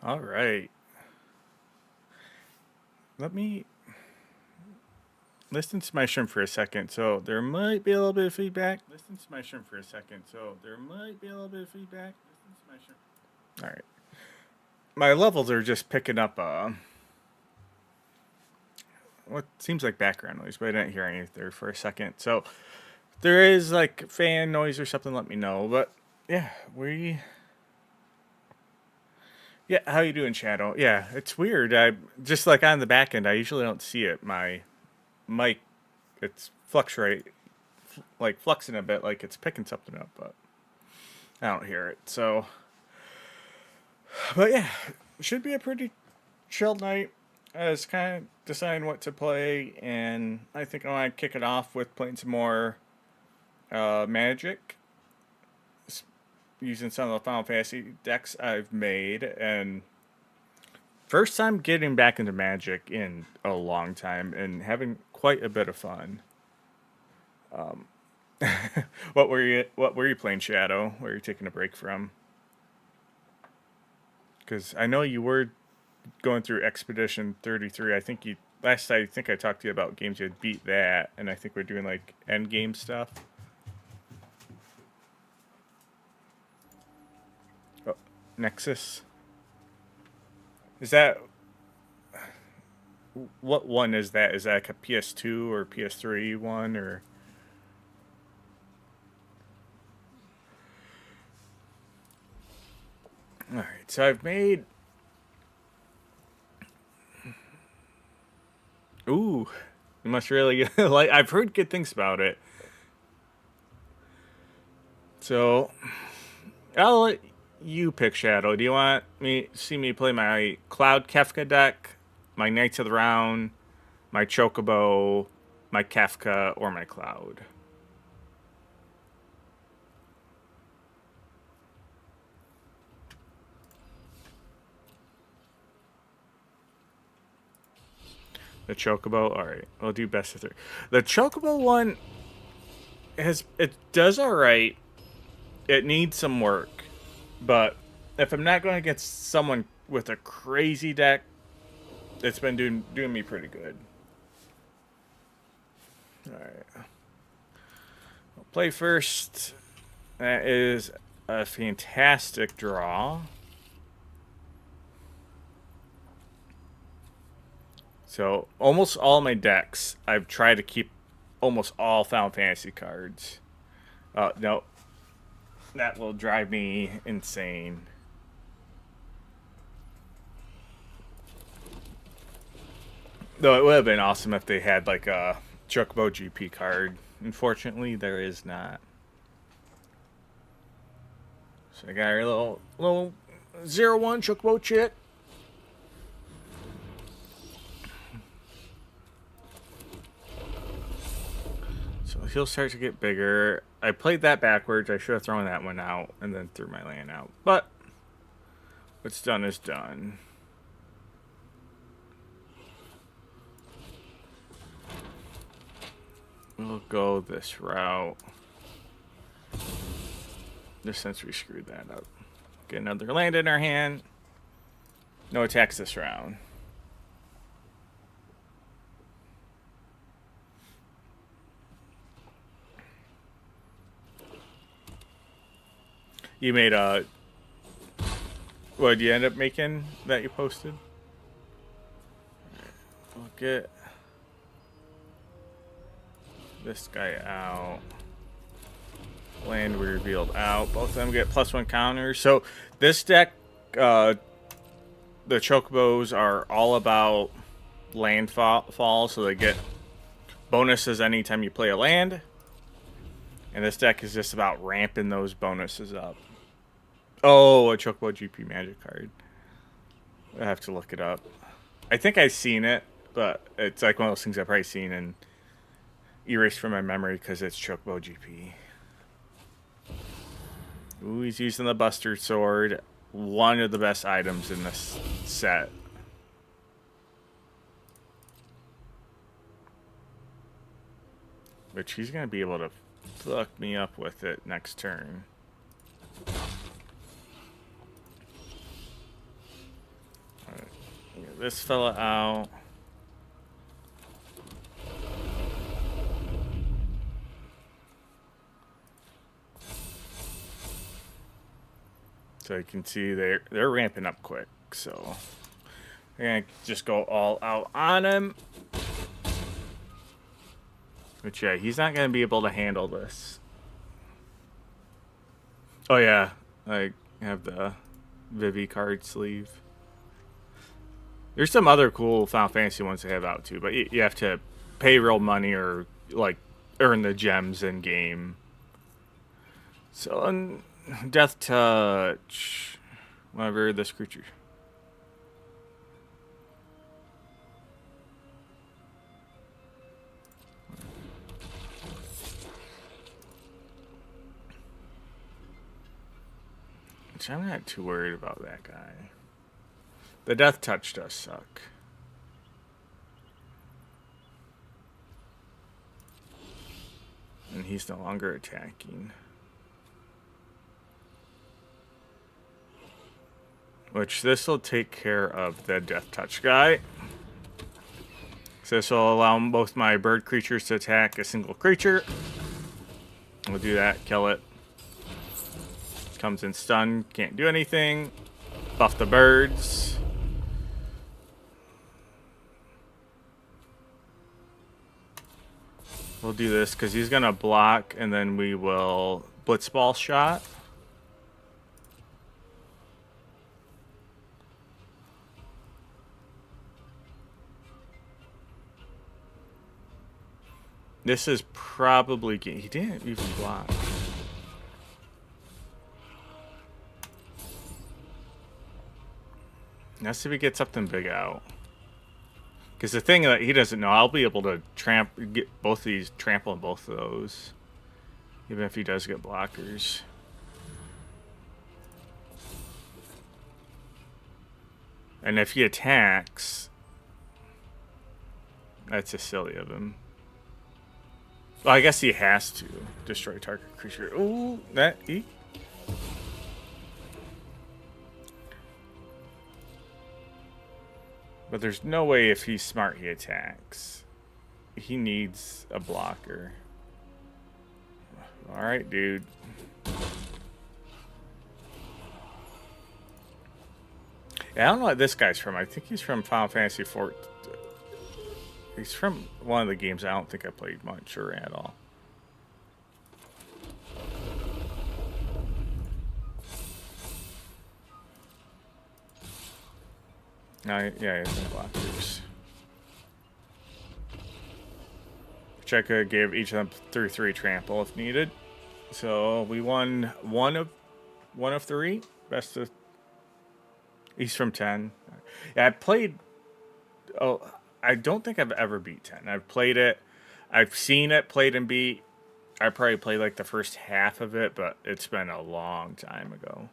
All right. Let me listen to my shrimp for a second. So there might be a little bit of feedback. Listen to my shrimp for a second. So there might be a little bit of feedback. Listen to my shrimp. All right. My levels are just picking up what seems like background noise, but I didn't hear anything there for a second. So if there is like fan noise or something, let me know. But yeah, yeah, how you doing, Shadow? Yeah, it's weird. I just like on the back end, I usually don't see it. My mic, it's fluctuate, like fluxing a bit, like it's picking something up, but I don't hear it. So, but yeah, should be a pretty chill night. I was kind of deciding what to play, and I think I want to kick it off with playing some more Magic, using some of the Final Fantasy decks I've made, and first time getting back into Magic in a long time, and having quite a bit of fun. What were you playing, Shadow? Where are you taking a break from? Because I know you were going through Expedition 33. I think you last I think I talked to you about games you had beat that, and I think we're doing like end game stuff. Oh, Nexus. Is that what one is that? Is that like a PS2 or PS3 one or? All right, so I've made. Ooh, you must really like. I've heard good things about it. So I'll let you pick Shadow. Do you want me see me play my Cloud Kefka deck, my Knights of the Round, my Chocobo, my Kefka, or my Cloud? The Chocobo. All right, we'll do best of three. The Chocobo one it does all right. It needs some work, but if I'm not going against someone with a crazy deck, it's been doing me pretty good. All right, I'll play first. That is a fantastic draw. So almost all my decks, I've tried to keep almost all Final Fantasy cards. No, that will drive me insane. Though it would have been awesome if they had like a Chocobo GP card. Unfortunately, there is not. So I got a little 0-1 Chocobo chit. So he'll start to get bigger. I played that backwards. I should have thrown that one out and then threw my land out. But what's done is done. We'll go this route. Just since we screwed that up. Get another land in our hand. No attacks this round. You made a. What did you end up making that you posted? We'll get this guy out. Land revealed out. Both of them get +1 counters. So this deck, the Chocobos are all about landfall, so they get bonuses anytime you play a land. And this deck is just about ramping those bonuses up. Oh, a Chocobo GP Magic card. I have to look it up. I think I've seen it, but it's like one of those things I've probably seen and erased from my memory because it's Chocobo GP. Ooh, he's using the Buster Sword. One of the best items in this set. Which he's going to be able to fuck me up with it next turn. this fella out. So you can see they're ramping up quick. So we're gonna just go all out on him. But yeah, he's not gonna be able to handle this. Oh yeah, I have the Vivi card sleeve. There's some other cool Final Fantasy ones they have out too, but you have to pay real money or like earn the gems in game. So, Death Touch. Whenever this creature. Which I'm not too worried about that guy. The Death Touch does suck. And he's no longer attacking. Which this will take care of the Death Touch guy. So this will allow both my bird creatures to attack a single creature. We'll do that, kill it. Comes in stun, can't do anything. Buff the birds. We'll do this because he's gonna block, and then we will blitzball shot. This is probably... He didn't even block. Let's see if we get something big out. Because the thing that he doesn't know, I'll be able to get both of these, trample on both of those. Even if he does get blockers. And if he attacks... That's just silly of him. Well, I guess he has to destroy target creature. Ooh, that... But there's no way if he's smart he attacks. He needs a blocker. Alright, dude. Yeah, I don't know what this guy's from. I think he's from Final Fantasy IV. He's from one of the games I don't think I played much or at all. No, yeah, he has no blockers. Which I could give each of them through 3 trample if needed. So we won one of 3. Best of. He's from 10. Yeah, I played. Oh, I don't think I've ever beat 10. I've played it. I've seen it played and beat. I probably played like the first half of it, but it's been a long time ago.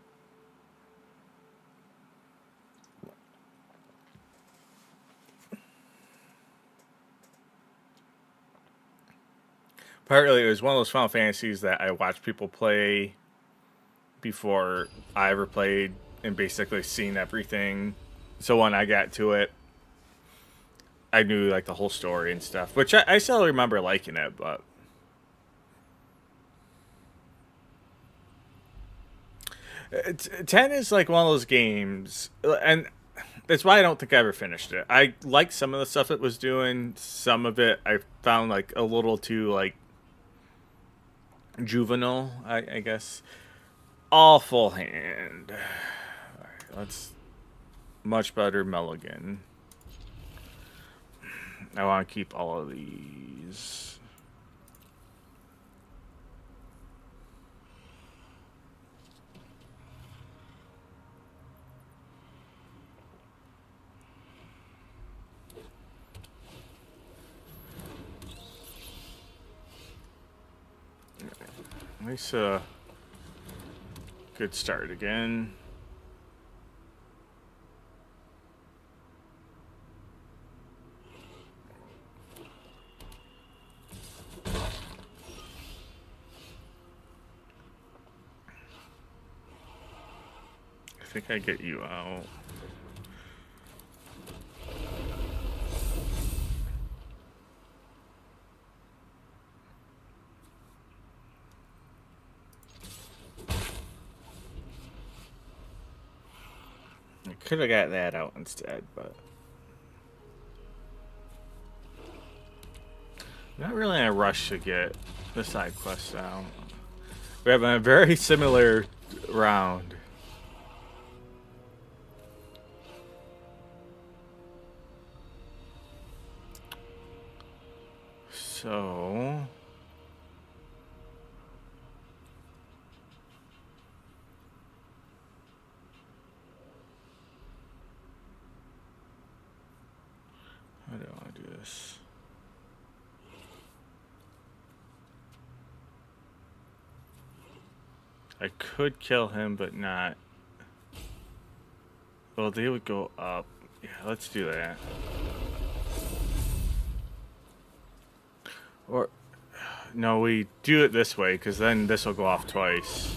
Partly it was one of those Final Fantasies that I watched people play before I ever played and basically seen everything. So when I got to it, I knew like the whole story and stuff, which I still remember liking it, but it's, 10 is like one of those games, and that's why I don't think I ever finished it. I liked some of the stuff it was doing. Some of it I found like a little too like juvenile, I guess. Awful hand. Alright, let's... Much better Mulligan. I want to keep all of these. At least a good start again. I think I get you out. I could have got that out instead, but not really in a rush to get the side quest out. We have a very similar round. So how do I want to do this? I could kill him, but not. Well, they would go up. Yeah, let's do that. Or, no, we do it this way, because then this will go off twice.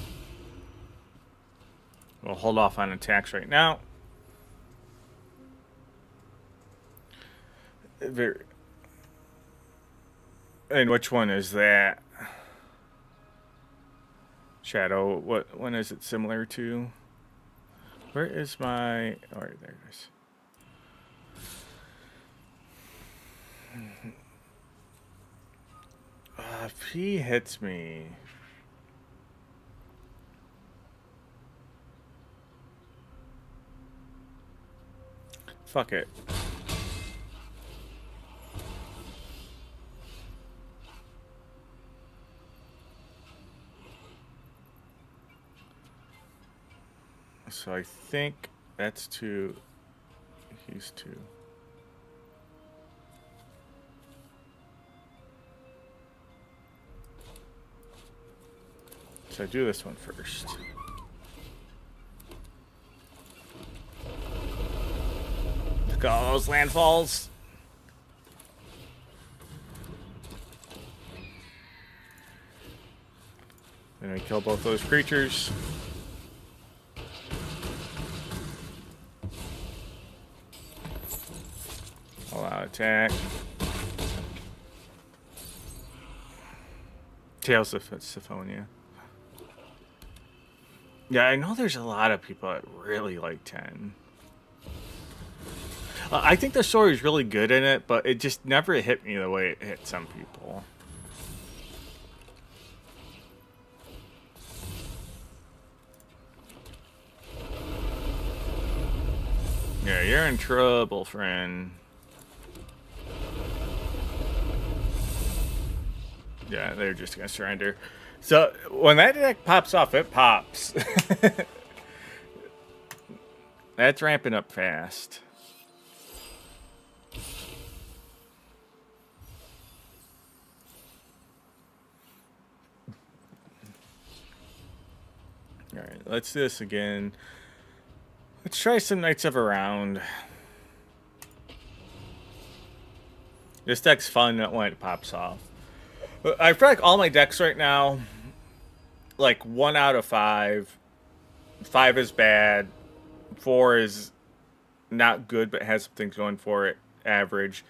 We'll hold off on attacks right now. And which one is that? Shadow, what one is it similar to? Where is my... Oh, right, there it is. If he hits me... Fuck it. So I think that's 2. He's 2. So I do this one first. Look at all those landfalls. Then we kill both those creatures. Allow attack. Tales of Symphonia. Yeah, I know there's a lot of people that really like 10. I think the story is really good in it, but it just never hit me the way it hit some people. Yeah, you're in trouble, friend. Yeah, they're just gonna surrender. So when that deck pops off, it pops. That's ramping up fast. Alright, let's do this again. Let's try some Knights of a Round. This deck's fun when it pops off. I feel like all my decks right now, like 1 out of 5. 5 is bad. 4 is not good, but has some things going for it. Average.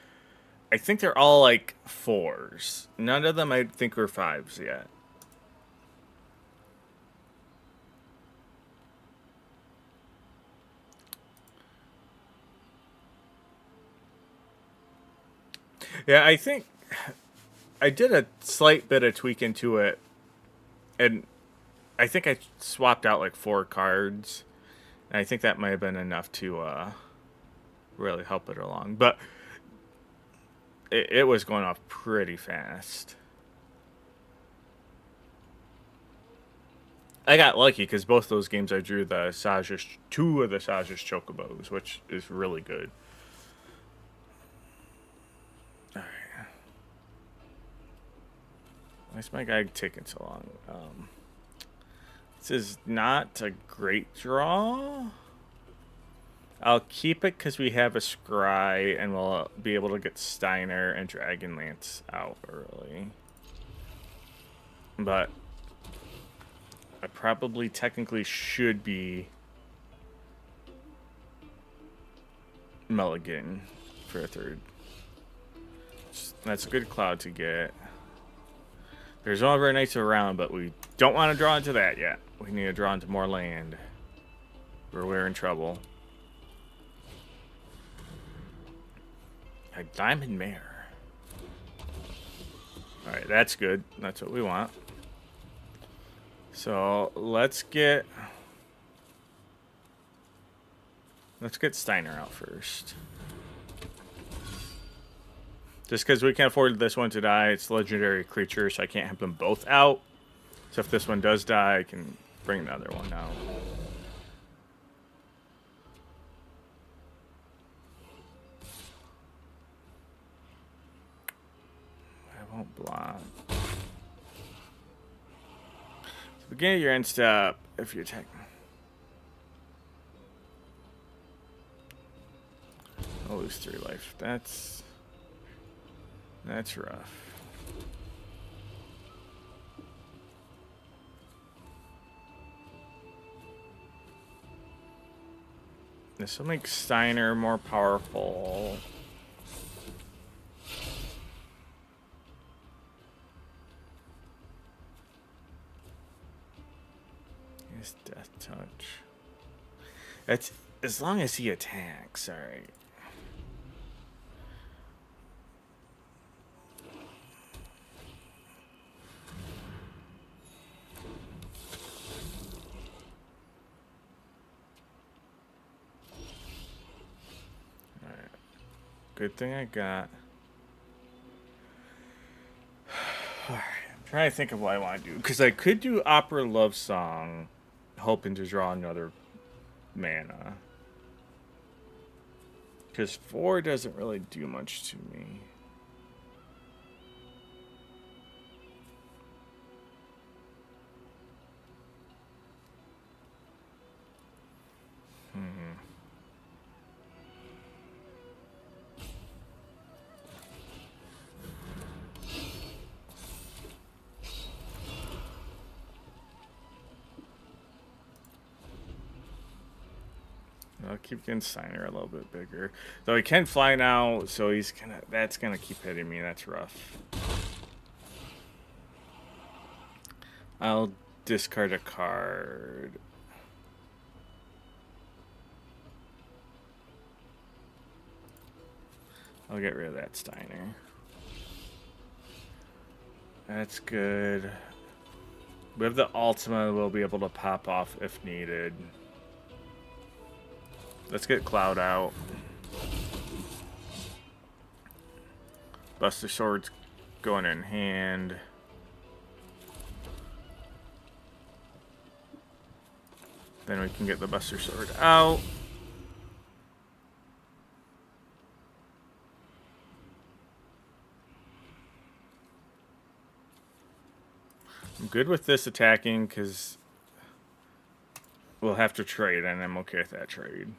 I think they're all like 4s. None of them I think are 5s yet. Yeah, I think I did a slight bit of tweak into it, and I think I swapped out like 4 cards, and I think that might have been enough to really help it along. But it was going off pretty fast. I got lucky because both those games I drew the Saja's, 2 of the Saja's Chocobos, which is really good. Why is my guy taking so long? This is not a great draw. I'll keep it because we have a Scry and we'll be able to get Steiner and Dragonlance out early. But I probably technically should be mulligan for a 3rd. That's a good cloud to get. There's no very nice around, but we don't want to draw into that yet. We need to draw into more land, or we're in trouble. A diamond mare. Alright, that's good. That's what we want. So let's get Steiner out first. Just because we can't afford this one to die. It's a legendary creature, so I can't have them both out. So if this one does die, I can bring the other one out. I won't block. So beginning of your end step, if you're attacking. I'll lose 3 life. That's rough. This will make Steiner more powerful. His death touch. That's as long as he attacks, alright. Good thing I got. Alright, I'm trying to think of what I want to do. Because I could do Opera Love Song, hoping to draw another mana. Because 4 doesn't really do much to me. I'll keep getting Steiner a little bit bigger. Though he can fly now, so that's gonna keep hitting me. That's rough. I'll discard a card. I'll get rid of that Steiner. That's good. We have the Ultima we'll be able to pop off if needed. Let's get Cloud out. Buster Sword's going in hand. Then we can get the Buster Sword out. I'm good with this attacking because we'll have to trade, and I'm okay with that trade.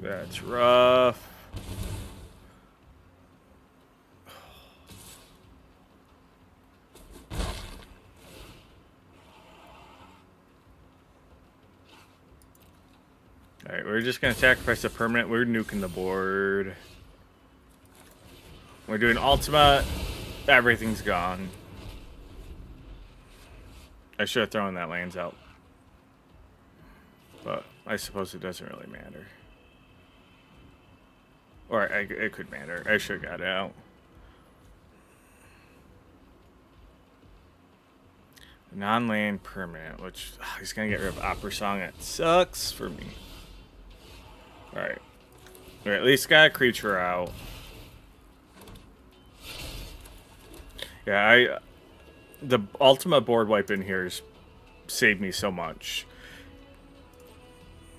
That's rough. Alright, we're just going to sacrifice a permanent. We're nuking the board. We're doing Ultima. Everything's gone. I should have thrown that lands out. But I suppose it doesn't really matter. Or it could matter. I should have got it out. Non-land permanent, which he's going to get rid of Opera Song. That sucks for me. Alright. We at least got a creature out. Yeah, the Ultima board wipe in here has saved me so much.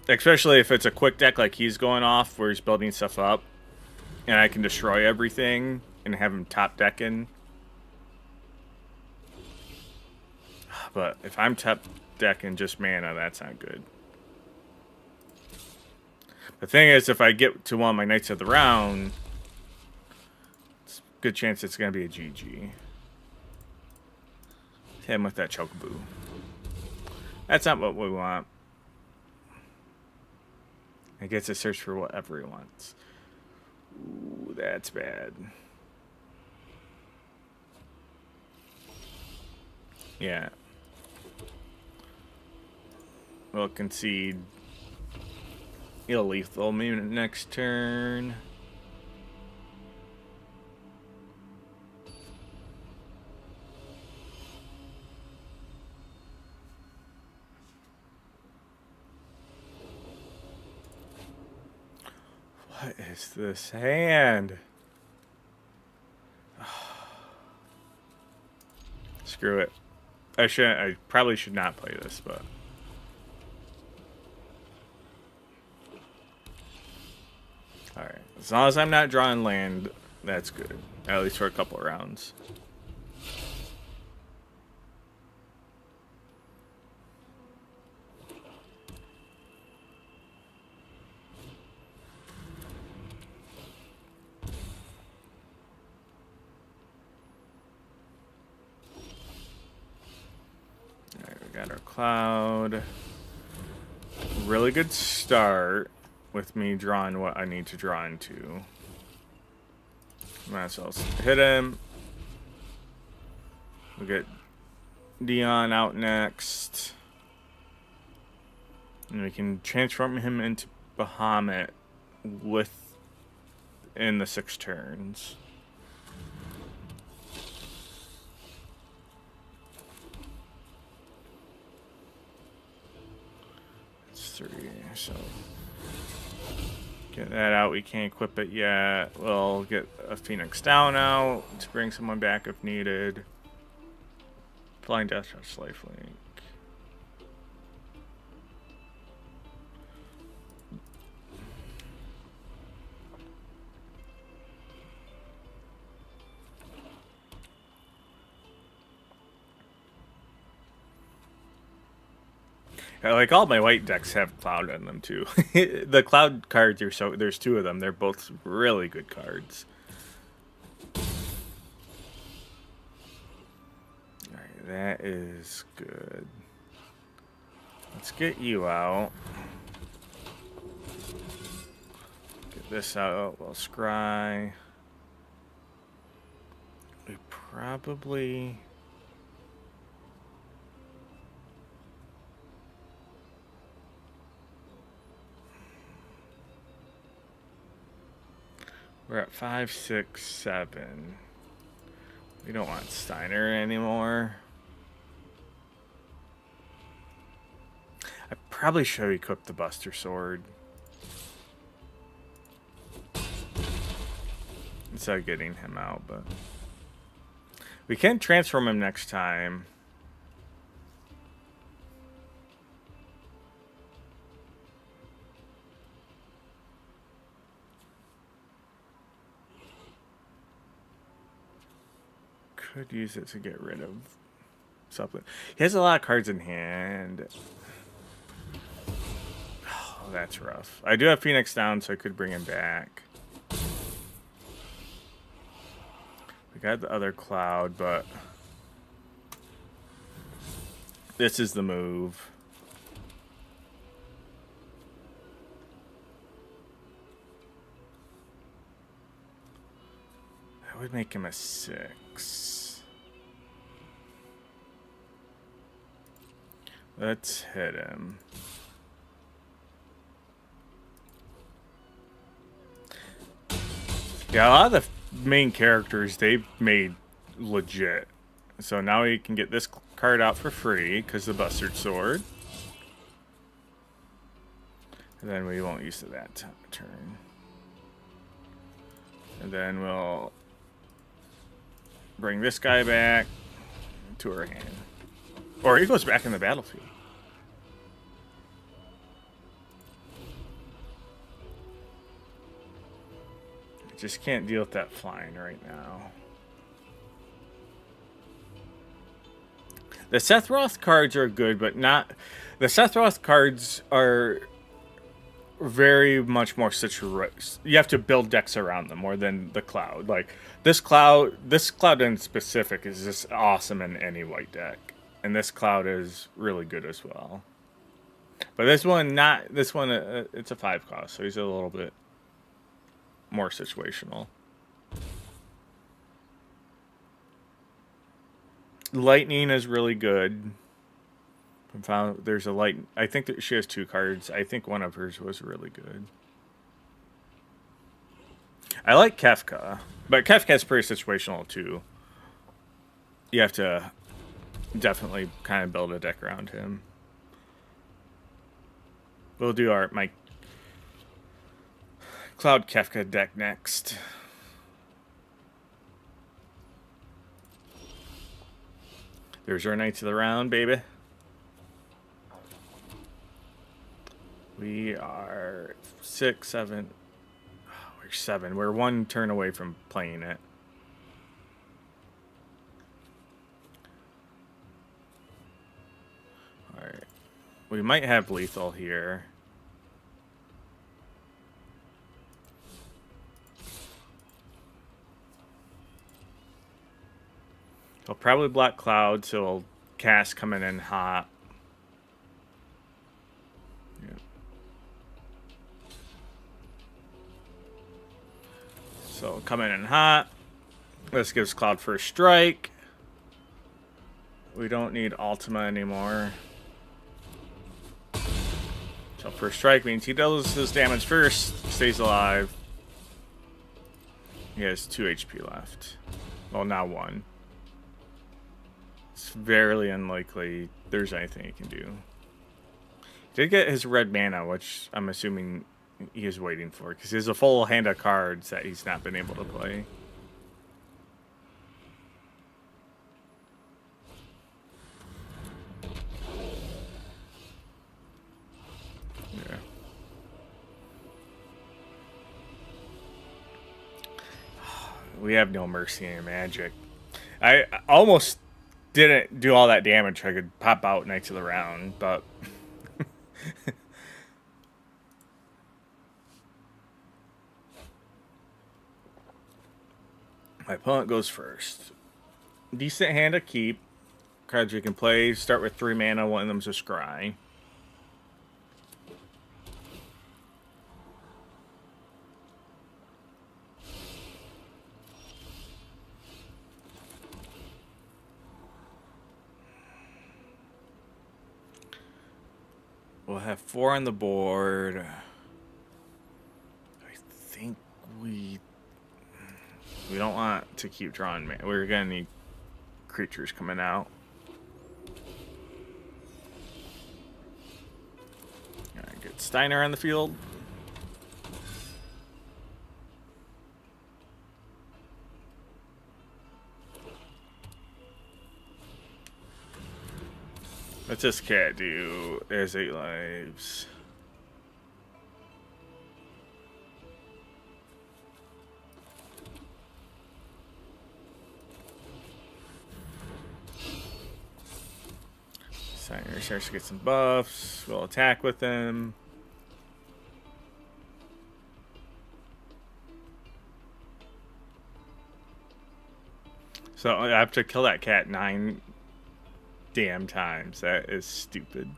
Especially if it's a quick deck like he's going off, where he's building stuff up. And I can destroy everything and have him top decking. But if I'm top decking just mana, that's not good. The thing is, if I get to one of my Knights of the Round, it's a good chance it's going to be a GG. Hit him with that Chocobo. That's not what we want. It gets to search for whatever he wants. Ooh, that's bad. Yeah. We'll concede. He'll lethal me next turn. What is this hand? Screw it. I probably should not play this, but alright. As long as I'm not drawing land, that's good. At least for a couple of rounds. Got our cloud. Really good start with me drawing what I need to draw into. Might as well hit him. We'll get Dion out next. And we can transform him into Bahamut within the 6 turns. So get that out. We can't equip it yet. We'll get a Phoenix down out to bring someone back if needed. Flying Death Touch lifelink. Like all my white decks have cloud in them too. The cloud cards are there's 2 of them. They're both really good cards. Alright, that is good. Let's get you out. Get this out. We'll scry. We probably... We're at 5, 6, 7. We don't want Steiner anymore. I probably should equip the Buster Sword instead of getting him out, but we can transform him next time. Could use it to get rid of something. He has a lot of cards in hand. Oh, that's rough. I do have Phoenix down, so I could bring him back. We got the other cloud, but this is the move. That would make him a 6. Let's hit him. Yeah, a lot of the main characters they've made legit. So now we can get this card out for free because the Bustard Sword. And then we won't use it that turn. And then we'll bring this guy back to our hand. Or he goes back in the battlefield. Just can't deal with that flying right now. The Sethroth cards are good, but not... The Sethroth cards are very much more situated. You have to build decks around them more than the Cloud. Like, this Cloud in specific is just awesome in any white deck. And this Cloud is really good as well. But But this one, not this one. It's a 5 cost, so he's a little bit more situational. Lightning is really good. I found there's a light. I think that she has 2 cards. I think one of hers was really good. I like Kefka, but Kefka's pretty situational too. You have to definitely kind of build a deck around him. We'll do my Cloud Kefka deck next. There's our Knights of the Round, baby. We are 6, 7. Oh, we're 7. We're 1 turn away from playing it. Alright. We might have lethal here. He'll probably block Cloud, so he'll cast coming in hot. Yeah. So coming in hot. This gives Cloud first strike. We don't need Ultima anymore. So first strike means he does his damage first, stays alive. He has 2 HP left. Well, now 1. It's very unlikely there's anything he can do. He did get his red mana, which I'm assuming he is waiting for, because he has a full hand of cards that he's not been able to play. Yeah. We have no mercy in Magic. I almost didn't do all that damage. I could pop out Knights of the Round, but my opponent goes first. Decent hand to keep. Cards you can play. Start with 3 mana. One of them's a Scry. We'll have 4 on the board. I think we don't want to keep drawing. We're gonna need creatures coming out. Alright, get Steiner on the field. What's this cat do? There's 8 lives. Steiner starts to get some buffs. We'll attack with him. So I have to kill that cat 9 damn times. That is stupid.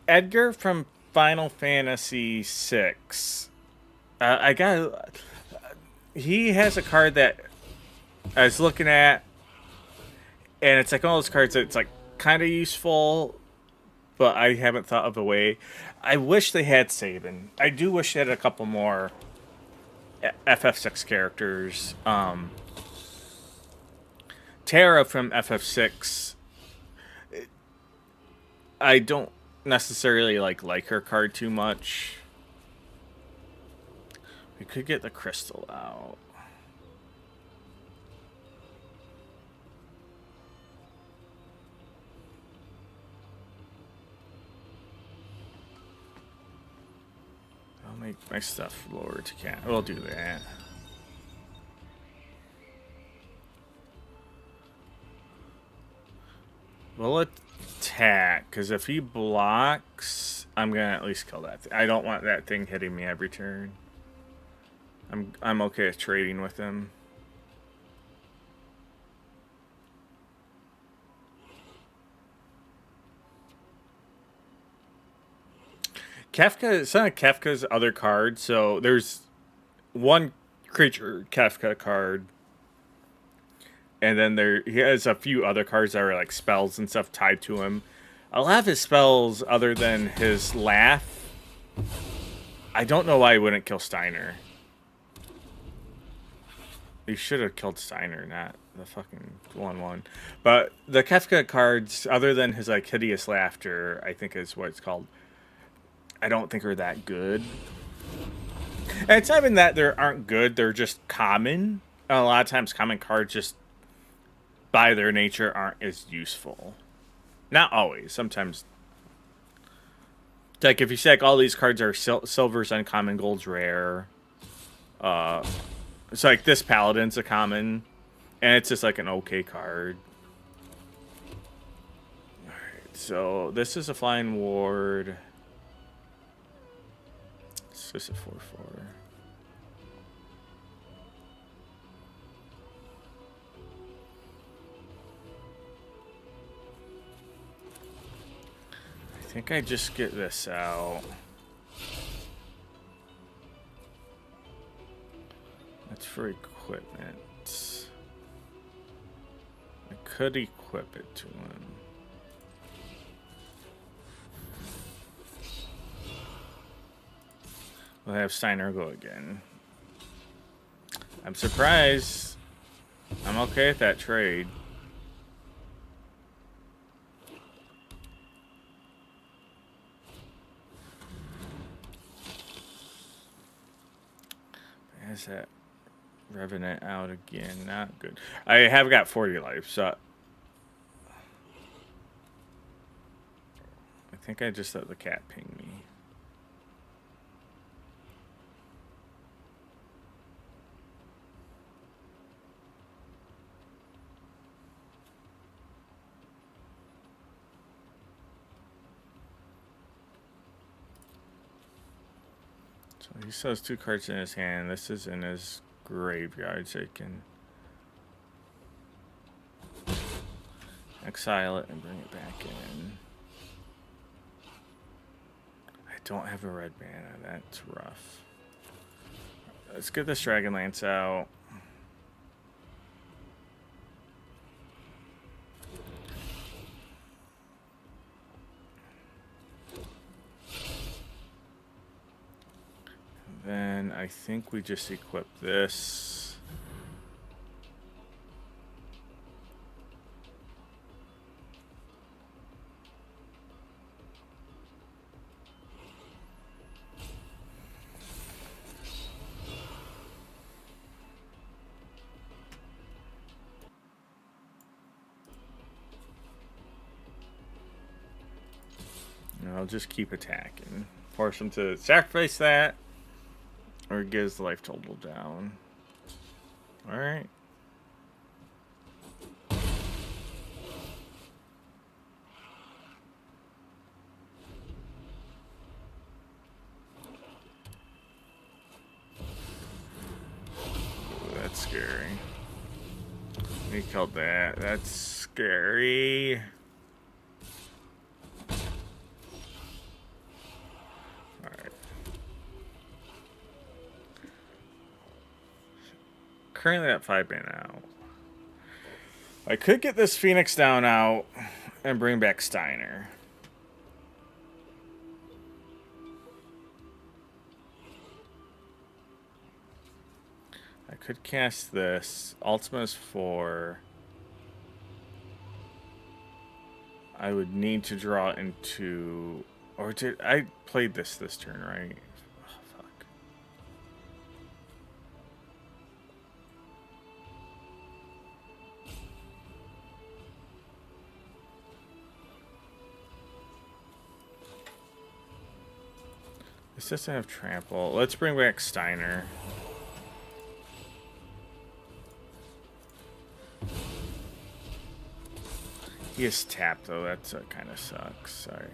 Edgar from Final Fantasy VI. He has a card that I was looking at, and it's like one of those cards that's like kind of useful, but I haven't thought of a way. I wish they had Sabin. I do wish they had a couple more FF6 characters. Terra from FF6. I don't necessarily like her card too much. We could get the crystal out. I'll make my stuff lower to cat. We'll do that. We'll attack, because if he blocks, I'm gonna at least kill that thing. I don't want that thing hitting me every turn. I'm okay with trading with him. Kefka, some of Kefka's other cards. So there's one creature Kefka card, and then he has a few other cards that are like spells and stuff tied to him. A lot of his spells, other than his laugh, I don't know why he wouldn't kill Steiner. He should have killed Steiner, not the fucking 1/1. But the Kefka cards, other than his like hideous laughter, I think is what it's called, I don't think are that good. And it's not even that they aren't good; they're just common. And a lot of times, common cards just, by their nature, aren't as useful. Not always. Sometimes, like if you say like all these cards are silver's uncommon, gold's rare. It's like this Paladin's a common, and it's just like an okay card. Alright, so this is a flying ward. It's just a 4/4. I think I just get this out. That's for equipment. I could equip it to him. We'll have Steiner go again. I'm surprised. I'm okay with that trade. Is that Revenant out again? Not good. I have got 40 life, so I think I just let the cat ping me. So he still has 2 cards in his hand. This is in his graveyard, so he can exile it and bring it back in. I don't have a red mana. That's rough. Let's get this Dragonlance out. Then I think we just equip this. And I'll just keep attacking. Force him to sacrifice that. Or it gives the life total down. Alright. Ooh, that's scary. He killed that. That's scary. Currently at 5 mana out. I could get this Phoenix down out and bring back Steiner. I could cast this. Ultima's 4. I would need to draw into... Or did I played this turn, right? This doesn't have trample. Let's bring back Steiner. He is tapped though. That kind of sucks. Sorry.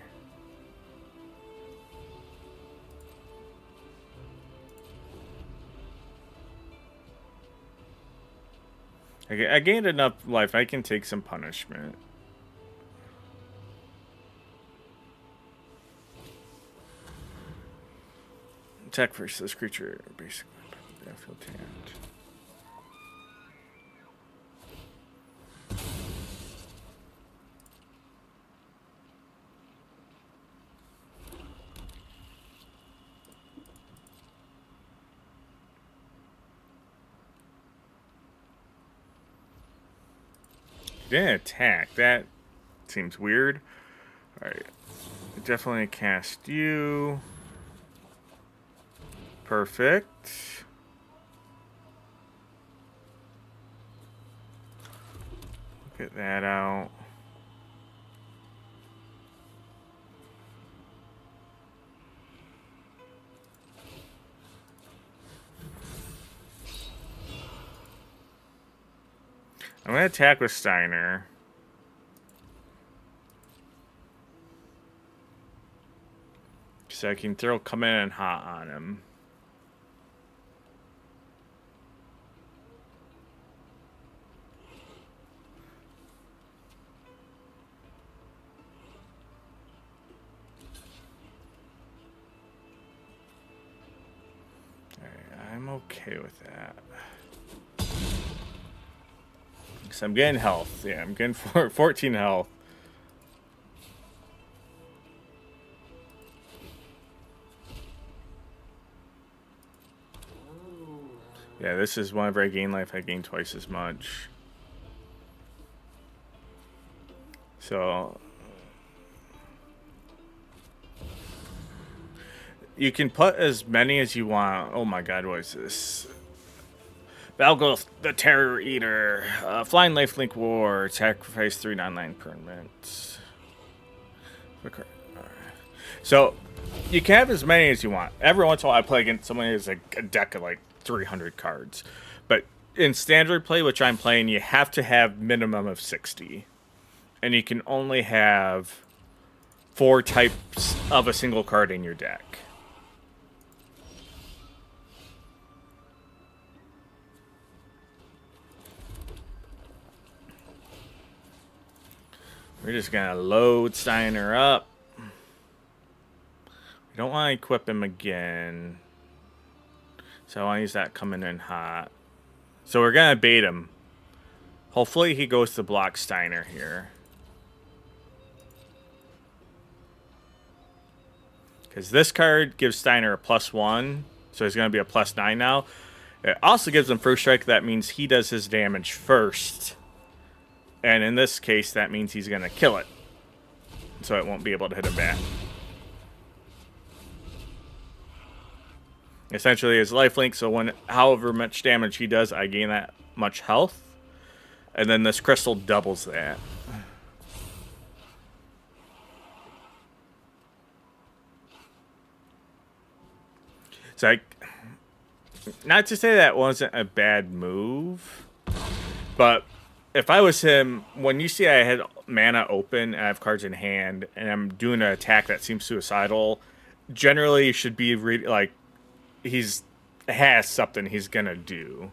I gained enough life. I can take some punishment. Attack versus this creature, basically. Battlefield tapped. Didn't attack. That seems weird. Alright. Definitely cast you. Perfect. Get that out. I'm going to attack with Steiner. So I can throw come in and hot on him. Alright, I'm okay with that. So I'm getting health. Yeah, I'm getting 14 health. Yeah, this is whenever I gain life, I gain twice as much. So you can put as many as you want. Oh my god, what is this? Valgoth, the Terror Eater. Flying Lifelink War. Sacrifice 3 non-land permanents. So you can have as many as you want. Every once in a while I play against someone who has a deck of like 300 cards. But in standard play, which I'm playing, you have to have minimum of 60. And you can only have 4 types of a single card in your deck. We're just going to load Steiner up. We don't want to equip him again. So I want to use that coming in hot. So we're going to bait him. Hopefully he goes to block Steiner here. Because this card gives Steiner a +1. So he's going to be a +9 now. It also gives him first strike. That means he does his damage first. And in this case, that means he's going to kill it. So it won't be able to hit him back. Essentially, his lifelink, so when however much damage he does, I gain that much health. And then this crystal doubles that. So not to say that wasn't a bad move, but if I was him, when you see I had mana open and I have cards in hand and I'm doing an attack that seems suicidal, generally you should be like he's has something he's gonna do.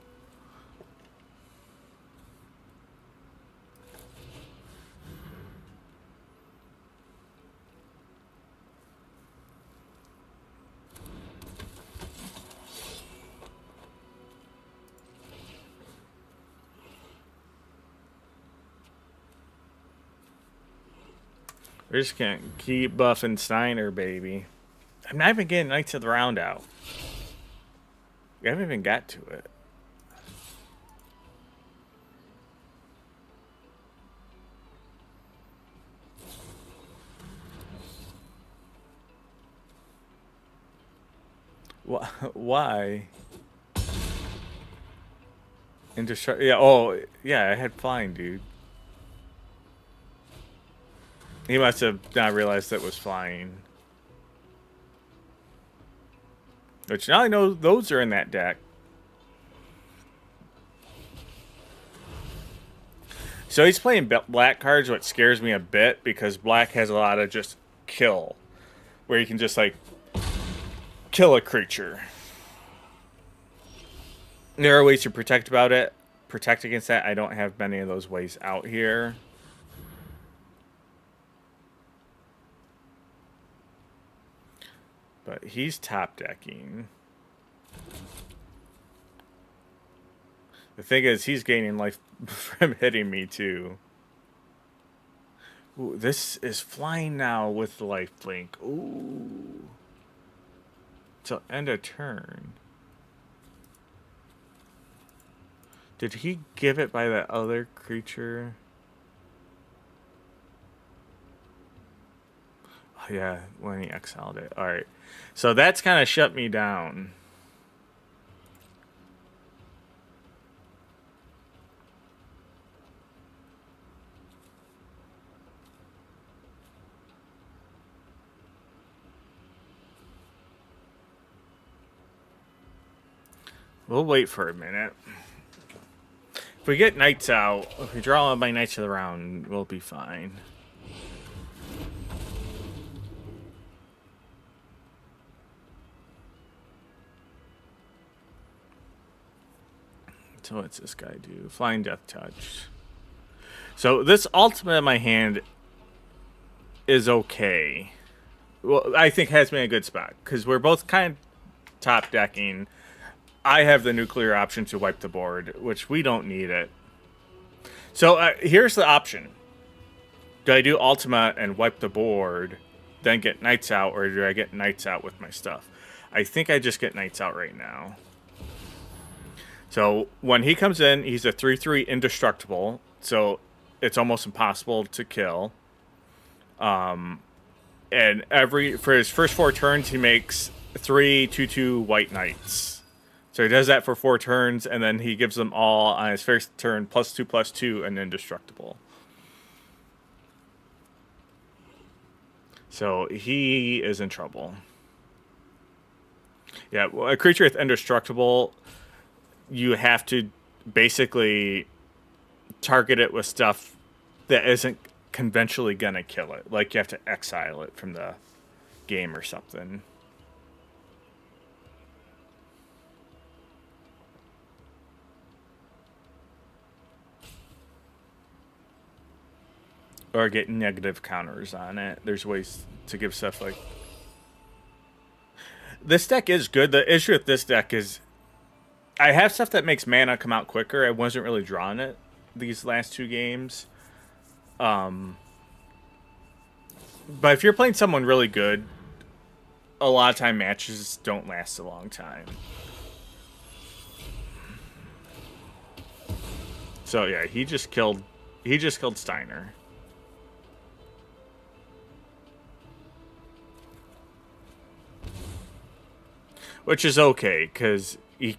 We're just gonna keep buffing Steiner, baby. I'm not even getting Knights of the Round out. We haven't even got to it. Why? Yeah, oh, yeah, I had flying, dude. He must have not realized that was flying. Which now I know those are in that deck. So he's playing black cards, what scares me a bit, because black has a lot of just kill. Where you can just, like, kill a creature. There are ways to protect against that. I don't have many of those ways out here. But he's top decking. The thing is, he's gaining life from hitting me too. Ooh, this is flying now with the life blink. Ooh. Till end of turn. Did he give it by that other creature? Oh, yeah, when he exiled it. Alright. So that's kind of shut me down. We'll wait for a minute. If we get knights out, if we draw all my knights of the round, we'll be fine. So what's this guy do? Flying Death Touch. So this ultimate in my hand is okay. Well, I think has me in a good spot because we're both kind of top decking. I have the nuclear option to wipe the board, which we don't need it. So here's the option. Do I do Ultima and wipe the board, then get Knights out, or do I get Knights out with my stuff? I think I just get Knights out right now. So when he comes in, he's a 3/3 indestructible, so it's almost impossible to kill. And for his first 4 turns, he makes 3 2/2 white knights. So he does that for 4 turns, and then he gives them all on his first turn +2/+2 and indestructible. So he is in trouble. Yeah, well, a creature with indestructible, you have to basically target it with stuff that isn't conventionally gonna kill it. Like you have to exile it from the game or something. Or get negative counters on it. There's ways to give stuff like... This deck is good. The issue with this deck is I have stuff that makes mana come out quicker. I wasn't really drawing it these last 2 games. But if you're playing someone really good, a lot of time matches don't last a long time. So yeah, he just killed Steiner. Which is okay, because he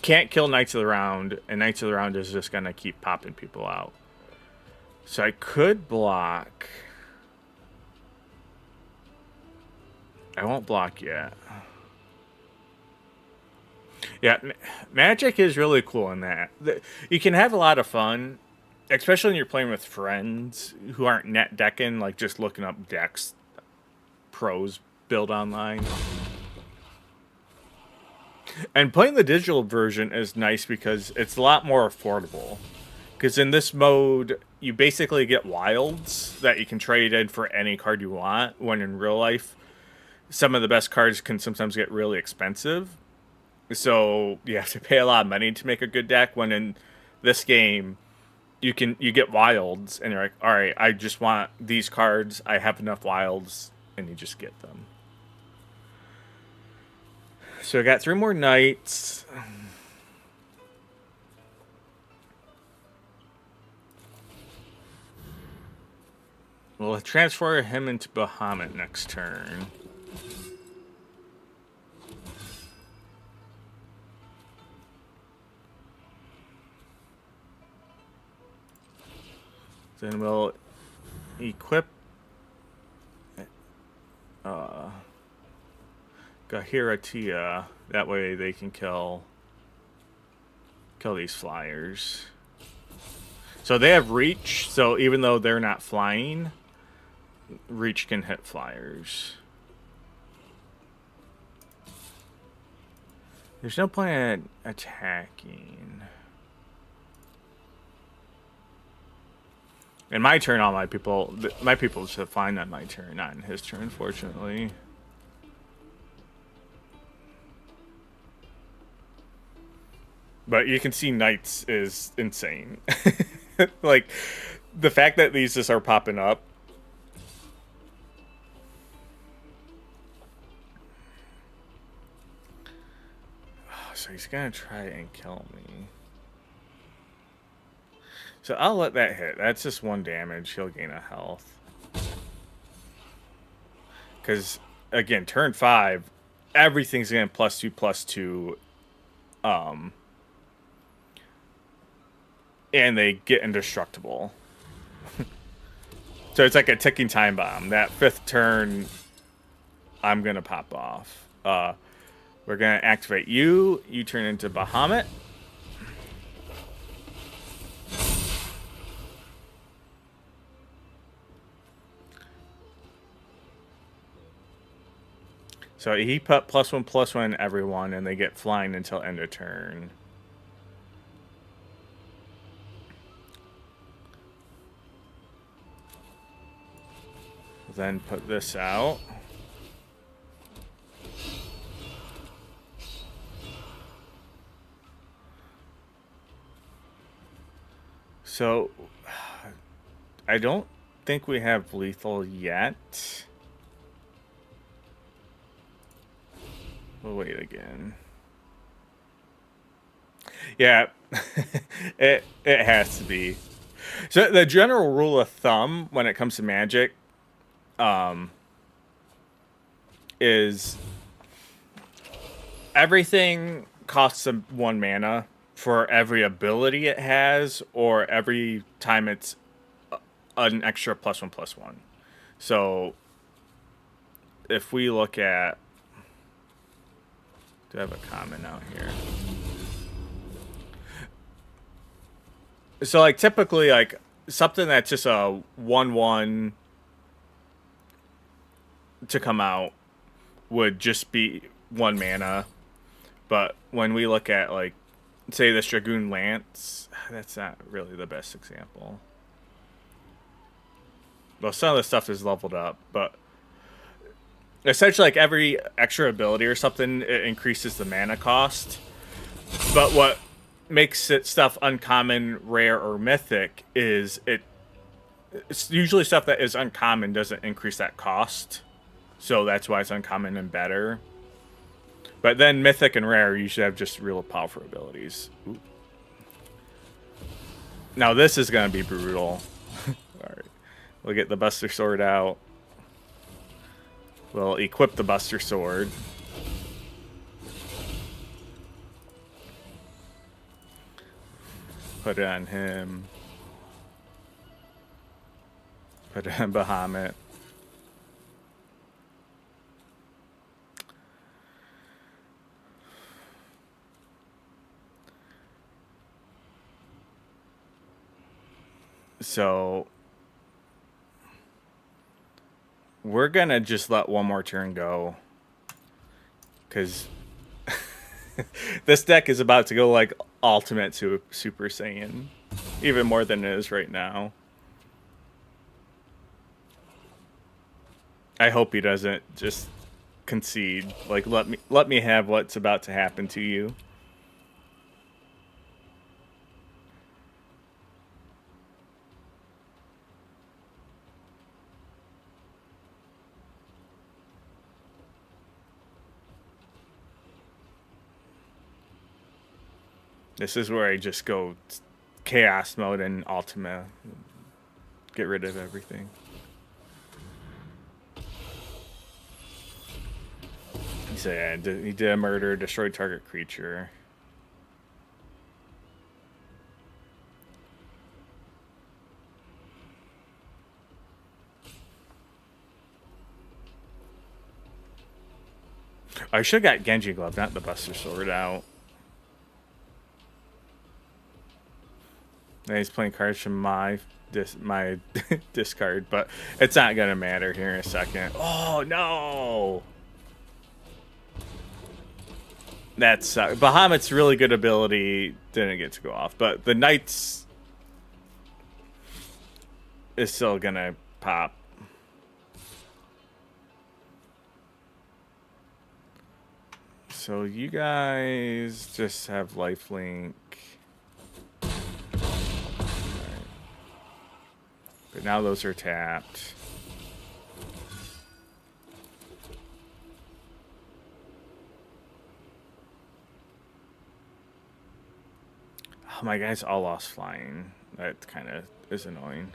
can't kill Knights of the Round, and Knights of the Round is just going to keep popping people out. So I could block. I won't block yet. Yeah, Magic is really cool in that. You can have a lot of fun, especially when you're playing with friends who aren't net decking, like just looking up decks pros build online. And playing the digital version is nice because it's a lot more affordable. Because in this mode, you basically get wilds that you can trade in for any card you want, when in real life, some of the best cards can sometimes get really expensive. So you have to pay a lot of money to make a good deck, when in this game, you get wilds, and you're like, alright, I just want these cards, I have enough wilds, and you just get them. So I got 3 more knights. We'll transfer him into Bahamut next turn. Then we'll equip Gahiratia. That way they can kill these flyers. So they have reach, so even though they're not flying, reach can hit flyers. There's no point attacking. In my turn, all my people should find on my turn, not in his turn, unfortunately. But you can see Knights is insane. Like, the fact that these just are popping up. So he's gonna try and kill me. So I'll let that hit. That's just 1 damage. He'll gain a health. Because, again, turn 5, everything's going to +2/+2. And they get indestructible. So it's like a ticking time bomb. That 5th turn, I'm going to pop off. We're going to activate you. You turn into Bahamut. So he put +1/+1 everyone, and they get flying until end of turn. Then put this out. So I don't think we have lethal yet. We'll wait again. Yeah, it has to be. So the general rule of thumb when it comes to Magic, is everything costs 1 mana for every ability it has, or every time it's an extra +1/+1. So if we look at, do I have a comment out here? So like typically like something that's just a 1/1 to come out would just be 1 mana. But when we look at, like, say this Dragoon Lance, that's not really the best example. Well, some of the stuff is leveled up, but essentially like every extra ability or something, it increases the mana cost. But what makes it stuff uncommon, rare, or mythic is it's usually stuff that is uncommon doesn't increase that cost. So that's why it's uncommon and better. But then mythic and rare usually have just real powerful abilities. Ooh. Now this is going to be brutal. Alright. We'll get the Buster Sword out. We'll equip the Buster Sword. Put it on him. Put it on Bahamut. So we're gonna just let 1 more turn go, because this deck is about to go like ultimate to Super Saiyan, even more than it is right now. I hope he doesn't just concede. Like, let me have what's about to happen to you. This is where I just go chaos mode and Ultima. Get rid of everything. So yeah, he did a murder, destroyed target creature. I should have got Genji Glove, not the Buster Sword, out. And he's playing cards from my discard, but it's not gonna matter here in a second. Oh no! That's Bahamut's really good ability didn't get to go off, but the Knights is still gonna pop. So you guys just have lifelink. Alright. But now those are tapped. Oh, my guys all lost flying. That kind of is annoying.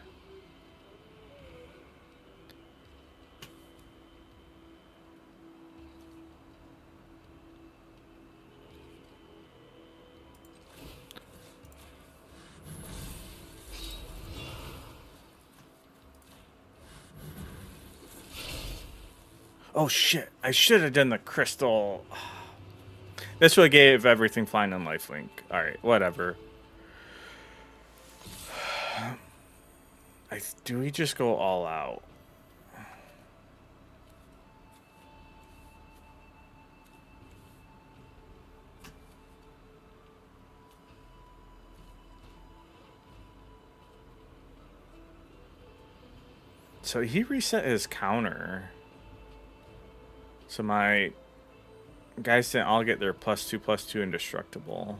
Oh shit, I should have done the crystal. This would gave everything flying on lifelink. Alright, whatever. Do we just go all out? So he reset his counter. So my guys didn't all get their +2/+2 indestructible.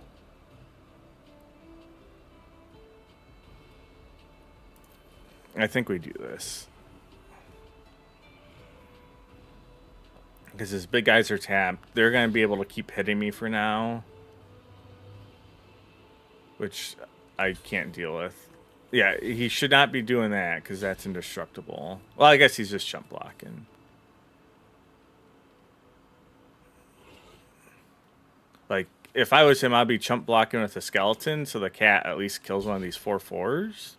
I think we do this. Because his big guys are tapped. They're going to be able to keep hitting me for now. Which I can't deal with. Yeah, he should not be doing that because that's indestructible. Well, I guess he's just jump blocking. Like, if I was him, I'd be chump blocking with a skeleton so the cat at least kills one of these 4/4s.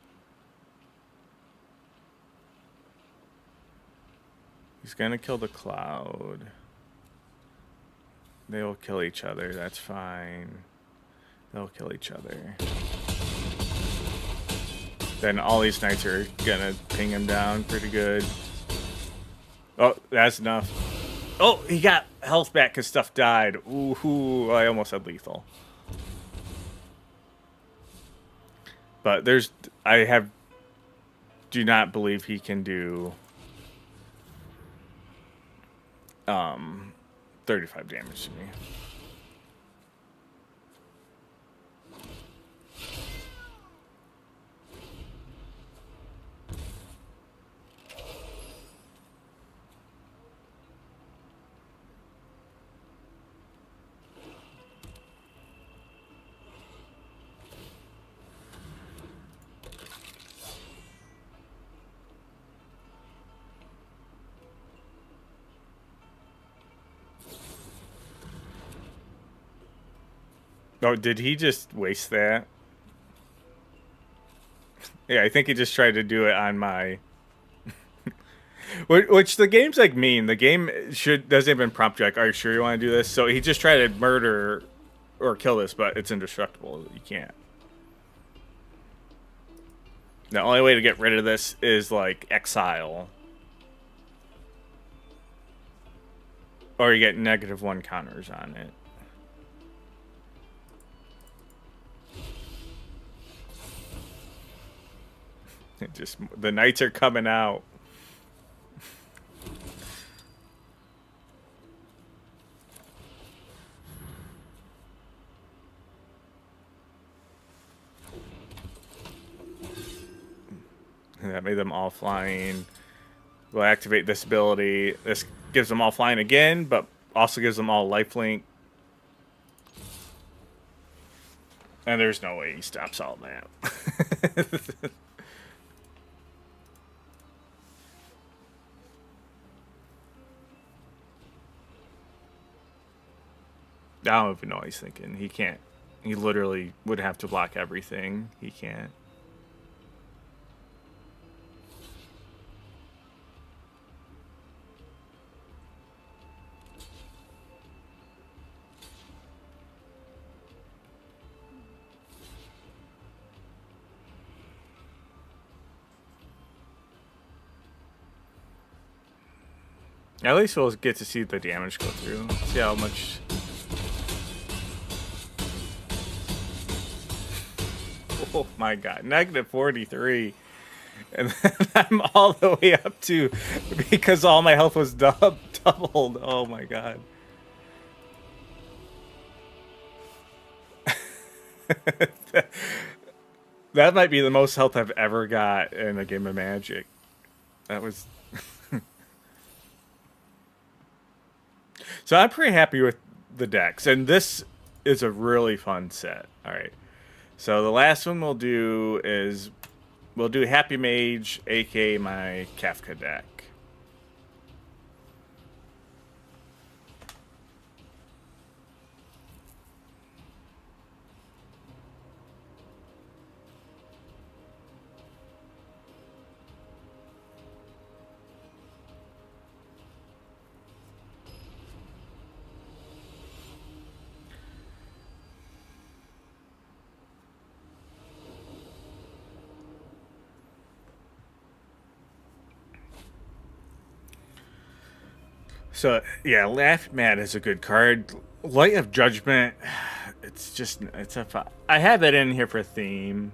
He's gonna kill the cloud. They will kill each other, that's fine. They'll kill each other. Then all these knights are gonna ping him down pretty good. Oh, that's enough. Oh, he got health back because stuff died. Ooh, I almost had lethal. But do not believe he can do 35 damage to me. Oh, did he just waste that? Yeah, I think he just tried to do it on my... Which the game's like mean. The game doesn't even prompt you like, are you sure you want to do this? So he just tried to murder or kill this, but it's indestructible. You can't. The only way to get rid of this is like exile. Or you get -1 counters on it. Just the knights are coming out. And that made them all flying. We'll activate this ability. This gives them all flying again, but also gives them all lifelink. And there's no way he stops all that. I don't even know what he's thinking. He can't. He literally would have to block everything. He can't. At least we'll get to see the damage go through. See how much... Oh my god, -43. And then I'm all the way up to... Because all my health was doubled. Oh my god. That might be the most health I've ever got in a game of Magic. That was. So I'm pretty happy with the decks, and this is a really fun set. All right. So the last one we'll do is we'll do Happy Mage, aka my Kafka deck. So yeah, Laugh Mad is a good card. Light of Judgment, it's a. I have it in here for theme,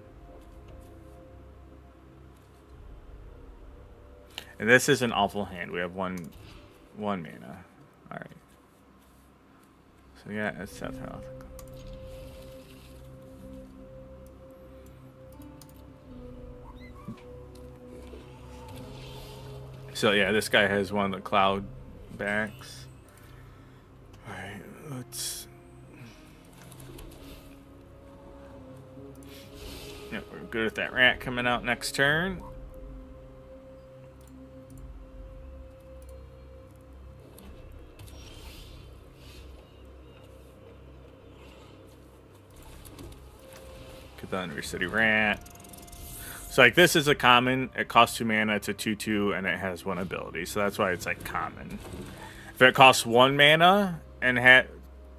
and this is an awful hand. We have one mana. All right. So yeah, it's Seth Health. So yeah, this guy has one of the cloud backs. Alright, let's. Yeah, we're good with that rat coming out next turn. Get the Undercity Rat. So like this is a common. It costs 2 mana. It's a 2/2, and it has 1 ability. So that's why it's like common. If it costs 1 mana and had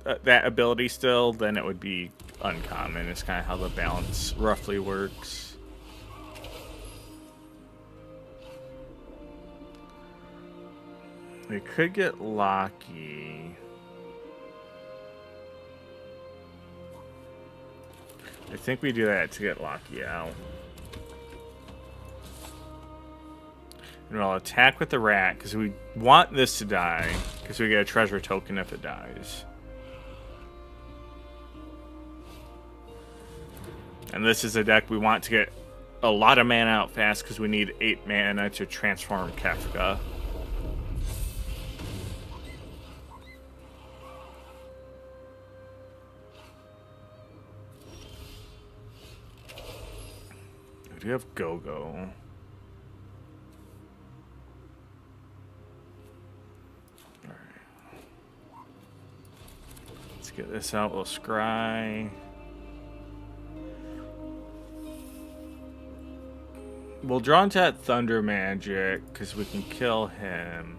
that ability still, then it would be uncommon. It's kind of how the balance roughly works. We could get Locky. I think we do that to get Locky out. And we'll attack with the rat, because we want this to die, because we get a treasure token if it dies. And this is a deck we want to get a lot of mana out fast, because we need 8 mana to transform Kafka. We do have Go-Go. Get this out. We'll scry. We'll draw into that Thunder Magic because we can kill him.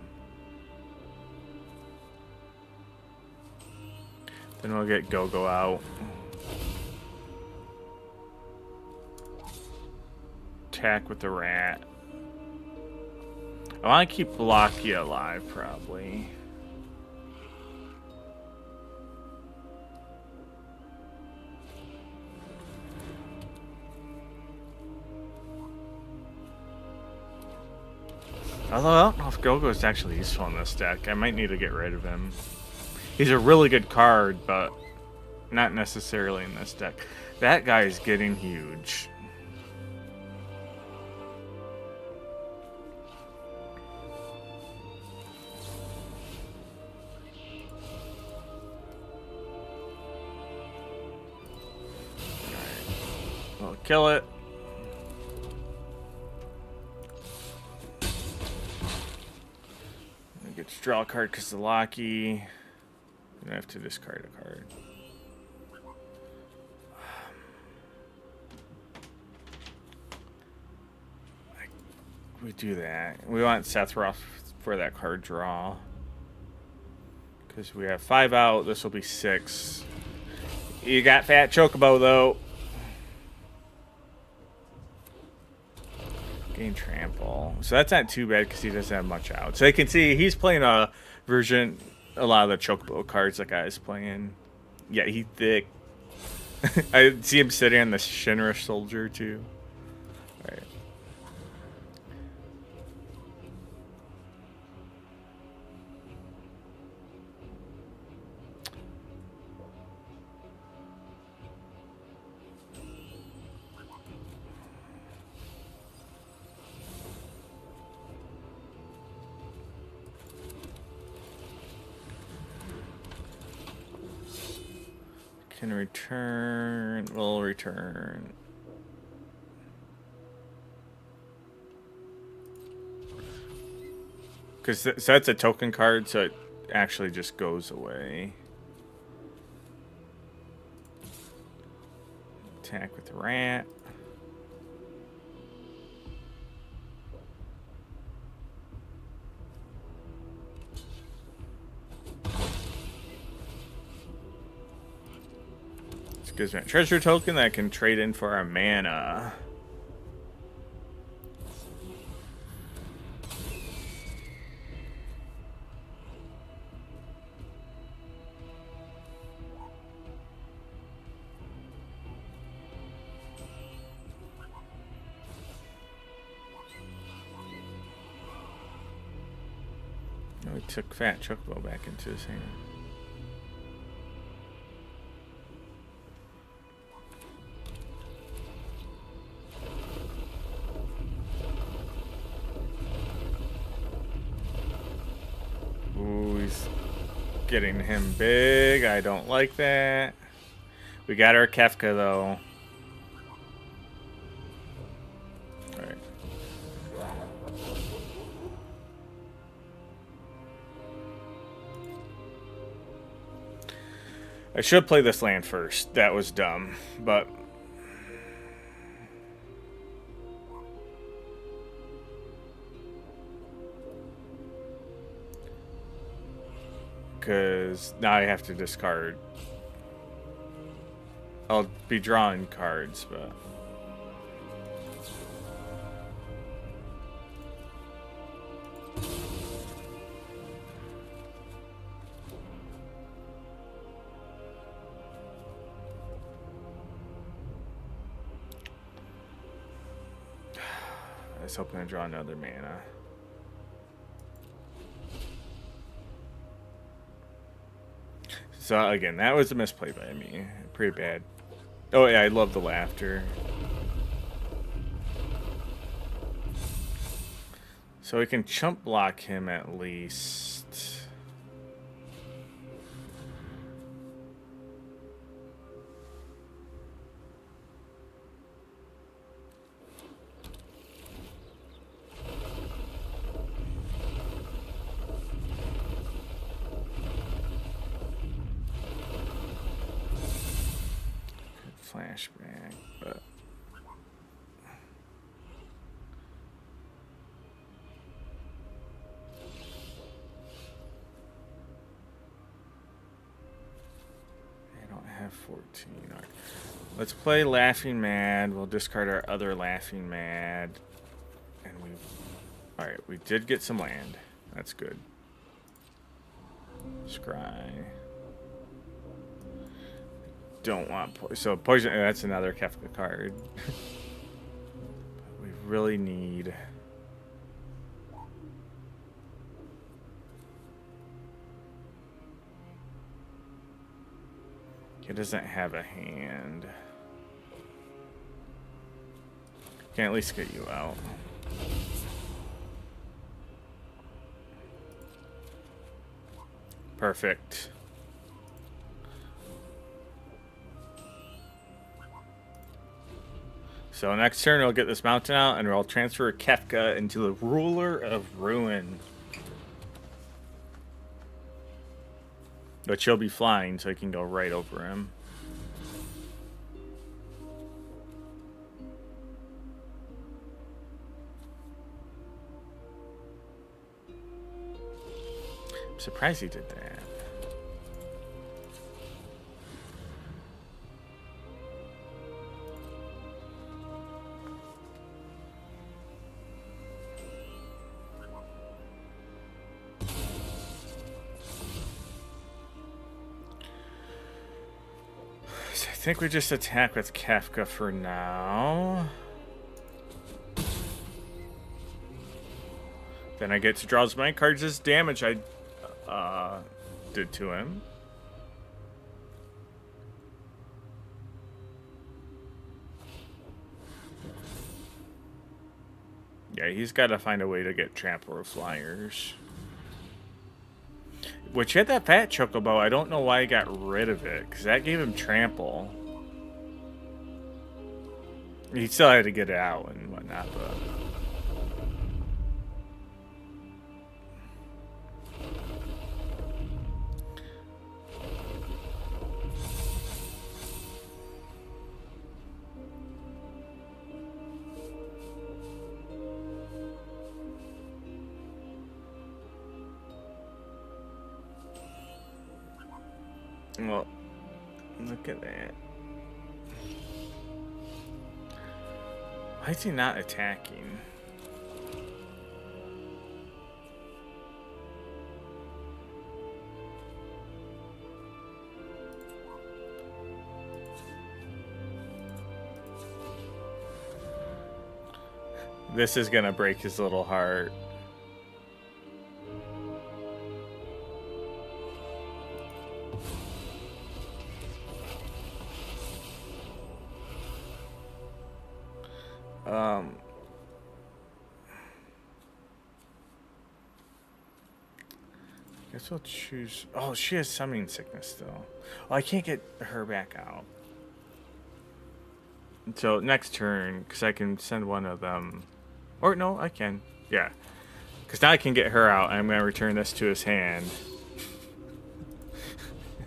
Then we'll get Go-Go out. Attack with the rat. I want to keep Blocky alive, probably. Although I don't know if Go-Go is actually useful in this deck. I might need to get rid of him. He's a really good card, but not necessarily in this deck. That guy is getting huge. Alright. We'll kill it. Get to draw a card because the Locky. I have to discard a card. We do that. We want Sethroth for that card draw. Because we have 5 out. This will be 6. You got Fat Chocobo, though. Gain Trample. So that's not too bad because he doesn't have much out. So you can see he's playing a version, a lot of the Chocobo cards that guy's playing. Yeah, he's thick. I see him sitting on the Shinra Soldier, too. Alright. Can return. Will return. Because so that's a token card, so it actually just goes away. Attack with rat. This gives me a treasure token that I can trade in for a mana. He took Fat Chocobo back into his hand. Ooh, he's getting him big. I don't like that. We got our Kefka, though. Alright. I should play this land first. That was dumb, but because now I have to discard. I'll be drawing cards, but I was hoping to draw another mana. So again, that was a misplay by me. Pretty bad. Oh yeah, I love the laughter. So we can chump block him at least. Flashback, but I don't have 14. Right. Let's play Laughing Mad. We'll discard our other Laughing Mad, and all right. We did get some land. That's good. Scry. Don't want so poison. That's another Kefka card. We really need. He doesn't have a hand. Can at least get you out. Perfect. So next turn, we'll get this mountain out, and we'll transfer Kefka into the Ruler of Ruin. But she'll be flying, so I can go right over him. I'm surprised he did that. I think we just attack with Kefka for now. Then I get to draw as many cards as damage I did to him. Yeah, he's got to find a way to get Trampler of Flyers. Which had that fat chocobo. I don't know why he got rid of it, because that gave him trample. He still had to get it out and whatnot, but... Well, look at that. Why is he not attacking? This is gonna break his little heart. Guess we'll choose. Oh, she has summoning sickness still. Oh, I can't get her back out. So next turn, because I can send one of them. Or no, I can. Yeah. Because now I can get her out, and I'm going to return this to his hand.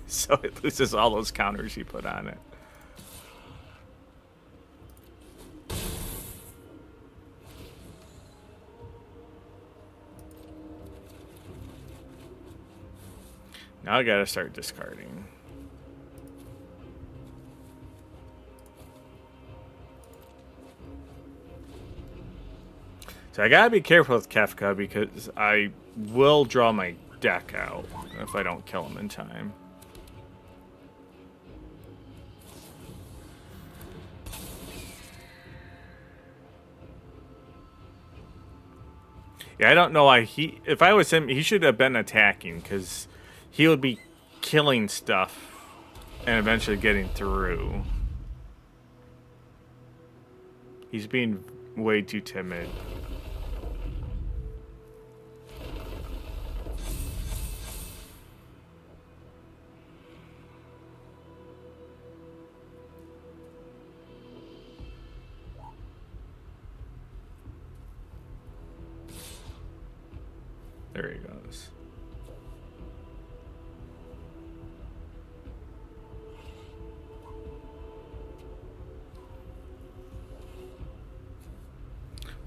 So it loses all those counters he put on it. Now I gotta start discarding. So I gotta be careful with Kefka because I will draw my deck out if I don't kill him in time. Yeah, I don't know why he... If I was him, he should have been attacking because... He would be killing stuff and eventually getting through. He's being way too timid. There he goes.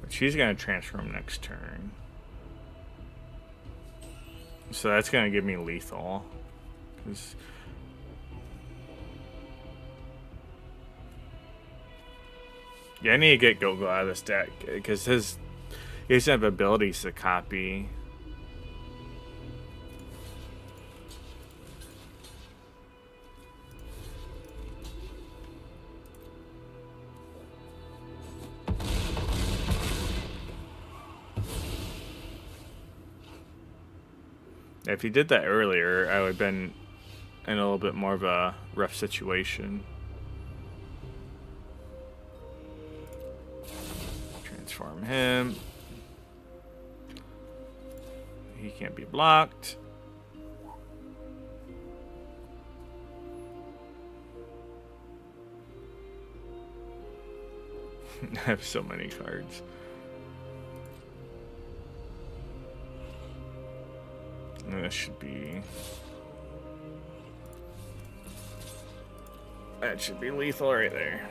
She's going to transform next turn. So that's going to give me lethal. Yeah, I need to get Go-Go out of this deck. Because he doesn't have abilities to copy. If he did that earlier, I would have been in a little bit more of a rough situation. Transform him. He can't be blocked. I have so many cards. And this should be... That should be lethal right there.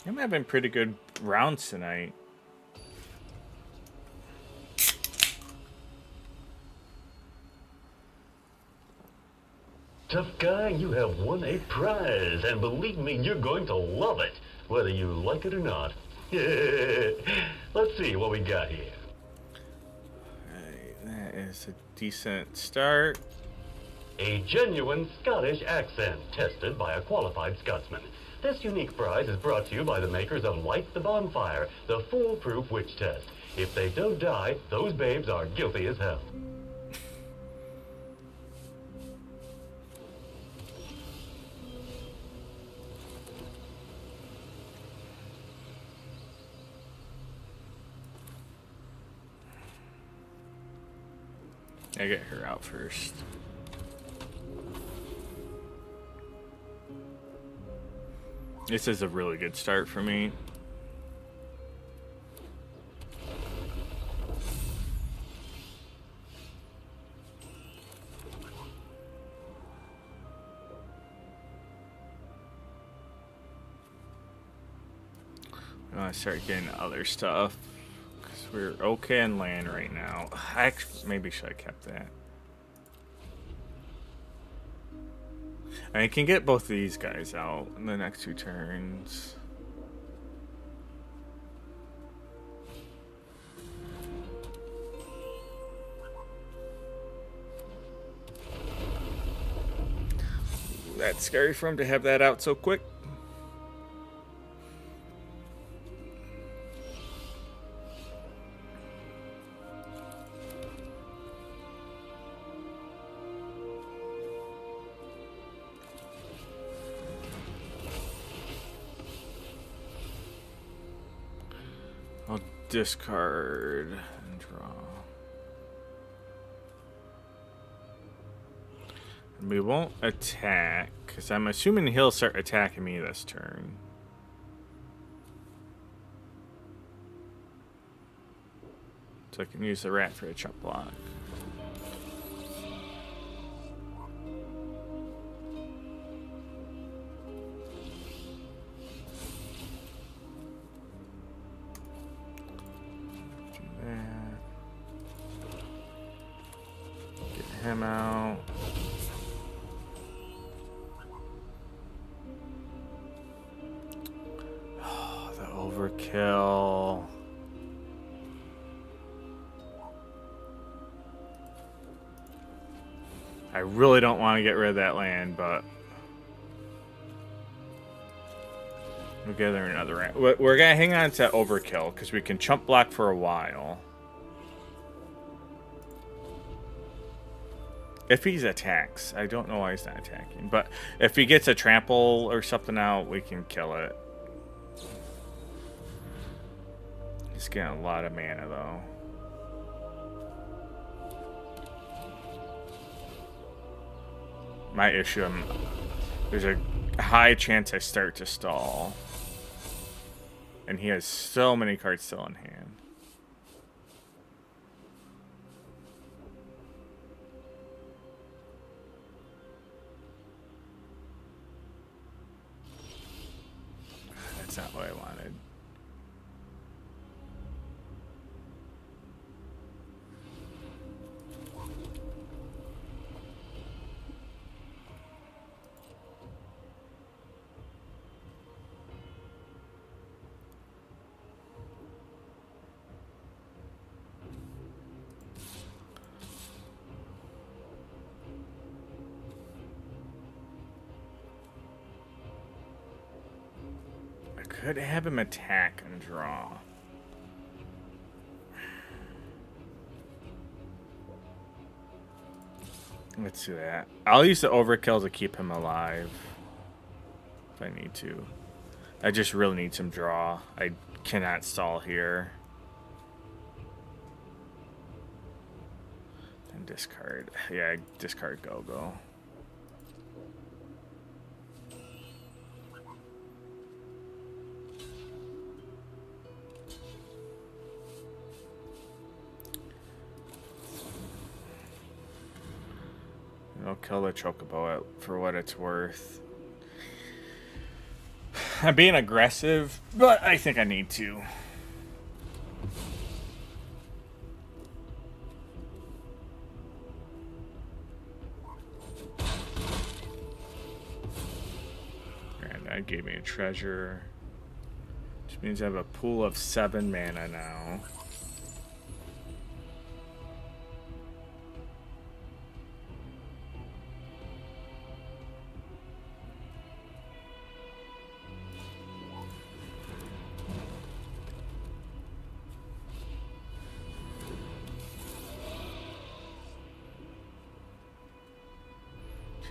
I'm having pretty good rounds tonight. Tough guy, you have won a prize, and believe me, you're going to love it, whether you like it or not. Let's see what we got here. Alright, that is a decent start. A genuine Scottish accent, tested by a qualified Scotsman. This unique prize is brought to you by the makers of Light the Bonfire, the foolproof witch test. If they don't die, those babes are guilty as hell. I get her out first. This is a really good start for me. I want to start getting other stuff because we're okay on land right now. Actually, maybe should have kept that. I can get both of these guys out in the next 2 turns. That's scary for him to have that out so quick. I'll discard and draw. And we won't attack, because I'm assuming he'll start attacking me this turn. So I can use the rat for a chump block. Him out. Oh, the overkill. I really don't want to get rid of that land, but we'll get there another round. We're gonna hang on to overkill because we can chump block for a while. If he attacks, I don't know why he's not attacking, but if he gets a trample or something out, we can kill it. He's getting a lot of mana, though. My issue, there's a high chance I start to stall. And he has so many cards still in hand. That's not what I wanted. Could have him attack and draw. Let's do that. I'll use the overkill to keep him alive if I need to. I just really need some draw. I cannot stall here. And discard. Yeah, discard go-go. I'll kill the chocobo for what it's worth. I'm being aggressive, but I think I need to. And that gave me a treasure, which means I have a pool of 7 mana now.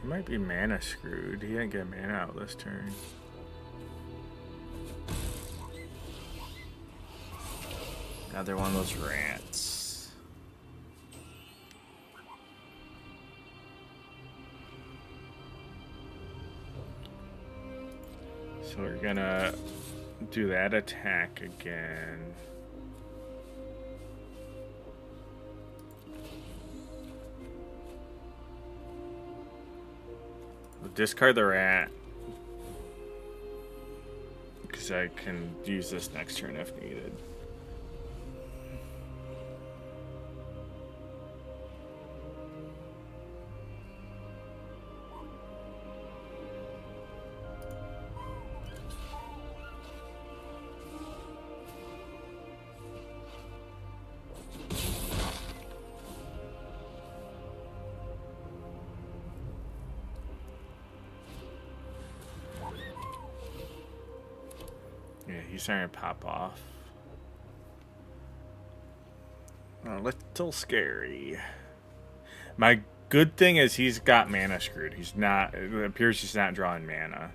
He might be mana screwed. He didn't get mana out this turn. Another one of those rats. So we're gonna do that attack again. We'll discard the rat. Because I can use this next turn if needed. Yeah, he's starting to pop off. A little scary. My good thing is he's got mana screwed. He's not. It appears he's not drawing mana.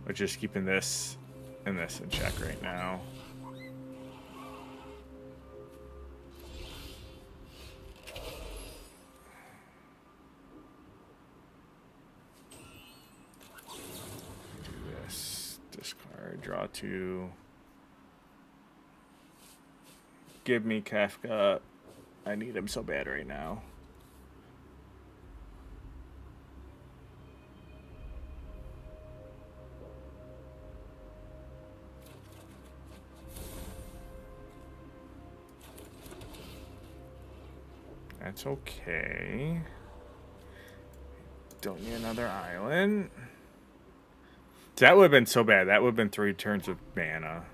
But just keeping this and this in check right now. Do this. Discard. Draw 2. Give me Kafka. I need him so bad right now. That's okay. Don't need another island. That would have been so bad. That would have been 3 turns of mana.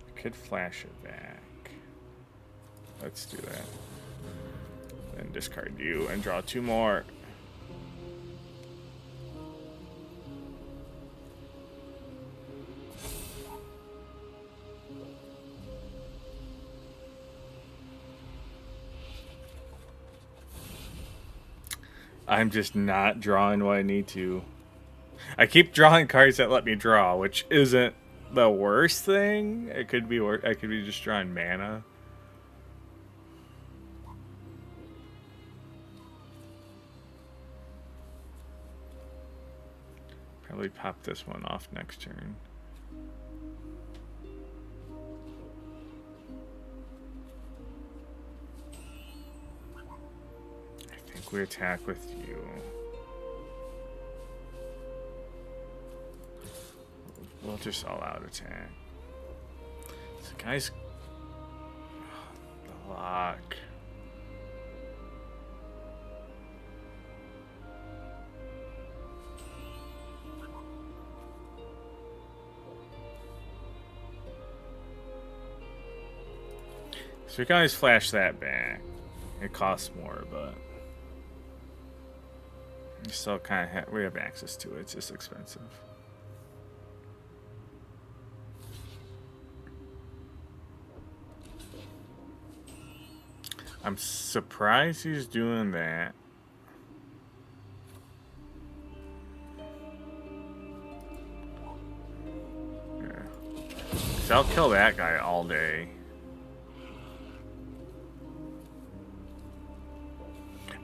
I could flash it back. Let's do that. Then discard you and draw 2 more. I'm just not drawing what I need to. I keep drawing cards that let me draw, which isn't the worst thing. It could be I could be just drawing mana. Probably pop this one off next turn. We attack with you. We'll just all out attack. So guys, the lock. So we can always flash that back. It costs more, but we still kind of we have access to it. It's just expensive. I'm surprised he's doing that. Yeah. 'Cause I'll kill that guy all day.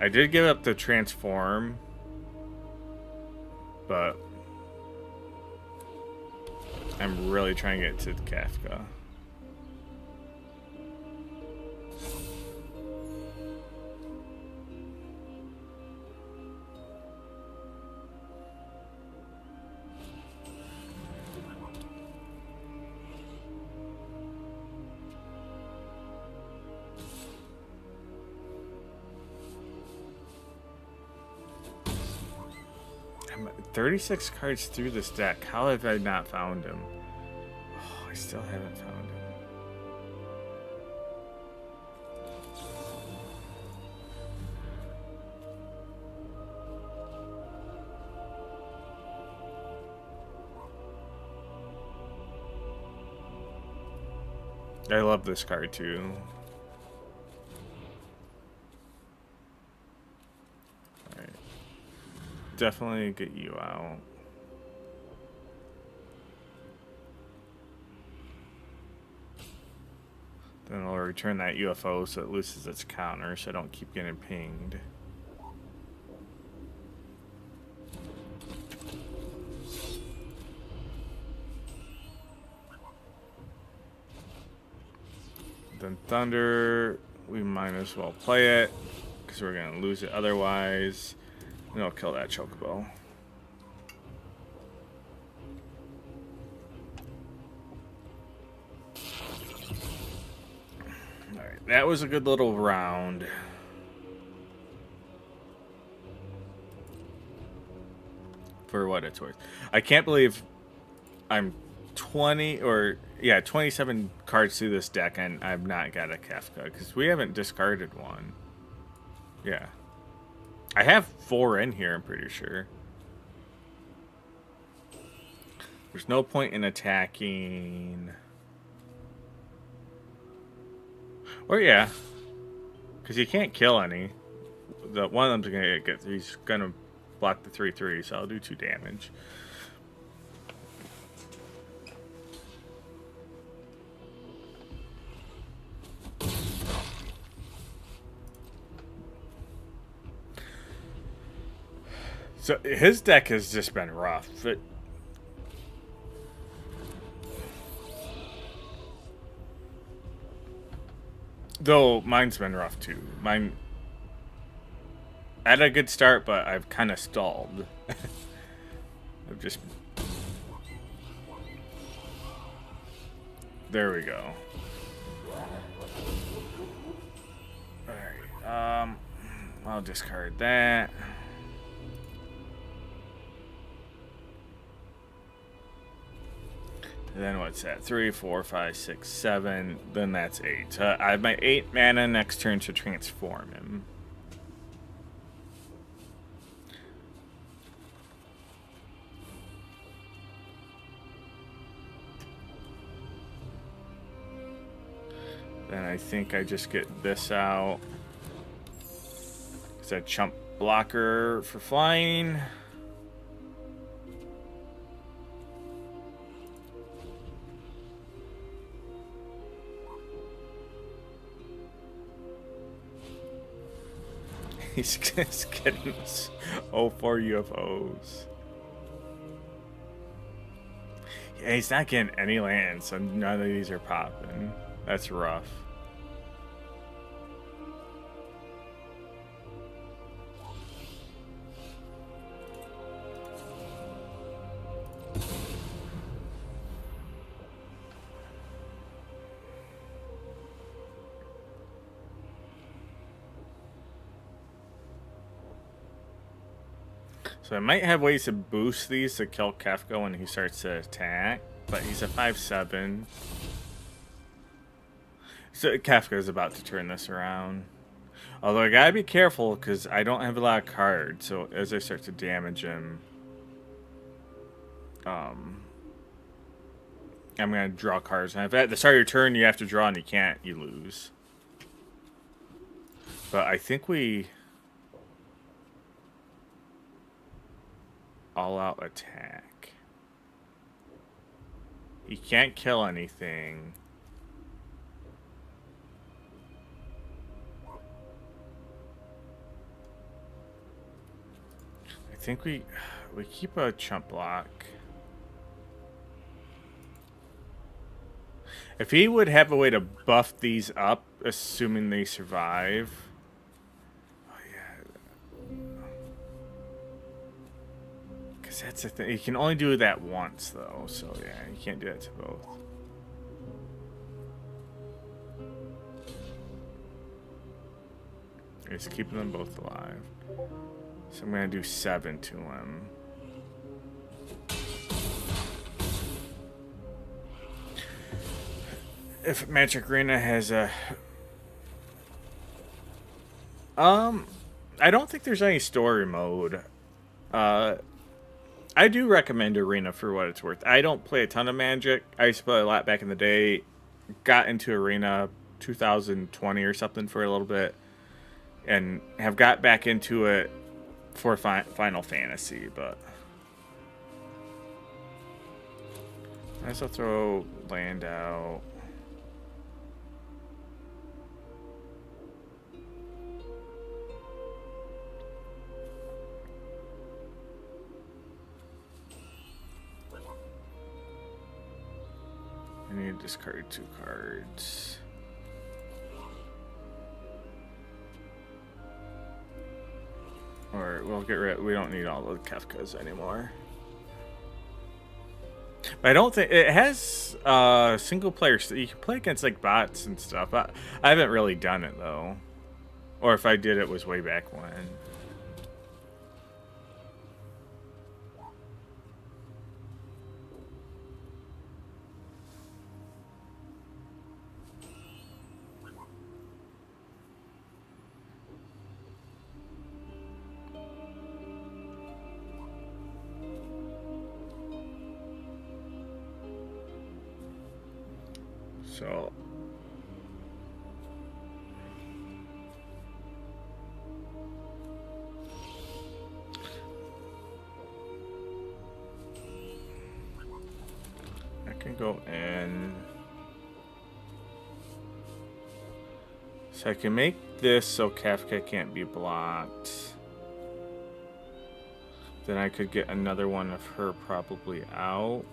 I did give up the transform, but I'm really trying to get to Kafka. I'm 36 cards through this deck. How have I not found him? Oh, I still haven't found him. I love this card too. Alright. Definitely get you out. Then I'll return that UFO so it loses its counter so I don't keep getting pinged. Then Thunder, we might as well play it because we're going to lose it otherwise. And I'll kill that Chocobo. Alright, that was a good little round. For what it's worth. I can't believe I'm 27 cards through this deck and I've not got a Kafka because we haven't discarded one. Yeah. I have 4 in here, I'm pretty sure. There's no point in attacking. Or yeah. Because you can't kill any. One of them's gonna get he's gonna block the 3/3, so I'll do 2 damage. So his deck has just been rough. Though mine's been rough too. Mine had a good start, but I've kind of stalled. I've just... There we go. Alright, I'll discard that. Then what's that? 3, 4, 5, 6, 7. Then that's 8. I have my 8 mana next turn to transform him. Then I think I just get this out. It's a chump blocker for flying. He's just getting 04 UFOs. Yeah, he's not getting any lands, so none of these are popping. That's rough. So I might have ways to boost these to kill Kefka when he starts to attack, but he's a 5/7. So Kefka is about to turn this around. Although I gotta be careful because I don't have a lot of cards, so as I start to damage him, I'm gonna draw cards. And if at the start of your turn you have to draw and you can't, you lose. But I think we all-out attack. He can't kill anything. I think we keep a chump block. If he would have a way to buff these up, assuming they survive. That's the thing. You can only do that once, though. So, yeah, you can't do that to both. Just keeping them both alive. So I'm going to do 7 to him. If Magic Arena has a... I don't think there's any story mode. I do recommend Arena for what it's worth. I don't play a ton of Magic. I used to play a lot back in the day. Got into Arena 2020 or something for a little bit. And have got back into it for Final Fantasy. But I guess I'll throw land out. I need to discard 2 cards. Or we'll get rid. We don't need all the Kefkas anymore. But I don't think it has single player. You can play against like bots and stuff. I haven't really done it though, or if I did, it was way back when. So I can go in. So I can make this so Kafka can't be blocked. Then I could get another one of her probably out.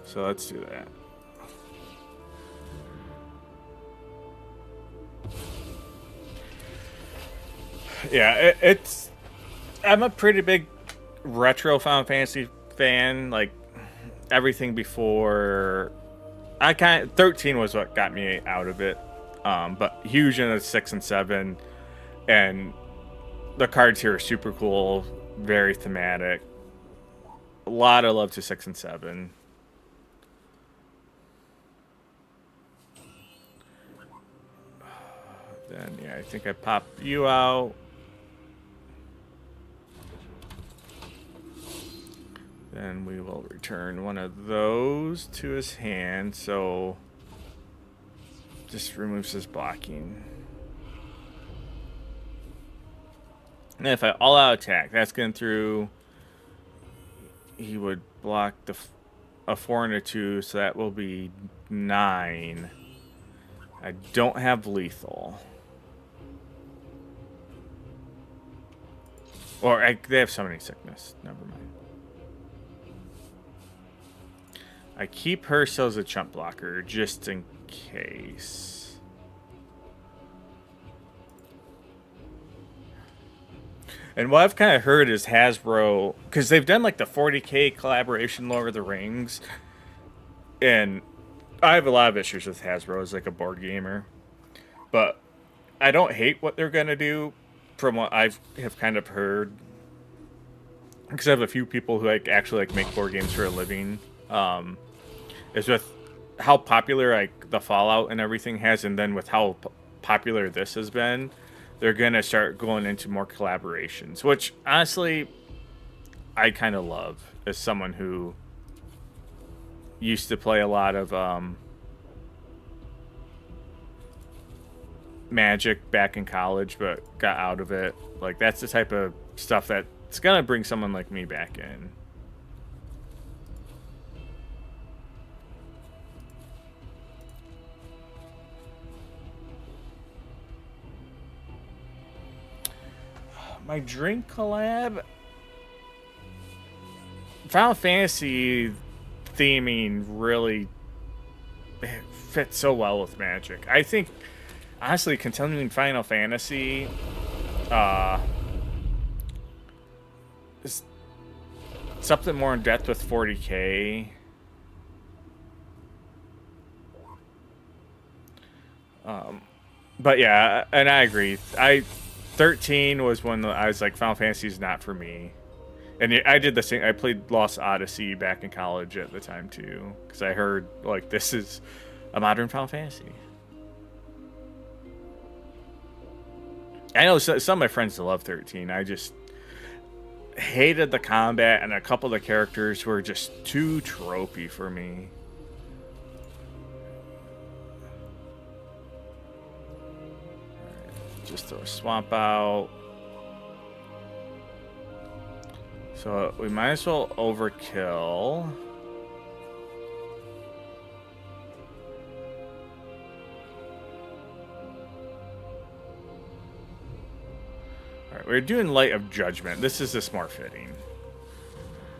So let's do that. Yeah, it's... I'm a pretty big retro Final Fantasy fan. Like, everything before... 13 was what got me out of it. But huge into 6 and 7. And the cards here are super cool. Very thematic. A lot of love to 6 and 7. Then, yeah, I think I pop you out. Then we will return one of those to his hand, so just removes his blocking. And if I all-out attack, that's going through. He would block a 4 and a 2, so that will be 9. I don't have lethal. Or they have summoning sickness. Never mind. I keep her so as a chump blocker just in case. And what I've kind of heard is Hasbro, because they've done like the 40K collaboration Lord of the Rings, and I have a lot of issues with Hasbro as like a board gamer, but I don't hate what they're gonna do. From what I have kind of heard, because I have a few people who like actually like make board games for a living, is with how popular like the Fallout and everything has, and then with how popular this has been, they're gonna start going into more collaborations, which honestly I kind of love as someone who used to play a lot of Magic back in college, but got out of it. Like, that's the type of stuff that's gonna bring someone like me back in. My drink collab, Final Fantasy theming really fits so well with Magic. I think honestly, continuing Final Fantasy, is something more in depth with 40K. But yeah, and I agree. 13 was when I was like, Final Fantasy is not for me. And I did the same. I played Lost Odyssey back in college at the time too, because I heard like this is a modern Final Fantasy. I know some of my friends love 13. I just hated the combat, and a couple of the characters were just too tropey for me. Just throw a swamp out. So we might as well overkill. Alright, we're doing Light of Judgment. This is just more fitting.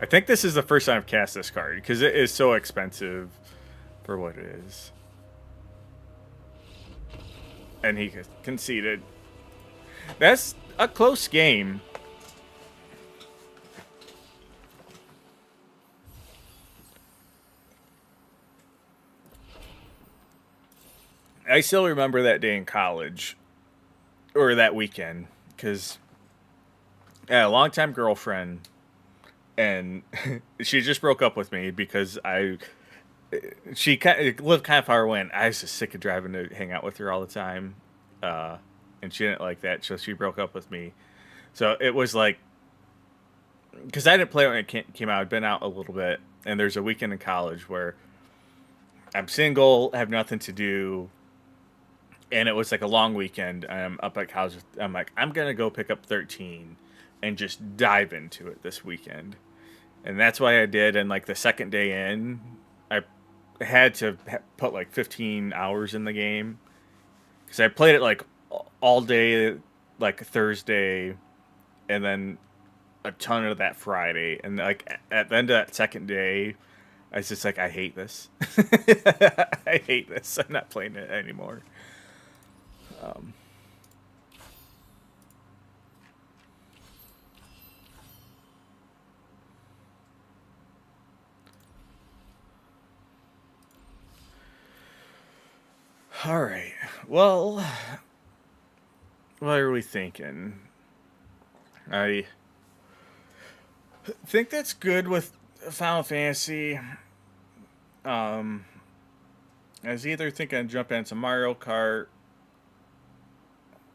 I think this is the first time I've cast this card because it is so expensive for what it is. And he conceded. That's a close game. I still remember that day in college, or that weekend, because I had a longtime girlfriend, and she just broke up with me because she lived kind of far away, and I was just sick of driving to hang out with her all the time, and she didn't like that, so she broke up with me. So it was like, because I didn't play it when it came out, I'd been out a little bit, and there's a weekend in college where I'm single, have nothing to do, and it was like a long weekend. I'm up at college. I'm like, I'm gonna go pick up 13 and just dive into it this weekend, and that's why I did. And like the second day in, I had to put like 15 hours in the game because I played it like all day, like Thursday, and then a ton of that Friday. And like at the end of that second day, I was just like, I hate this. I hate this. I'm not playing it anymore. All right. Well, what are we thinking? I think that's good with Final Fantasy. I was either thinking of jumping into Mario Kart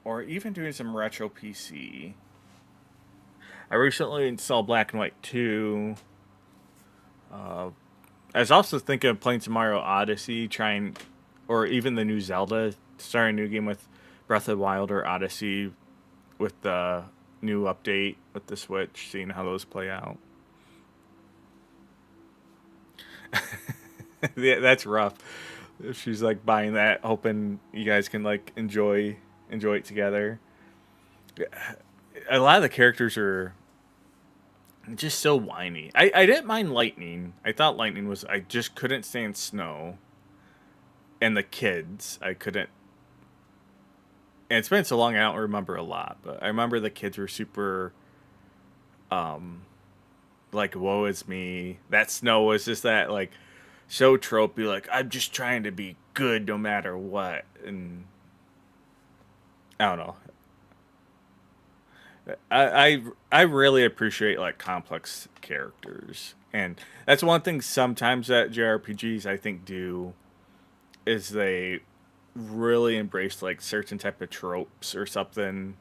or even doing some retro PC. I recently installed Black and White 2. I was also thinking of playing some Mario Odyssey, or even the new Zelda, starting a new game with Breath of the Wild or Odyssey with the new update with the Switch, seeing how those play out. Yeah, that's rough. If she's like buying that, hoping you guys can like enjoy it together. A lot of the characters are just so whiny. I didn't mind Lightning. I thought Lightning was. I just couldn't stand Snow. And the kids, I couldn't. And it's been so long, I don't remember a lot. But I remember the kids were super. Like, woe is me. That Snow was just that, like, so tropey. Like, I'm just trying to be good no matter what. And I don't know. I really appreciate like complex characters, and that's one thing sometimes that JRPGs I think do is they really embrace like certain type of tropes or something,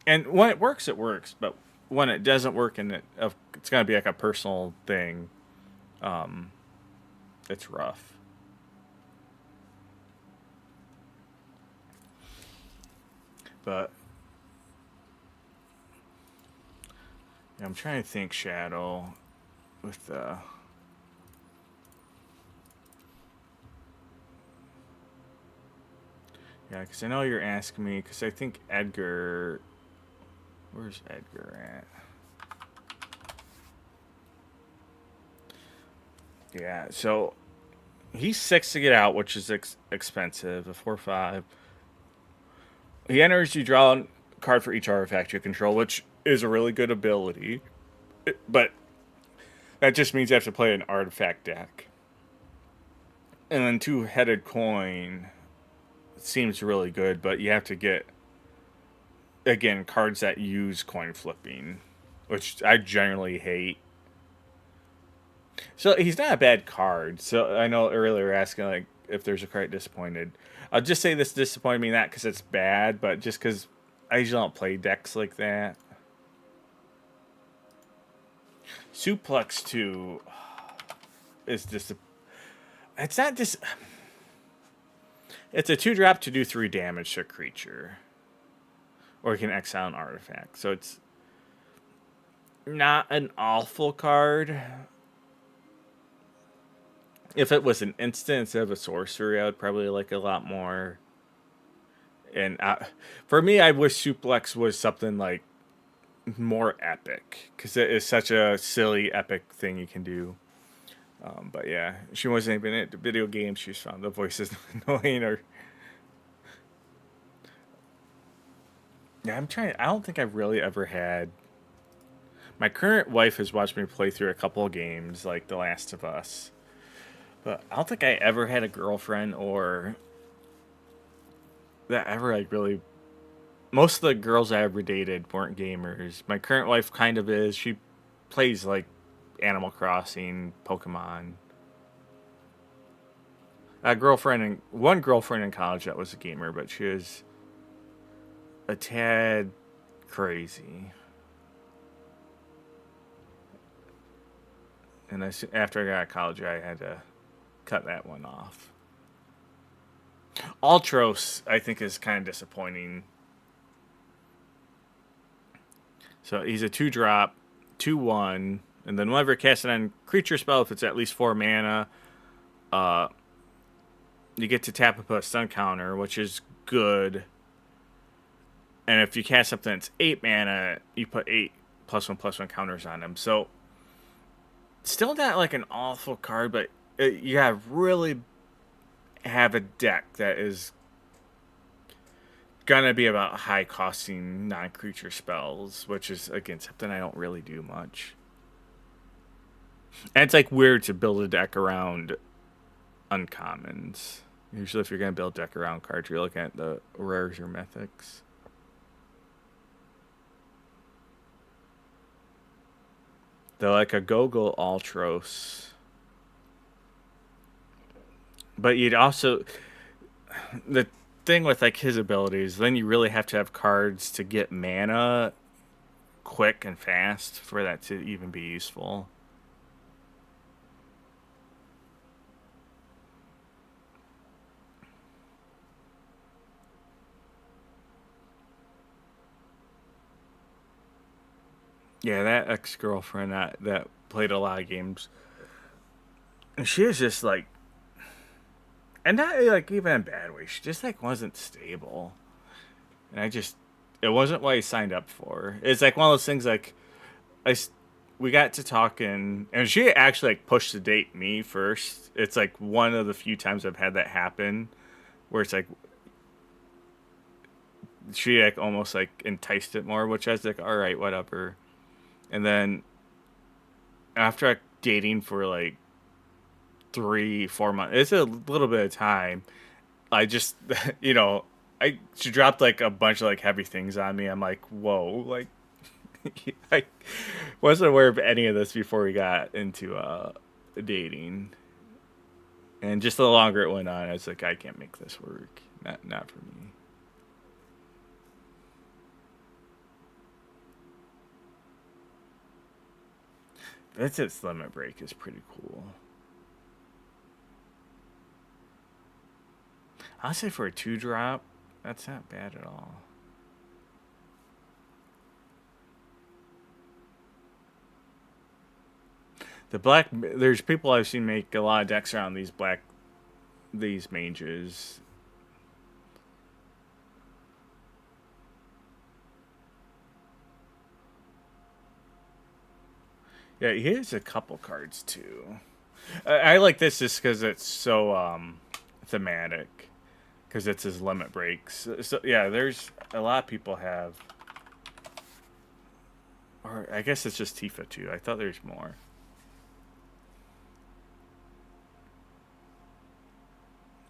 and when it works, it works. But when it doesn't work, and it's gonna be like a personal thing, it's rough. But yeah, I'm trying to think, Shadow, with yeah, because I know you're asking me, because I think Edgar, where's Edgar at? Yeah, so he's 6 to get out, which is expensive, a 4/5. He enters, you draw a card for each artifact you control, which is a really good ability. But that just means you have to play an artifact deck. And then Two-Headed Coin seems really good, but you have to get, again, cards that use coin flipping, which I generally hate. So he's not a bad card. So I know earlier asking like if there's a card disappointed. I'll just say this disappointed me not because it's bad, but just because I usually don't play decks like that. Suplex 2 is just it's not just it's a 2-drop to do 3 damage to a creature. Or you can exile an artifact. So it's not an awful card. If it was an instant instead of a sorcery, I would probably like a lot more. And for me, I wish Suplex was something like more epic because it is such a silly, epic thing you can do. But yeah, she wasn't even into video games. She just found the voices annoying. Or yeah, I'm trying. I don't think I've really ever had. My current wife has watched me play through a couple of games, like The Last of Us. But I don't think I ever had a girlfriend or that ever like really. Most of the girls I ever dated weren't gamers. My current wife kind of is. She plays like Animal Crossing, Pokemon. One girlfriend in college that was a gamer, but she was a tad crazy. And after I got out of college, I had to cut that one off. Ultros, I think, is kind of disappointing. So he's a 2-drop, 2/1, and then whenever casting on creature spell, if it's at least 4 mana, uh, you get to tap and put a stun counter, which is good. And if you cast something that's 8 mana, you put 8 +1/+1 counters on them. So still not like an awful card, but you gotta really have a deck that is gonna be about high costing non-creature spells, which is again something I don't really do much. And it's like weird to build a deck around uncommons. Usually if you're gonna build a deck around cards, you're looking at the rares or mythics. They're like a Gogol Ultros. But you'd also the thing with like his abilities, then you really have to have cards to get mana quick and fast for that to even be useful. Yeah, that ex-girlfriend that played a lot of games, and she was just like, and not like even in a bad way. She just like wasn't stable, and it wasn't what I signed up for. It's like one of those things like we got to talking, and she actually like pushed to date me first. It's like one of the few times I've had that happen, where it's like she like almost like enticed it more, which I was like, all right, whatever. And then after like, dating for like 3-4 months, it's a little bit of time. I just, she dropped like a bunch of like heavy things on me. I'm like, whoa, like I wasn't aware of any of this before we got into dating. And just the longer it went on, I was like, I can't make this work. Not for me. That's its limit break is pretty cool. I'll say for a 2-drop, that's not bad at all. There's people I've seen make a lot of decks around these mages. Yeah, he has a couple cards too. I like this just because it's so thematic. Because it's his limit breaks. So yeah, there's a lot of people have, or I guess it's just Tifa too. I thought there's more.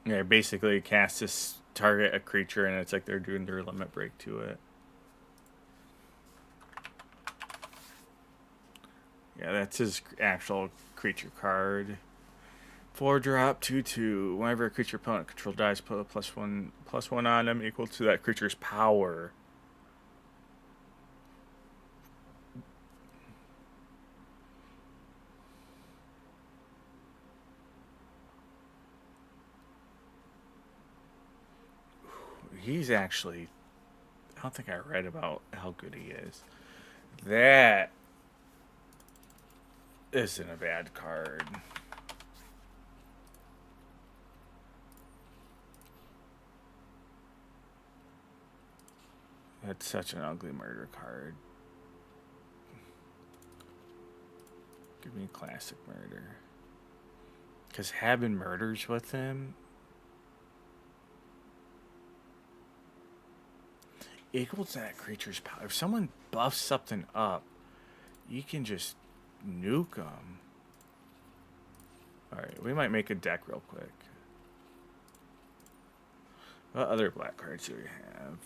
Yeah, basically cast this target a creature, and it's like they're doing their limit break to it. Yeah, that's his actual creature card. 4-drop, 2/2. Whenever a creature opponent control dies, put a +1/+1 on them equal to that creature's power. He's actually, I don't think I read about how good he is. That isn't a bad card. That's such an ugly murder card. Give me a classic murder. Because having murders with him equals that creature's power. If someone buffs something up, you can just nuke them. Alright, we might make a deck real quick. What other black cards do we have?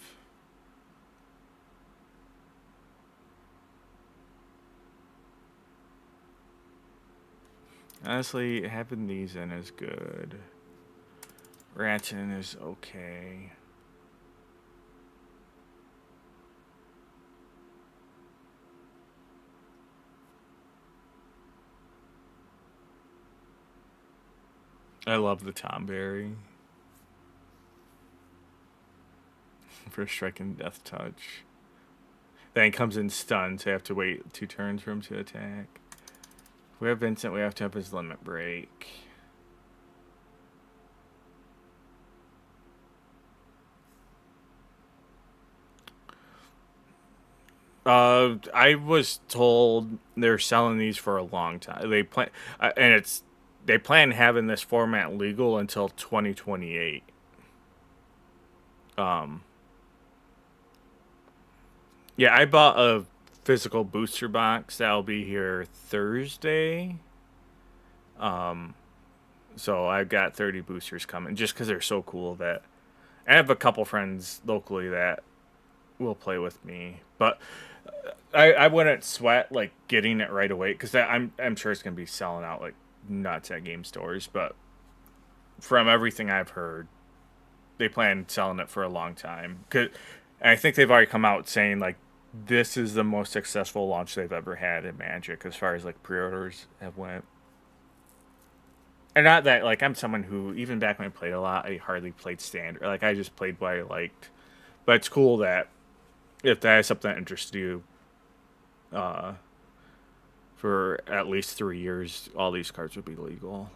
Honestly, having these in is good. Ratchet is okay. I love the Tomberry. For striking Death Touch. Then he comes in stunned, so you have to wait 2 turns for him to attack. If we have Vincent, we have to have his limit break. I was told they're selling these for a long time. They plan, they plan having this format legal until 2028. Yeah, I bought a physical booster box that'll be here Thursday. So I've got 30 boosters coming just because they're so cool. That I have a couple friends locally that will play with me, but I wouldn't sweat like getting it right away because I'm sure it's gonna be selling out like nuts at game stores. But from everything I've heard, they plan selling it for a long time. I think they've already come out saying like this is the most successful launch they've ever had in Magic as far as like pre-orders have went. And not that like I'm someone who even back when I played a lot, I hardly played standard. Like I just played what I liked. But it's cool that if that is something that interests you, for at least 3 years, all these cards would be legal.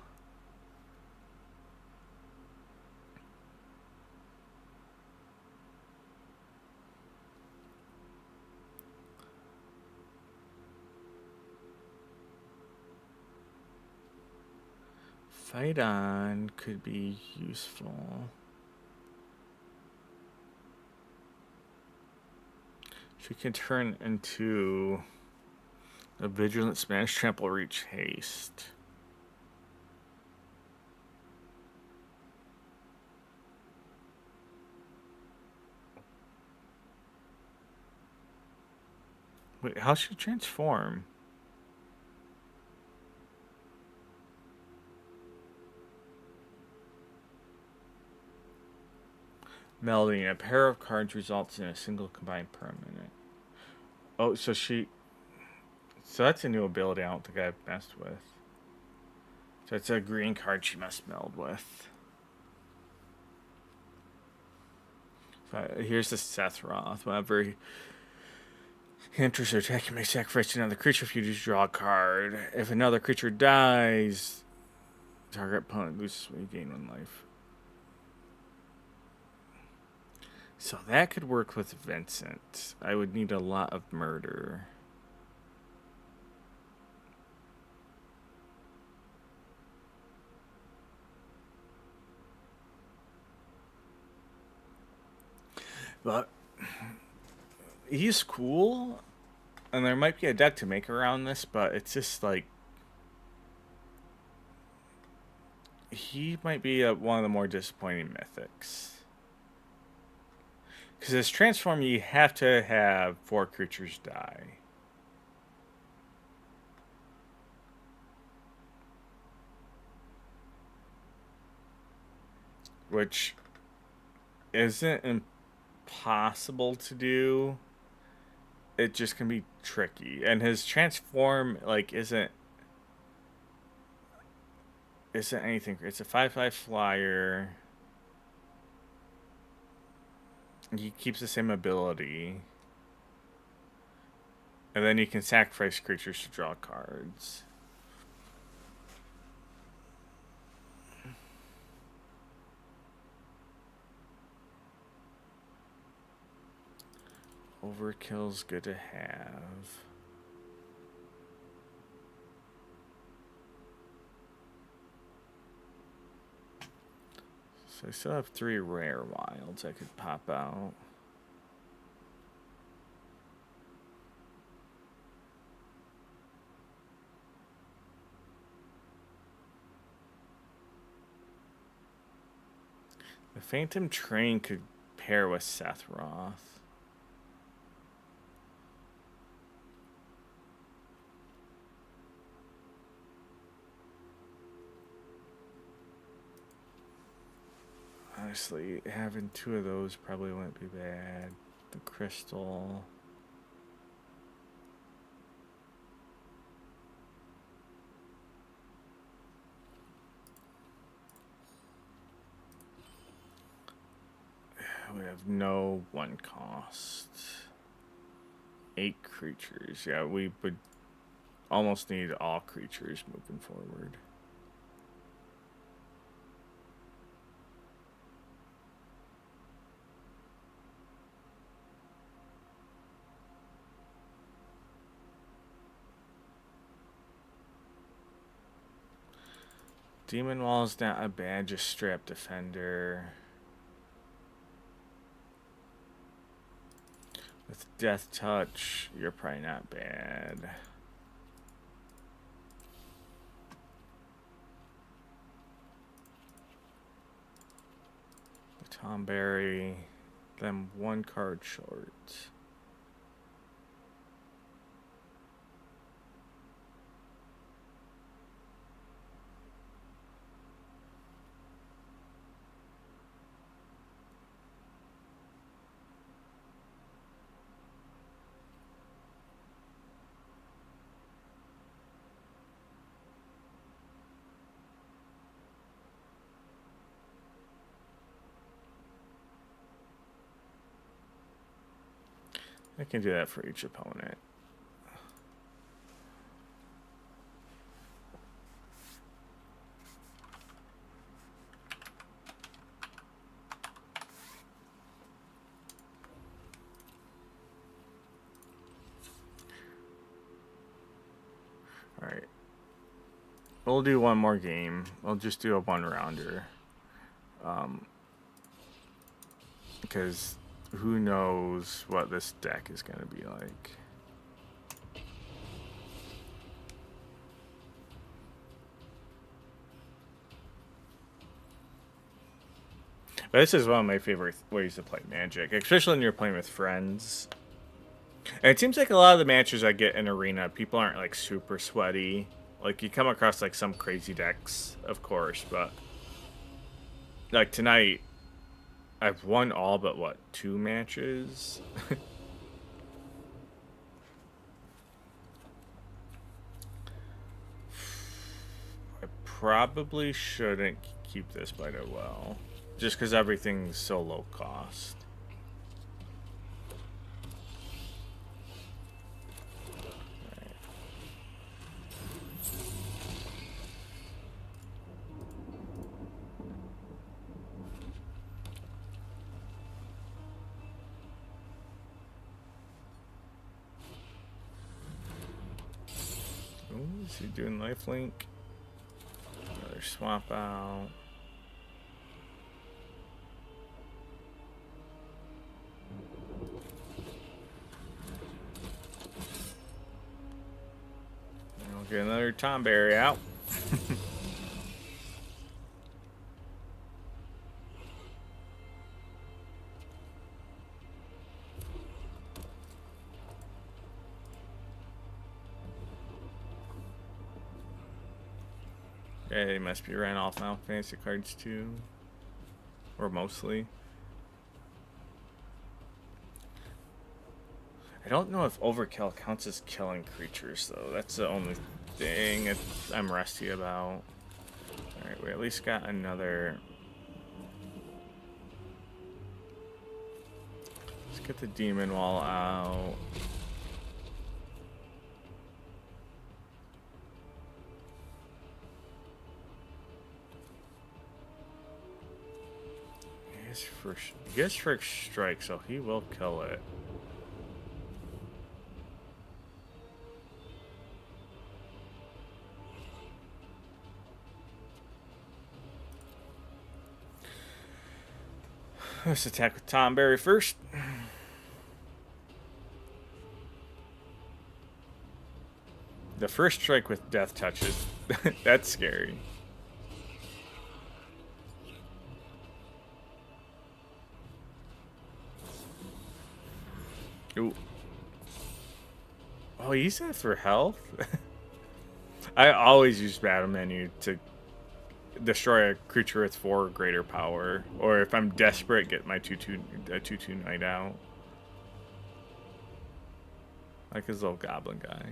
Fight on could be useful. She can turn into a Vigilant Smash, Trample, Reach, Haste. Wait, how's she transform? Melding a pair of cards results in a single combined permanent. Oh, so that's a new ability I don't think I've messed with. So it's a green card she must meld with. So here's the Sethroth. Whenever he enters or attack, you may sacrifice another creature if you just draw a card. If another creature dies, target opponent loses when you gain 1 life. So that could work with Vincent. I would need a lot of murder. But he's cool, and there might be a deck to make around this, but it's just like he might be one of the more disappointing mythics. Because his transform, you have to have 4 creatures die. Which isn't impossible to do. It just can be tricky. And his transform, like, isn't anything. It's a 5/5 flyer. He keeps the same ability. And then you can sacrifice creatures to draw cards. Overkill's good to have. So I still have 3 rare wilds I could pop out. The Phantom Train could pair with Seth Roth. Honestly, having 2 of those probably wouldn't be bad. The crystal. We have no 1 cost. 8 creatures. Yeah, we would almost need all creatures moving forward. Demon Wall's not a bad, just straight up defender. With Death Touch, you're probably not bad. The Tomberry, them 1 card short. I can do that for each opponent. Alright. We'll do 1 more game. We'll just do a 1-rounder. Because who knows what this deck is going to be like. But this is one of my favorite ways to play Magic, especially when you're playing with friends. And it seems like a lot of the matches I get in Arena, people aren't like super sweaty. Like you come across like some crazy decks, of course, but like tonight, I've won all but what, 2 matches? I probably shouldn't keep this by the well, just because everything's so low cost. Is he doing lifelink? Another swap out. And we'll get another Tomberry out. Yeah, they must be ran off now. Fantasy cards too, or mostly. I don't know if overkill counts as killing creatures though. That's the only thing I'm rusty about. All right, we at least got another. Let's get the demon wall out. He gets first strike, so he will kill it. Let's attack with Tom Berry first. The first strike with death touches. That's scary. Ooh. Oh, use that for health? I always use battle menu to destroy a creature with 4 or greater power. Or if I'm desperate, get my 2/2 knight out. Like his little goblin guy.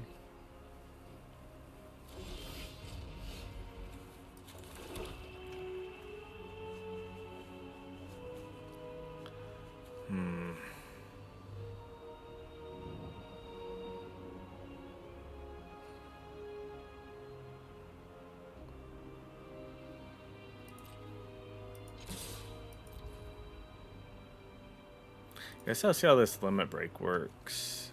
Guess I'll see how this limit break works.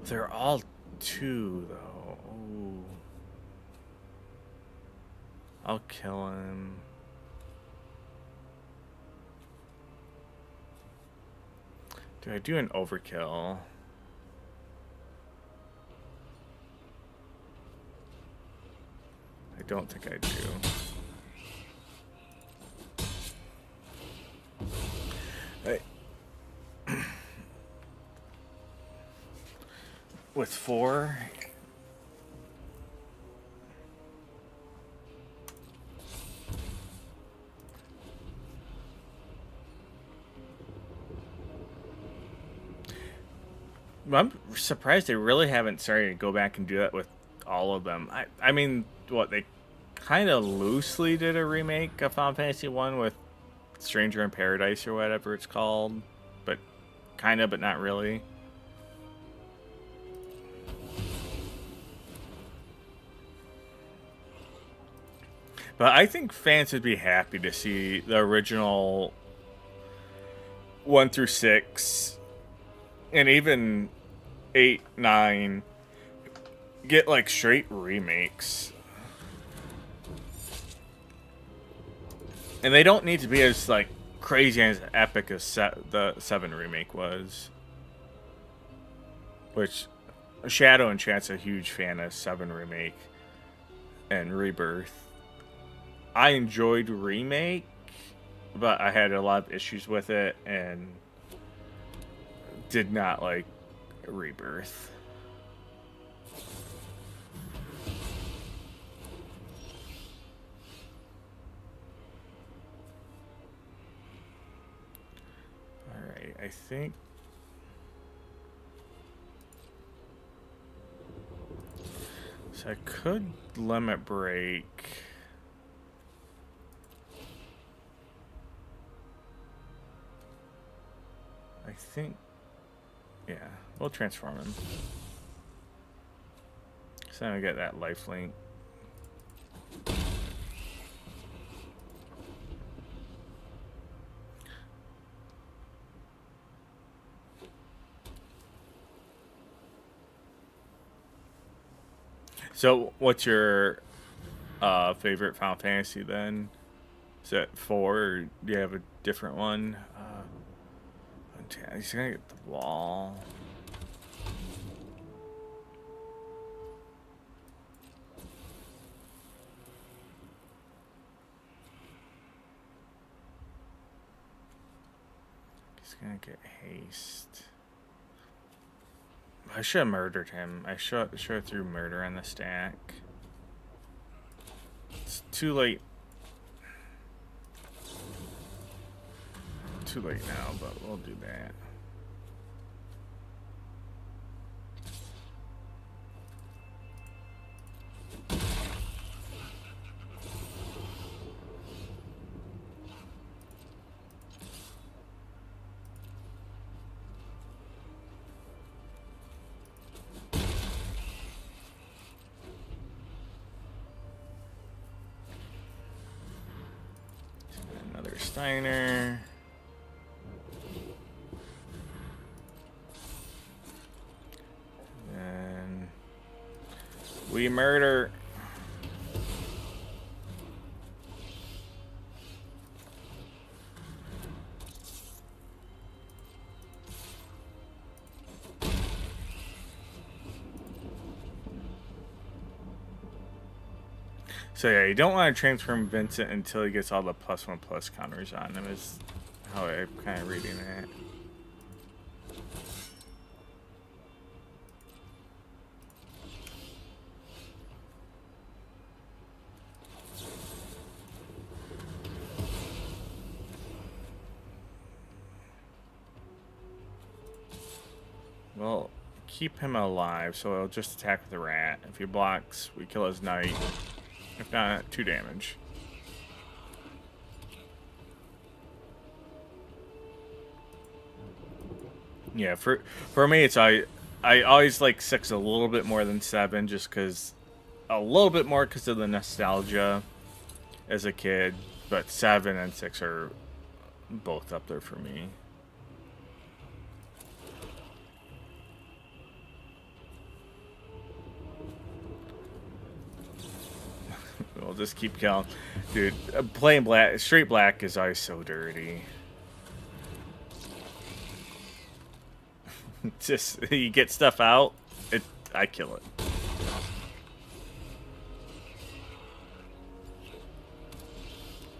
They're all 2 though. Ooh. I'll kill him. Do I do an overkill? I don't think I do. With 4? I'm surprised they really haven't started to go back and do that with all of them. I mean, what, they kind of loosely did a remake of Final Fantasy 1 with Stranger in Paradise or whatever it's called, but kind of, but not really. But I think fans would be happy to see the original 1 through 6 and even 8, 9 get like straight remakes. And they don't need to be as like crazy and as epic as the 7 remake was. Which Shadow and Chant's a huge fan of 7 remake and Rebirth. I enjoyed Remake, but I had a lot of issues with it and did not like Rebirth. Alright, I think... So I could limit break... I think, yeah, we'll transform him. So now I get that lifelink. So, what's your favorite Final Fantasy then? Is it 4, or do you have a different one? He's gonna get the wall. He's gonna get haste. I should have murdered him. I should have threw murder in the stack. It's too late. Too late now, but we'll do that. Another Steiner. We murder. So yeah, you don't want to transform Vincent until he gets all the +1/+1 counters on him, is how I'm kind of reading it. Well, keep him alive, so he'll just attack with the rat. If he blocks, we kill his knight. If not, 2 damage. Yeah, for me, it's I always like 6 a little bit more than 7, just because a little bit more because of the nostalgia as a kid, but 7 and 6 are both up there for me. We'll just keep killing. Dude, playing black, straight black is always so dirty. Just, you get stuff out, I kill it.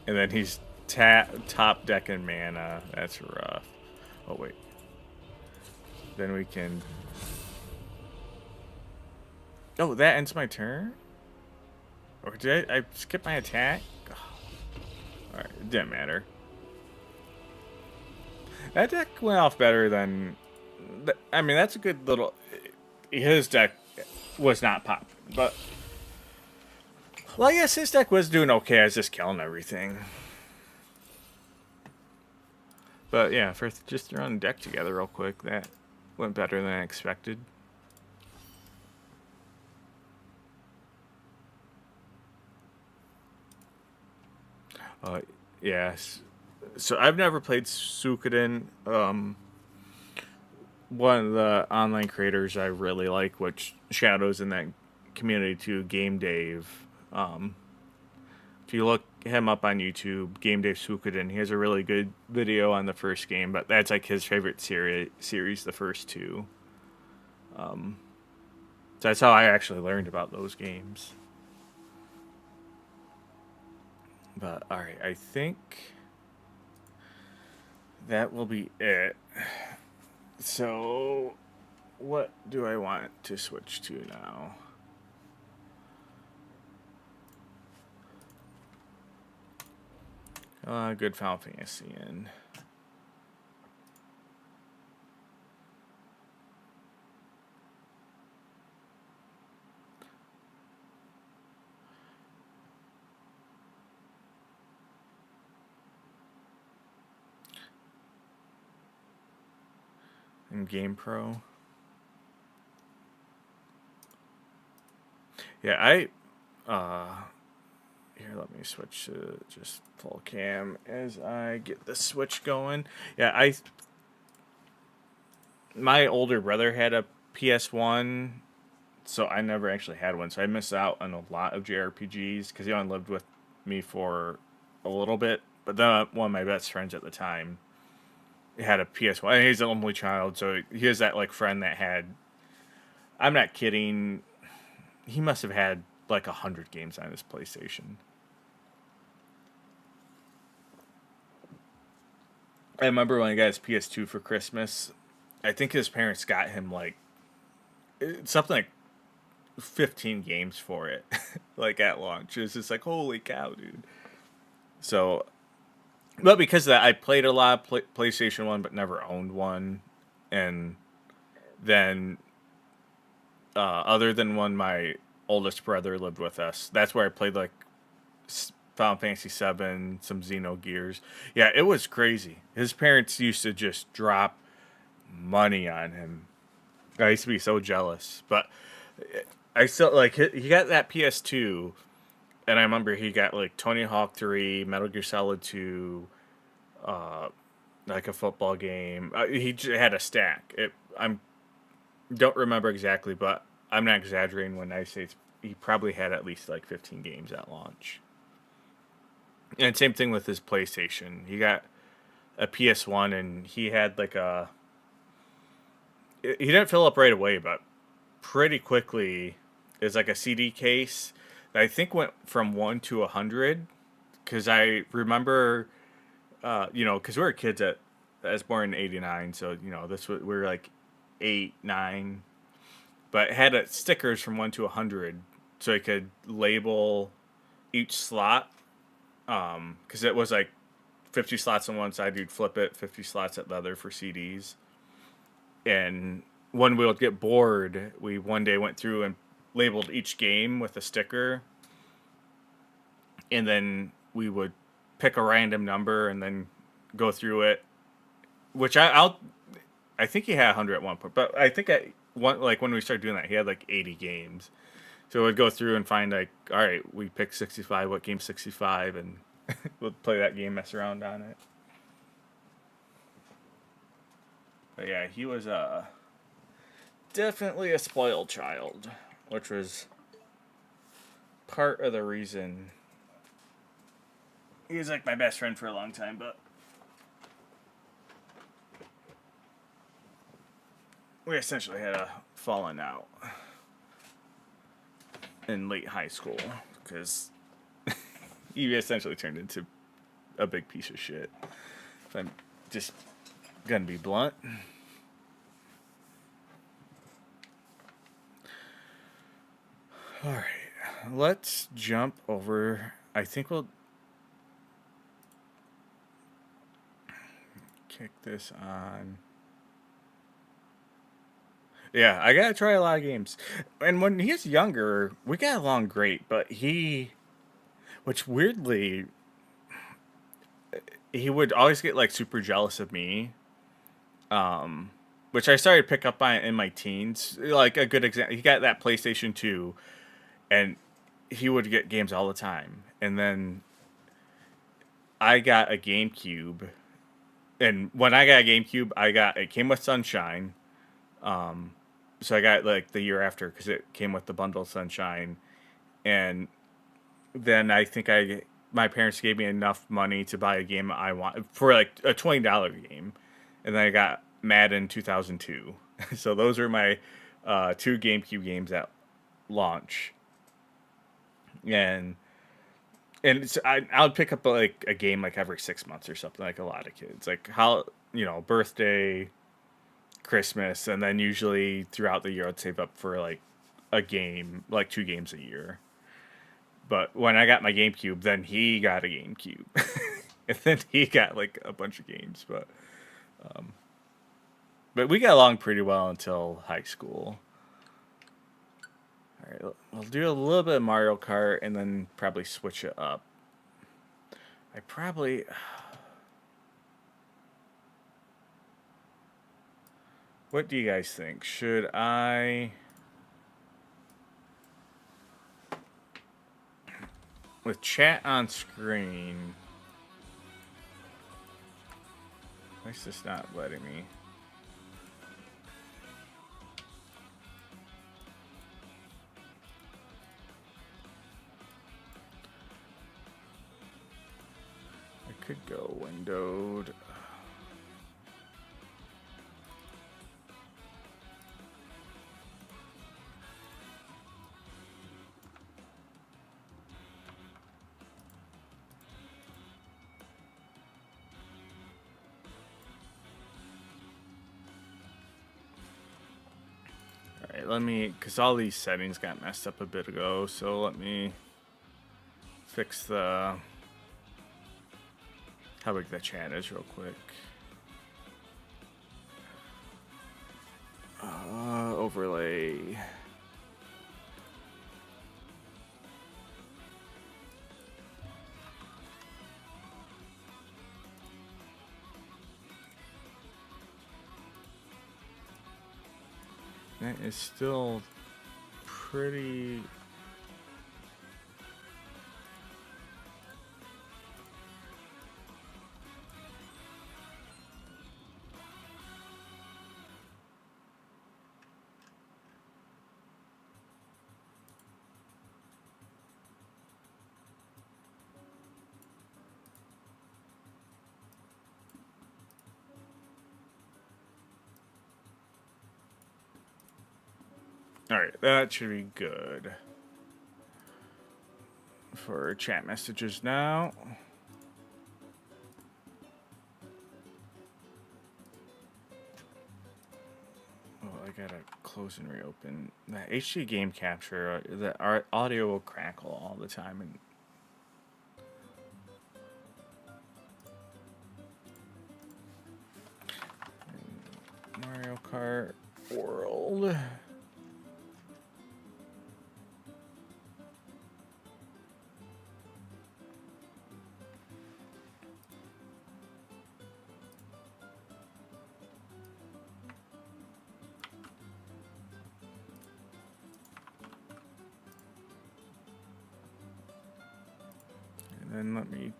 And then he's top decking mana. That's rough. Oh, wait. Then we can... Oh, that ends my turn? Or did I skip my attack? Oh. Alright, it didn't matter. That deck went off better than... I mean, that's a good little... His deck was not popping, but... Well, I guess his deck was doing okay. I was just killing everything. But yeah, for just throwing deck together real quick, that went better than I expected. Yes. So I've never played Suikoden. One of the online creators I really like, which shadows in that community too, Game Dave. If you look him up on YouTube, Game Dave Suikoden, he has a really good video on the first game, but that's like his favorite series, the first 2. So that's how I actually learned about those games. But alright, I think that will be it. So what do I want to switch to now? Good Final Fantasy in Game Pro. Yeah, here, let me switch to just full cam as I get the Switch going. Yeah, my older brother had a PS1, so I never actually had one. So I missed out on a lot of JRPGs because he only lived with me for a little bit. But then one of my best friends at the time had a PS1. And he's an only child, so he has that like friend that had. I'm not kidding. He must have had like 100 games on his PlayStation. I remember when he got his PS2 for Christmas. I think his parents got him like something like 15 games for it, like at launch. It's just like, holy cow, dude. So, but because of that, I played a lot of PlayStation 1, but never owned one. And then, other than when my oldest brother lived with us, that's where I played like Final Fantasy 7, some Xenogears. Yeah, it was crazy. His parents used to just drop money on him. I used to be so jealous, but I still like he got that PS2, and I remember he got like Tony Hawk 3, Metal Gear Solid 2, like a football game. He had a stack. I don't remember exactly, but I'm not exaggerating when I say he probably had at least like 15 games at launch. And same thing with his PlayStation. He got a PS1, and he had like a. He didn't fill up right away, but pretty quickly is like a CD case that I think went from 1 to 100. Because I remember, because we were kids I was born in '89, so this was we were like 8, 9, but it had stickers from 1 to 100, so I could label each slot. Because it was like 50 slots on one side, you'd flip it, 50 slots at the other for CDs. And when we would get bored, we one day went through and labeled each game with a sticker, and then we would pick a random number and then go through it. Which I think he had 100 at one point, but I think like when we started doing that, he had like 80 games. So we'd go through and find like, all right, we picked 65. What game's 65? And we'll play that game, mess around on it. But yeah, he was definitely a spoiled child, which was part of the reason. He was like my best friend for a long time, but we essentially had a falling out in late high school because he essentially turned into a big piece of shit. If I'm just gonna be blunt. All right, let's jump over. I think we'll kick this on. Yeah, I gotta try a lot of games. And when he was younger, we got along great, but which weirdly, he would always get like super jealous of me. Which I started to pick up on in my teens. Like a good example, he got that PlayStation 2, and he would get games all the time. And then I got a GameCube, and when I got a GameCube, it came with Sunshine. So I got like the year after because it came with the bundle Sunshine, and then I think my parents gave me enough money to buy a game I want for like a $20 game, and then I got Madden 2002. So those are my two GameCube games at launch, and I would pick up like a game like every 6 months or something, like a lot of kids, like how birthday, Christmas, and then usually throughout the year I'd save up for like a game, like 2 games a year. But when I got my GameCube, then he got a GameCube, and then he got like a bunch of games. But we got along pretty well until high school. All right, we'll do a little bit of Mario Kart and then probably switch it up. What do you guys think? Should I, with chat on screen, why is this not letting me? I could go windowed. Because all these settings got messed up a bit ago, so let me fix how big the chat is real quick. Overlay. That is still pretty. All right, that should be good. for chat messages now. Oh, I gotta close and reopen. That HD game capture, our audio will crackle all the time. And Mario Kart World. And let me.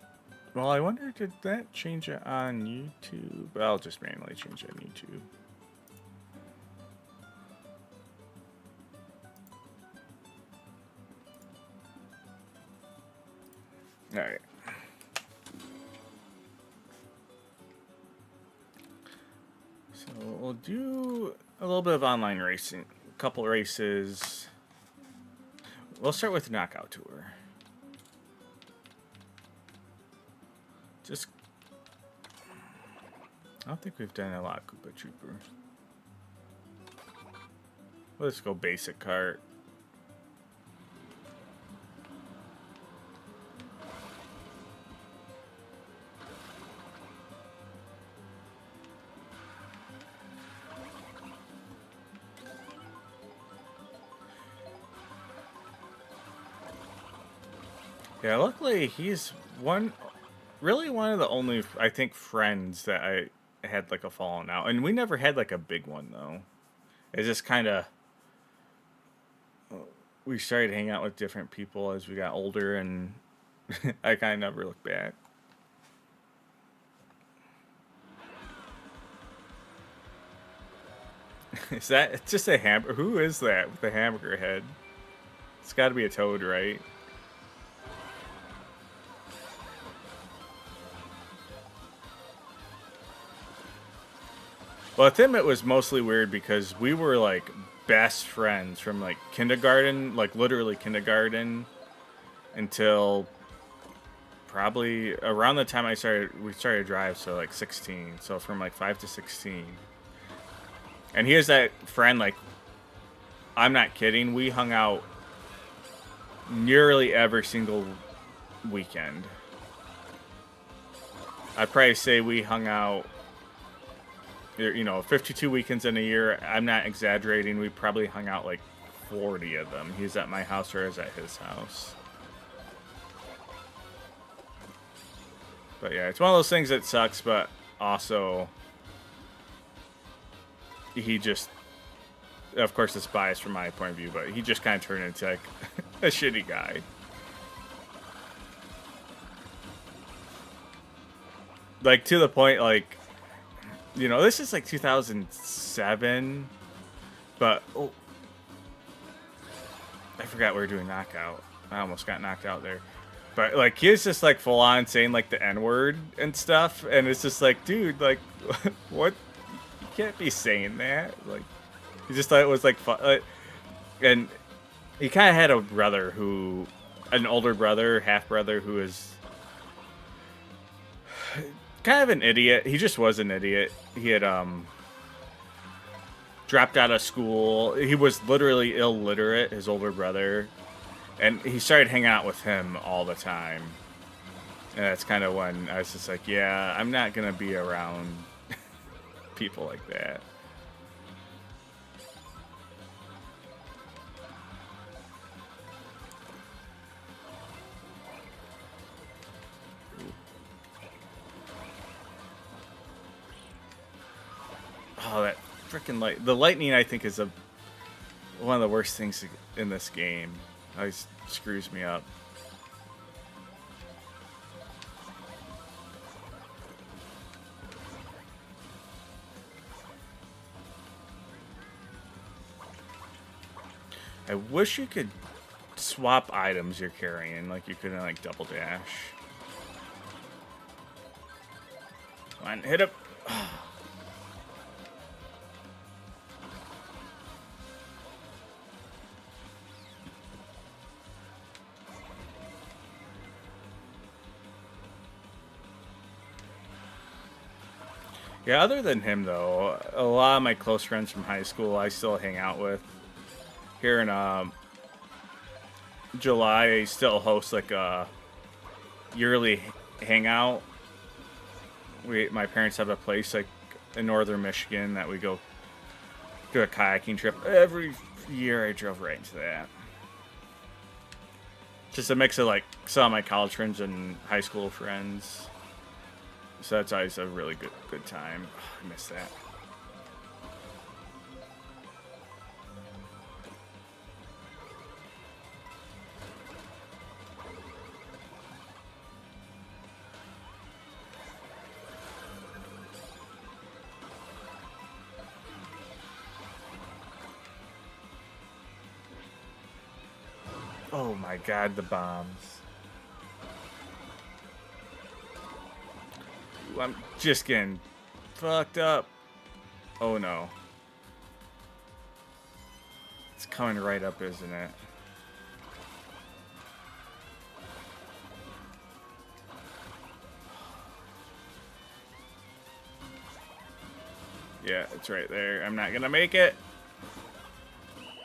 Well, I wonder, did that change it on YouTube? I'll just manually change it on YouTube. All right. So we'll do a little bit of online racing, a couple races. We'll start with the Knockout Tour. Just, I don't think we've done a lot of Koopa Trooper. Let's go basic kart. Yeah, luckily he's really one of the only, I think, friends that I had like a falling out. And we never had like a big one though. It's just kind of, we started hanging out with different people as we got older, and I kind of never looked back. Is that, it's just a hamburger? Who is that with the hamburger head? It's got to be a toad, right? Well, with him, it was mostly weird because we were like best friends from like kindergarten, like literally kindergarten, until probably around the time we started to drive, so like 16. So from like 5 to 16. And here's that friend, like, I'm not kidding, we hung out nearly every single weekend. I'd probably say we hung out, 52 weekends in a year. I'm not exaggerating. We probably hung out like 40 of them. He's at my house or I was at his house. But yeah, it's one of those things that sucks, but also he just, of course it's biased from my point of view, but he just kind of turned into like a shitty guy. Like to the point, like, this is like 2007, but I forgot we were doing knockout. I almost got knocked out there. But like he's just like full on saying like the N-word and stuff, and it's just like, dude, like what? You can't be saying that. Like, he just thought it was like fun. And he kind of had a brother an older brother, half brother, who is kind of an idiot. He just was an idiot. He had dropped out of school. He was literally illiterate, his older brother, and he started hanging out with him all the time. And that's kind of when I was just like, yeah, I'm not gonna be around people like that. Oh, that freaking light. The lightning, I think, is one of the worst things in this game. It always screws me up. I wish you could swap items you're carrying, like you couldn't like double dash. Come on, hit up. Yeah, other than him though, a lot of my close friends from high school I still hang out with. Here in July, I still host like a yearly hangout. My parents have a place like in northern Michigan that we go do a kayaking trip every year. I drove right into that. Just a mix of like some of my college friends and high school friends. So that's always a really good time. I miss that. Oh my god, the bombs. Ooh, I'm just getting fucked up. Oh no. It's coming right up, isn't it? Yeah, it's right there. I'm not gonna make it.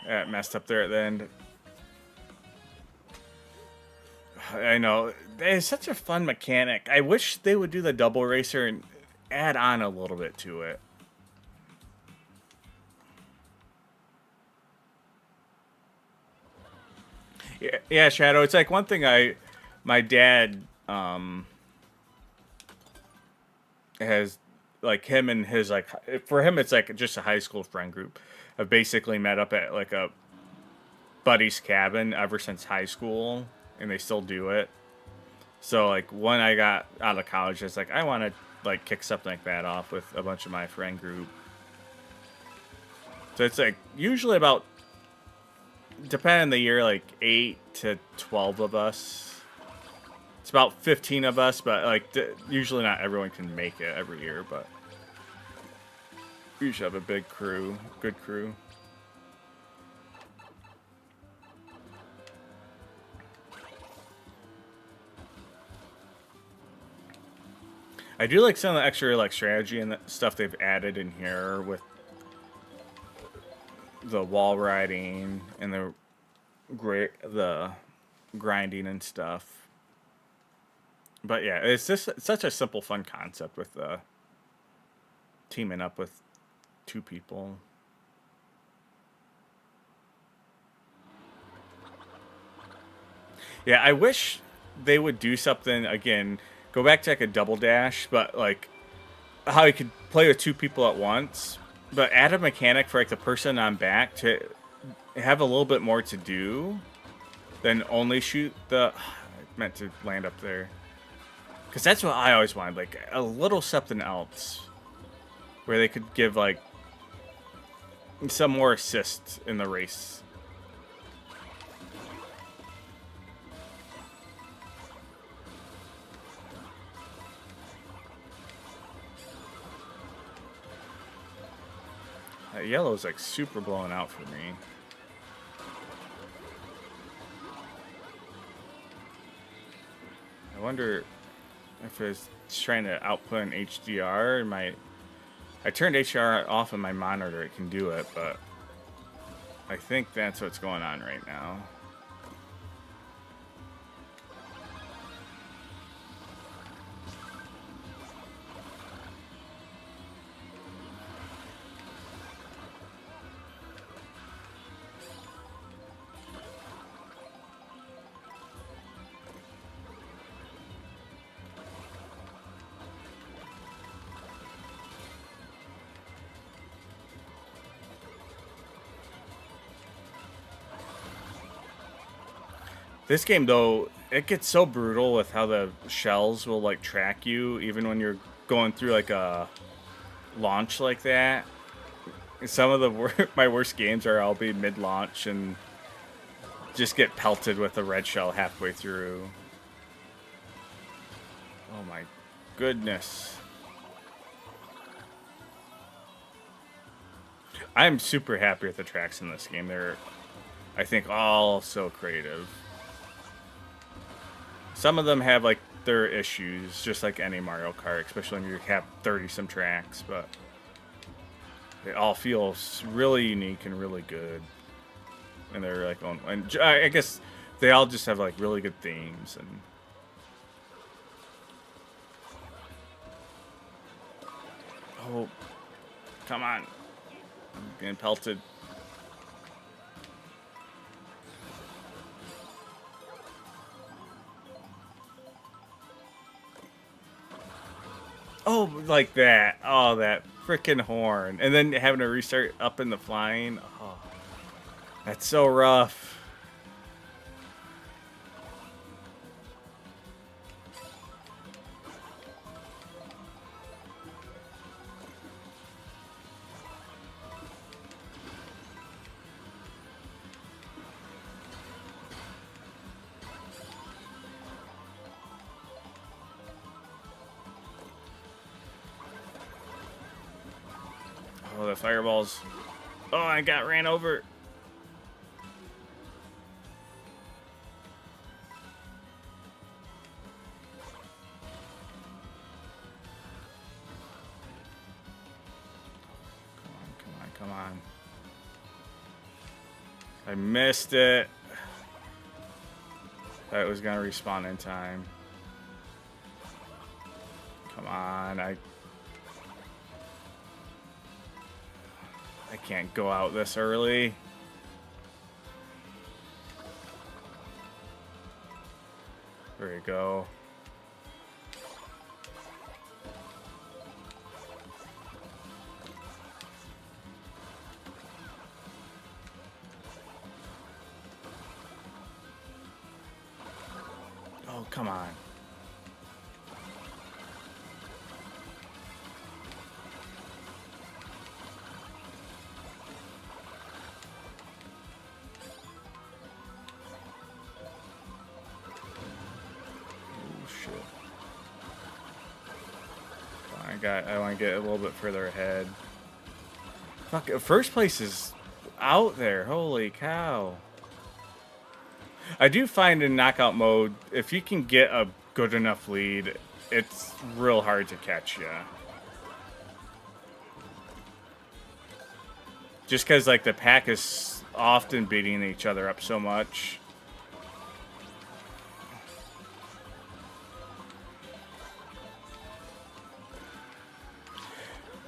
That messed up there at the end. I know. It's such a fun mechanic. I wish they would do the double racer and add on a little bit to it. Yeah, Shadow. It's like one thing my dad has like him and his like for him it's like just a high school friend group. Have basically met up at like a buddy's cabin ever since high school, and they still do it. So like when I got out of college, it's like I want to like kick something like that off with a bunch of my friend group. So it's like usually about, depending on the year, like 8 to 12 of us. It's about 15 of us, but like usually not everyone can make it every year, but we usually have a big crew, good crew. I do like some of the extra like strategy and the stuff they've added in here with the wall riding and the grinding and stuff. But yeah, it's just such a simple, fun concept with teaming up with two people. Yeah, I wish they would do something again. Go back to like a double dash, but like how you could play with two people at once, but add a mechanic for like the person on back to have a little bit more to do than only shoot the. I meant to land up there, because that's what I always wanted, like a little something else where they could give like some more assist in the race. That yellow's like super blowing out for me. I wonder if it's trying to output an HDR. I turned HDR off on my monitor. It can do it, but I think that's what's going on right now. This game, though, it gets so brutal with how the shells will, like, track you, even when you're going through, like, a launch like that. Some of my worst games are I'll be mid-launch and just get pelted with a red shell halfway through. Oh, my goodness. I'm super happy with the tracks in this game. They're, I think, all so creative. Some of them have like there are issues, just like any Mario Kart, especially when you have 30-some tracks, but they all feel really unique and really good. And they're like, and I guess they all just have like really good themes. And oh, come on, I'm getting pelted. Oh, like that. Oh, that freaking horn. And then having to restart up in the flying. Oh, that's so rough. Oh, the fireballs. Oh, I got ran over. Come on. I missed it. That was gonna respawn in time. Come on, I can't go out this early. There you go. Oh, come on. I want to get a little bit further ahead. Fuck, first place is out there. Holy cow. I do find in knockout mode, if you can get a good enough lead, it's real hard to catch you. Just because, like, the pack is often beating each other up so much.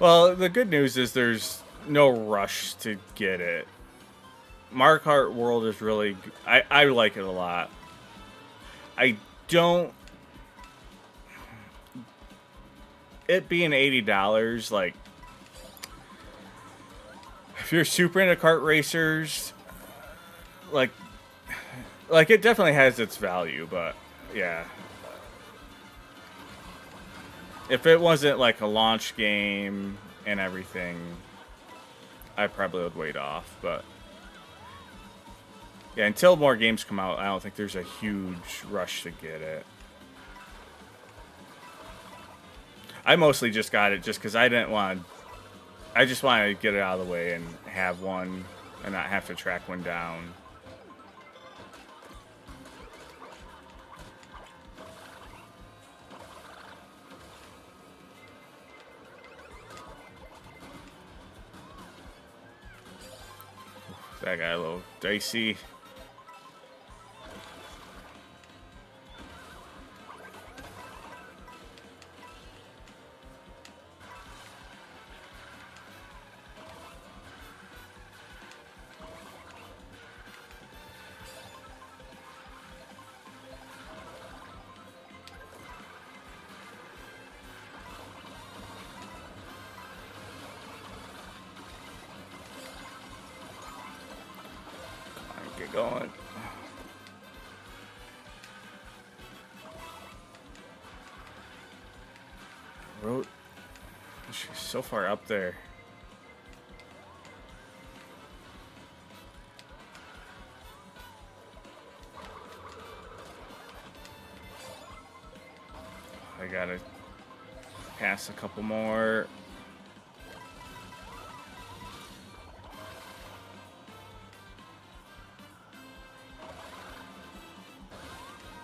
Well, the good news is there's no rush to get it. Mario Kart World is really... I like it a lot. I don't... It being $80, like... If you're super into kart racers, like it definitely has its value, but yeah. If it wasn't like a launch game and everything, I probably would wait off, but yeah, until more games come out, I don't think there's a huge rush to get it. I mostly just got it just because I didn't want to... I just wanted to get it out of the way and have one and not have to track one down. That got a little dicey. Get going. Road. She's so far up there. I gotta pass a couple more.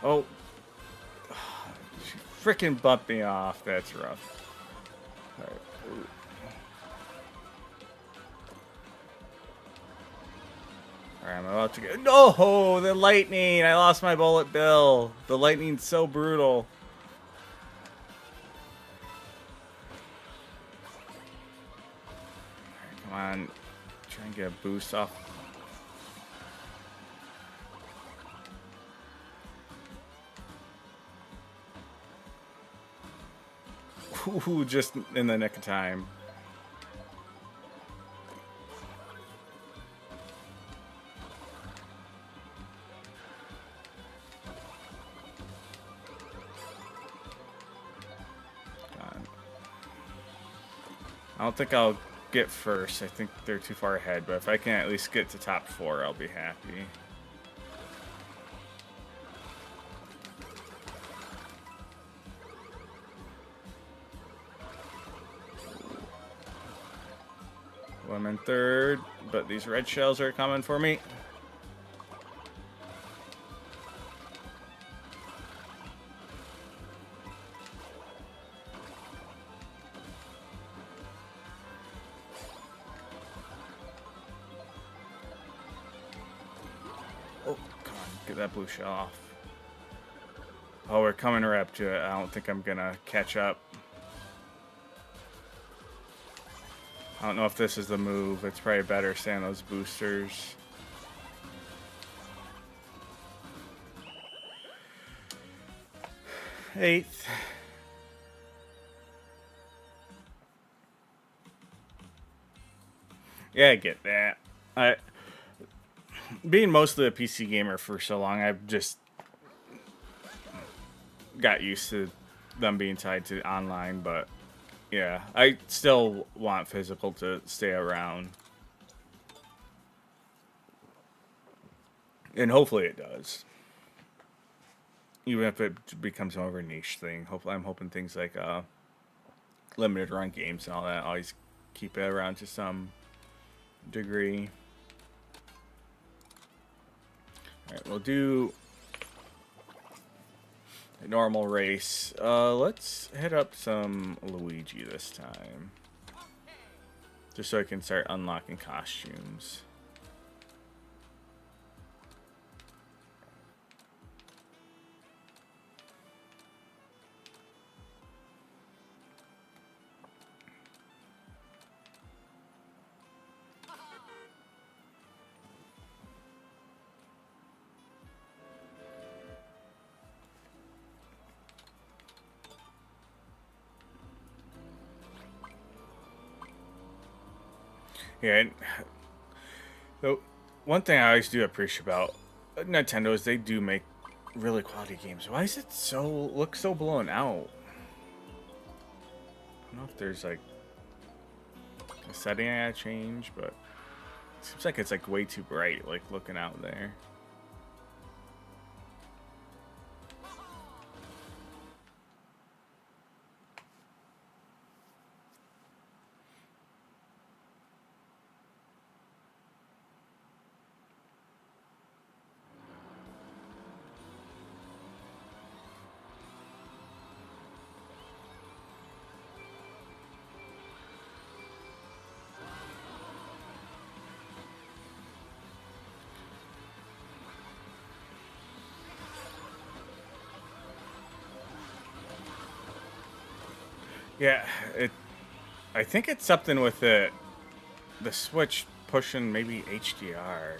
Oh, freaking bumped me off. That's rough. All right. Alright, I'm about to get... No! The lightning! I lost my bullet bill. The lightning's so brutal. Alright, come on. Try and get a boost off. Ooh, just in the nick of time. I don't think I'll get first. I think they're too far ahead, but if I can at least get to top 4, I'll be happy. Well, I'm in 3rd, but these red shells are coming for me. Oh, come on, get that blue shell off. Oh, we're coming right up to it. I don't think I'm gonna catch up. I don't know if this is the move. It's probably better staying those boosters. Eighth. Yeah, I get that. Being mostly a PC gamer for so long, I've just got used to them being tied to online, but yeah, I still want physical to stay around. And hopefully it does. Even if it becomes more of a niche thing. Hopefully, I'm hoping things like limited run games and all that always keep it around to some degree. Alright, we'll do a normal race. Let's hit up some Luigi this time. Just so I can start unlocking costumes. Yeah, and so one thing I always do appreciate about Nintendo is they do make really quality games. Why is it look so blown out? I don't know if there's like a setting I gotta change, but it seems like it's like way too bright, like looking out there. Yeah, I think it's something with the Switch pushing maybe HDR.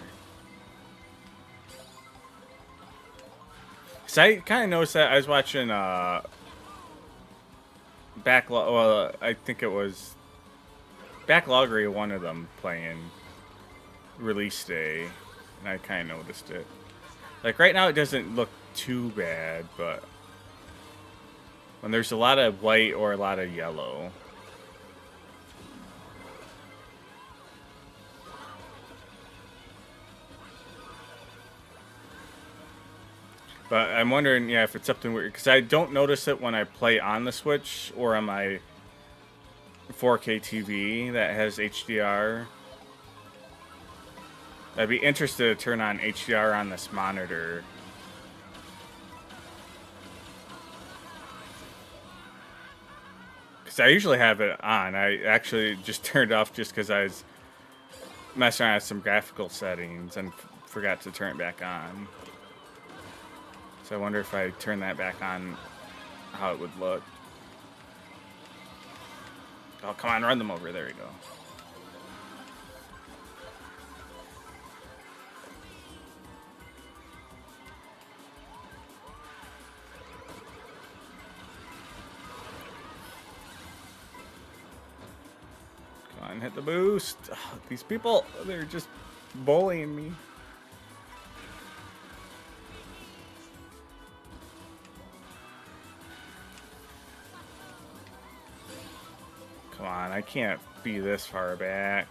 So I kind of noticed that I was watching Backlog. Well, I think it was Backloggery, one of them playing release day, and I kind of noticed it. Like right now, it doesn't look too bad, but when there's a lot of white or a lot of yellow. But I'm wondering, yeah, if it's something weird, because I don't notice it when I play on the Switch or on my 4K TV that has HDR. I'd be interested to turn on HDR on this monitor. Because I usually have it on. I actually just turned it off just because I was messing around with some graphical settings and forgot to turn it back on. So I wonder if I turn that back on, how it would look. Oh, come on, run them over. There we go. Come on, hit the boost. Oh, these people, they're just bullying me. Come on, I can't be this far back.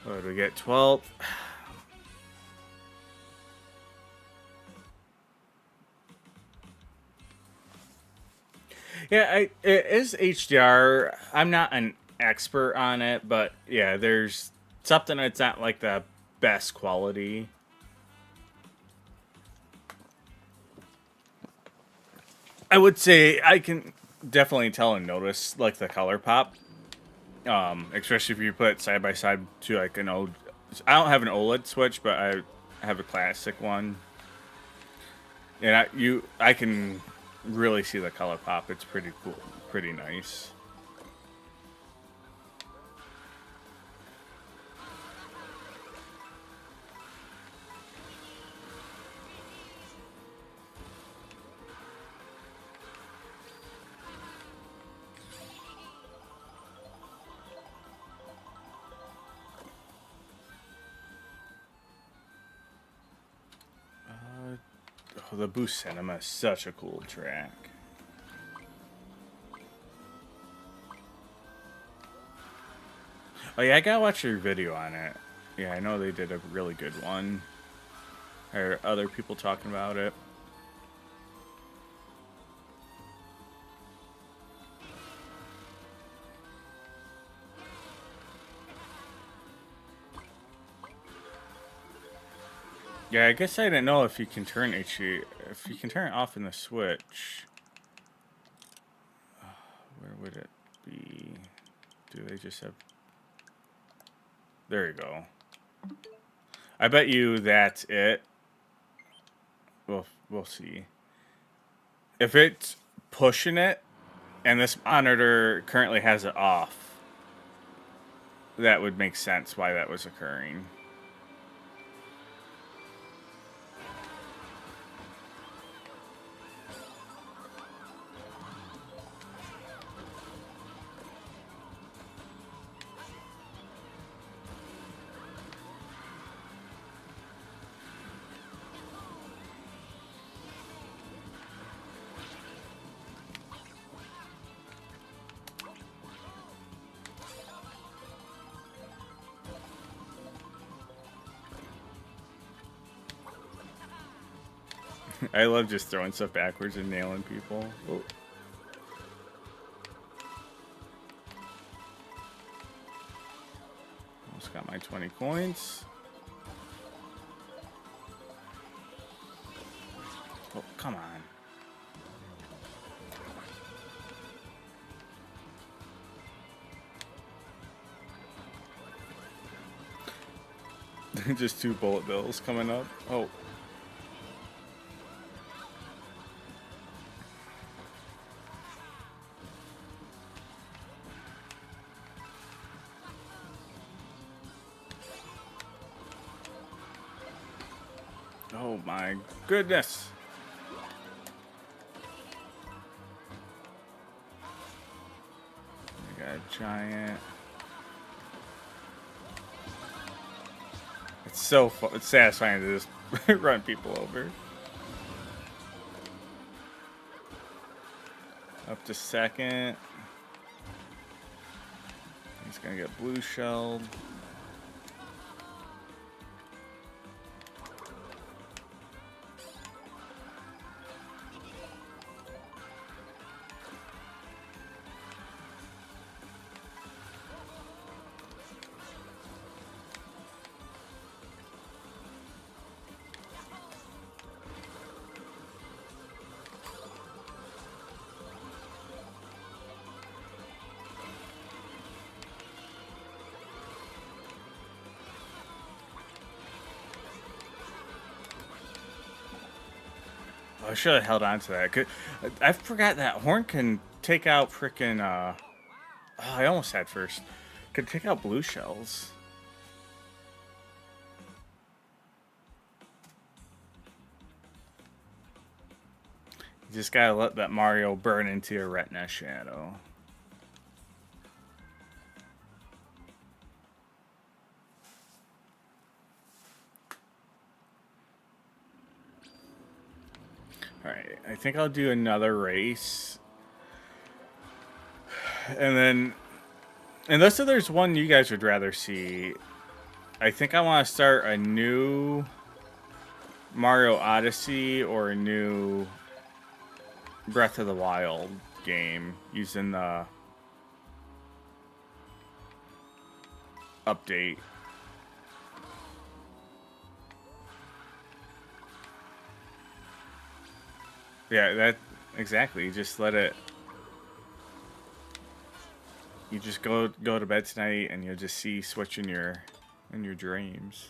What did we get? 12th. Yeah, it is HDR. I'm not an expert on it, but yeah, there's something that's not like the best quality. I would say I can definitely tell and notice like the color pop. Especially if you put it side by side to like an old. I don't have an OLED Switch, but I have a classic one, and I can really see the color pop. It's pretty cool, pretty nice. Oh, the Boost Cinema is such a cool track. Oh yeah, I gotta watch your video on it. Yeah, I know they did a really good one. Or other people talking about it. Yeah, I guess I didn't know if you can turn HD, if you can turn it off in the Switch. Where would it be? Do they just have? There you go. I bet you that's it. We'll see. If it's pushing it, and this monitor currently has it off, that would make sense why that was occurring. I love just throwing stuff backwards and nailing people. Oh. Almost got my 20 coins. Oh, come on. Just 2 bullet bills coming up. Oh. Oh my goodness. I got a giant. It's so fun. It's satisfying to just run people over. Up to second. He's gonna get blue shelled. I should have held on to that. I forgot that horn can take out frickin' oh, I almost had first. Could take out blue shells. You just gotta let that Mario burn into your retina shadow. Alright, I think I'll do another race. And then, unless there's one you guys would rather see, I think I want to start a new Mario Odyssey or a new Breath of the Wild game using the update. Yeah, that exactly. Just let it. You just go to bed tonight, and you'll just see Switch in your dreams.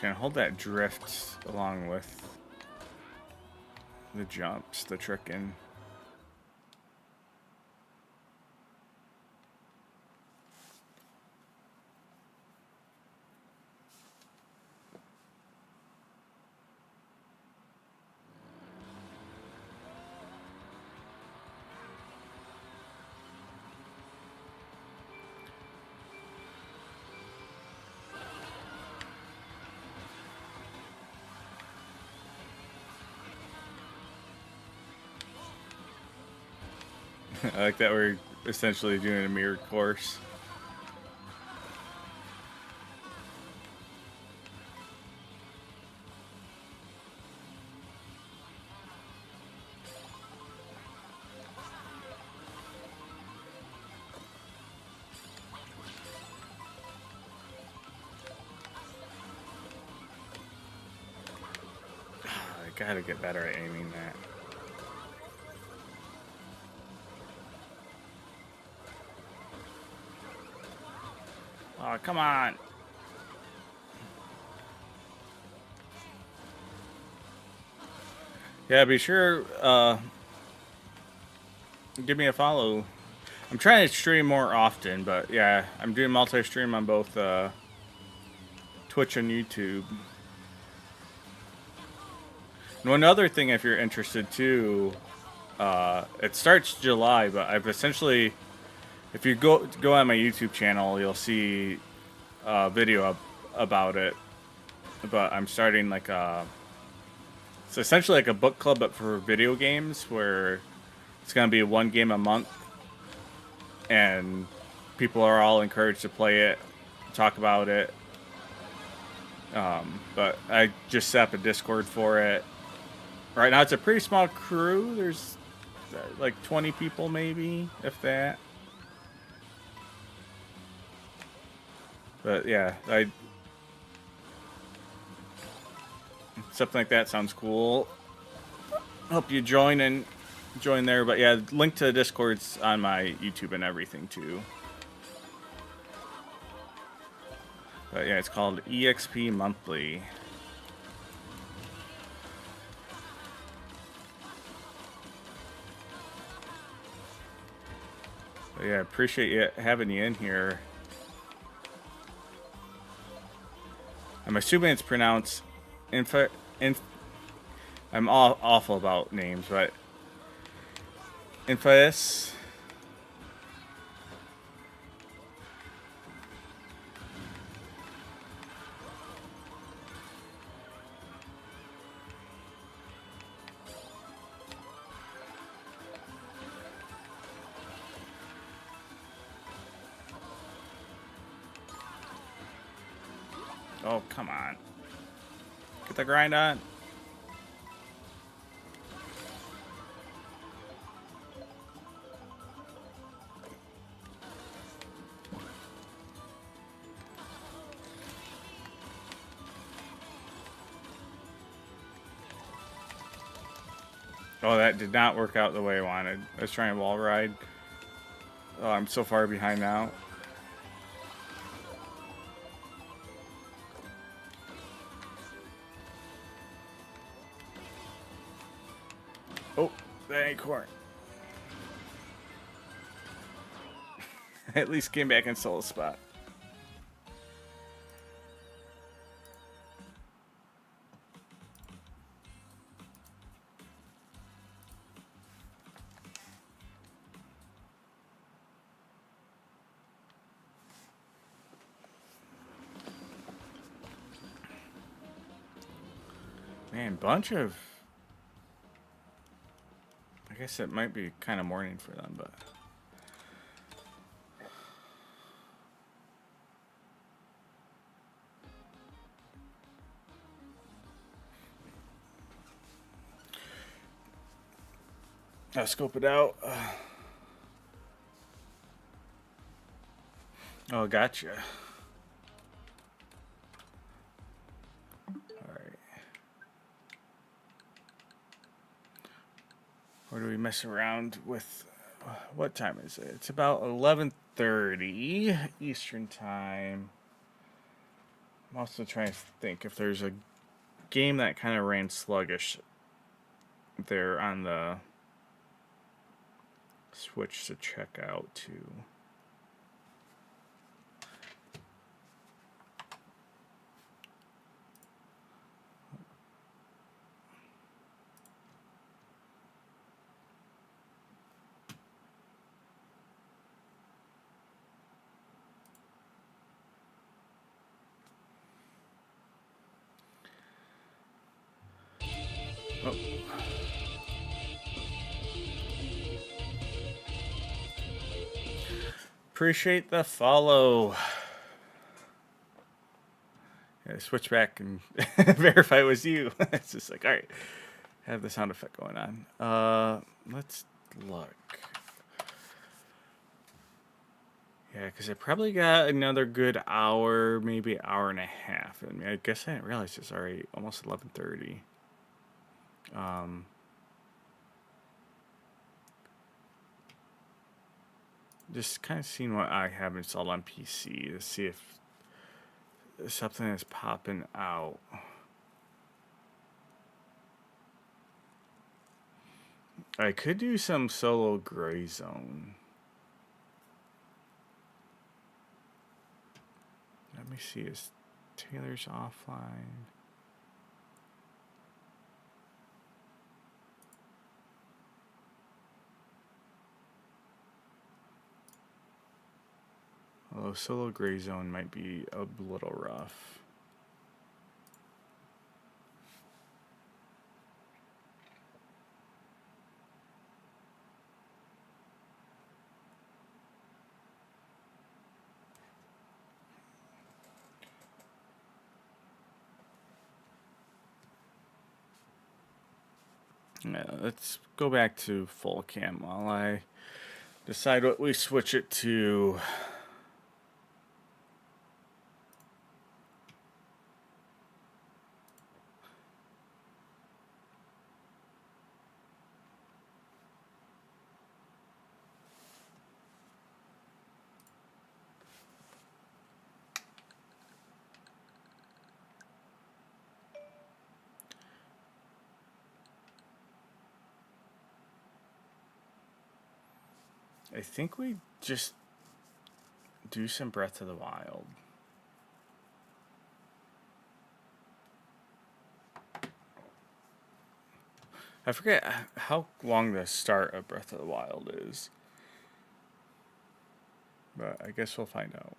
Can hold that drift along with the jumps, the tricking. I like that we're essentially doing a mirrored course. I gotta get better at aiming that. Oh, come on. Yeah, be sure, give me a follow. I'm trying to stream more often, but yeah, I'm doing multi-stream on both, Twitch and YouTube. And one other thing, if you're interested too, it starts July, but I've essentially, if you go on my YouTube channel, you'll see a video about it. But I'm starting like it's essentially like a book club, but for video games, where it's gonna be one game a month, and people are all encouraged to play it, talk about it. But I just set up a Discord for it. Right now, it's a pretty small crew. There's like 20 people, maybe, if that. But yeah, something like that sounds cool. Hope you join there. But yeah, link to the Discord's on my YouTube and everything too. But yeah, it's called EXP Monthly. But yeah, appreciate you having you in here. I'm assuming it's pronounced I'm awful about names, but Infamous. Oh, come on. Get the grind on. Oh, that did not work out the way I wanted. I was trying to wall ride. Oh, I'm so far behind now. Oh, that acorn. At least came back in solo spot. Man, bunch of... I guess it might be kind of morning for them, but... I'll scope it out. Oh, gotcha. Alright. Or do we mess around with... What time is it? It's about 11:30 Eastern Time. I'm also trying to think if there's a game that kind of ran sluggish there on the Switch to check out too. Oh. Appreciate the follow. Yeah, switch back and verify it was you. It's just like, all right, have the sound effect going on. Let's look. Yeah, because I probably got another good hour, maybe hour and a half. I mean, I guess I didn't realize it's already almost 11:30. Just kind of seeing what I have installed on PC to see if something is popping out. I could do some solo gray zone. Let me see, is Taylor's offline? Although solo gray zone might be a little rough. Yeah, let's go back to full cam while I decide what we switch it to. I think we just do some Breath of the Wild. I forget how long the start of Breath of the Wild is. But I guess we'll find out.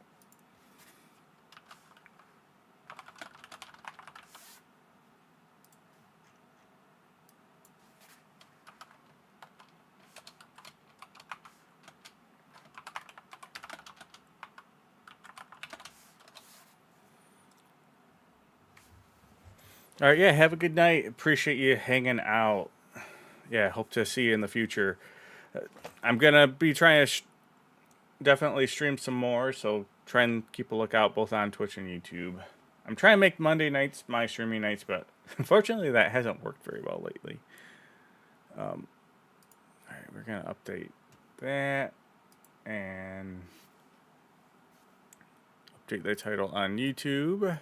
All right, yeah, have a good night. Appreciate you hanging out. Yeah, hope to see you in the future. I'm gonna be trying to definitely stream some more, so try and keep a lookout both on Twitch and YouTube. I'm trying to make Monday nights my streaming nights, but unfortunately that hasn't worked very well lately. All right, we're gonna update that and update the title on YouTube.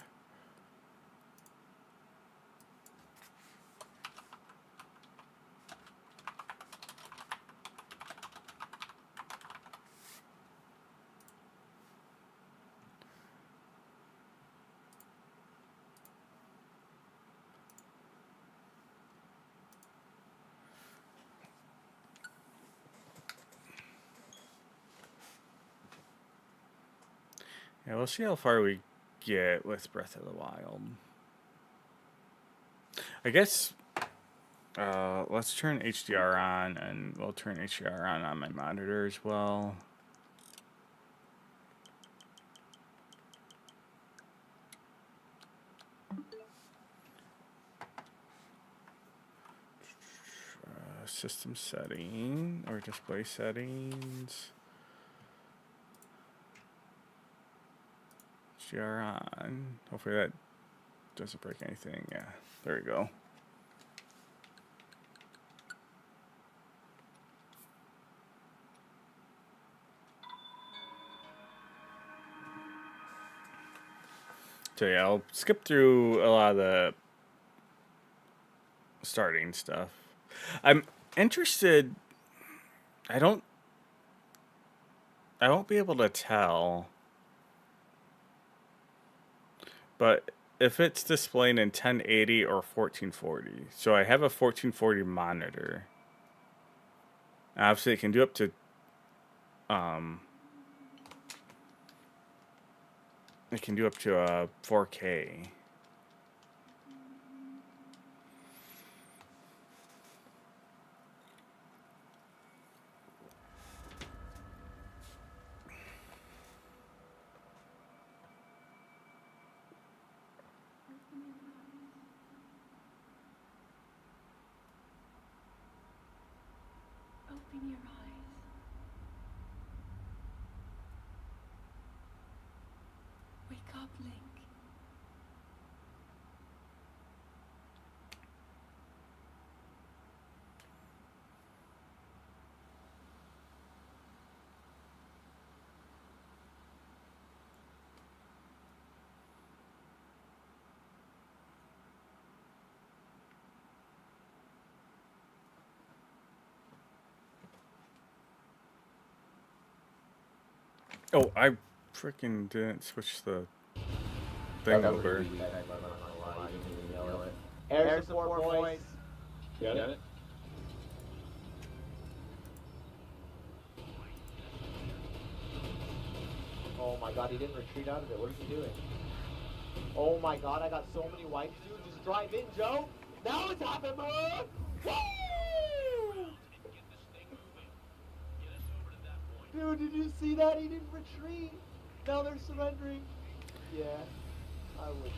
Yeah, we'll see how far we get with Breath of the Wild. I guess let's turn HDR on, and we'll turn HDR on my monitor as well. System setting or display settings. HDR on. Hopefully that doesn't break anything. Yeah, there we go. So yeah, I'll skip through a lot of the starting stuff. I'm interested. I don't. I won't be able to tell, but if it's displaying in 1080 or 1440. So I have a 1440 monitor. Obviously, it can do up to it can do up to 4K. Open your eyes. Wake up, Link. Oh, I freaking didn't switch the thing over. Air support, boys. Got it? Oh my god, he didn't retreat out of it. What is he doing? Oh my god, I got so many wipes, dude. Just drive in, Joe. Now it's happening, man. Woo! Dude, did you see that? He didn't retreat. Now they're surrendering. Yeah, I would.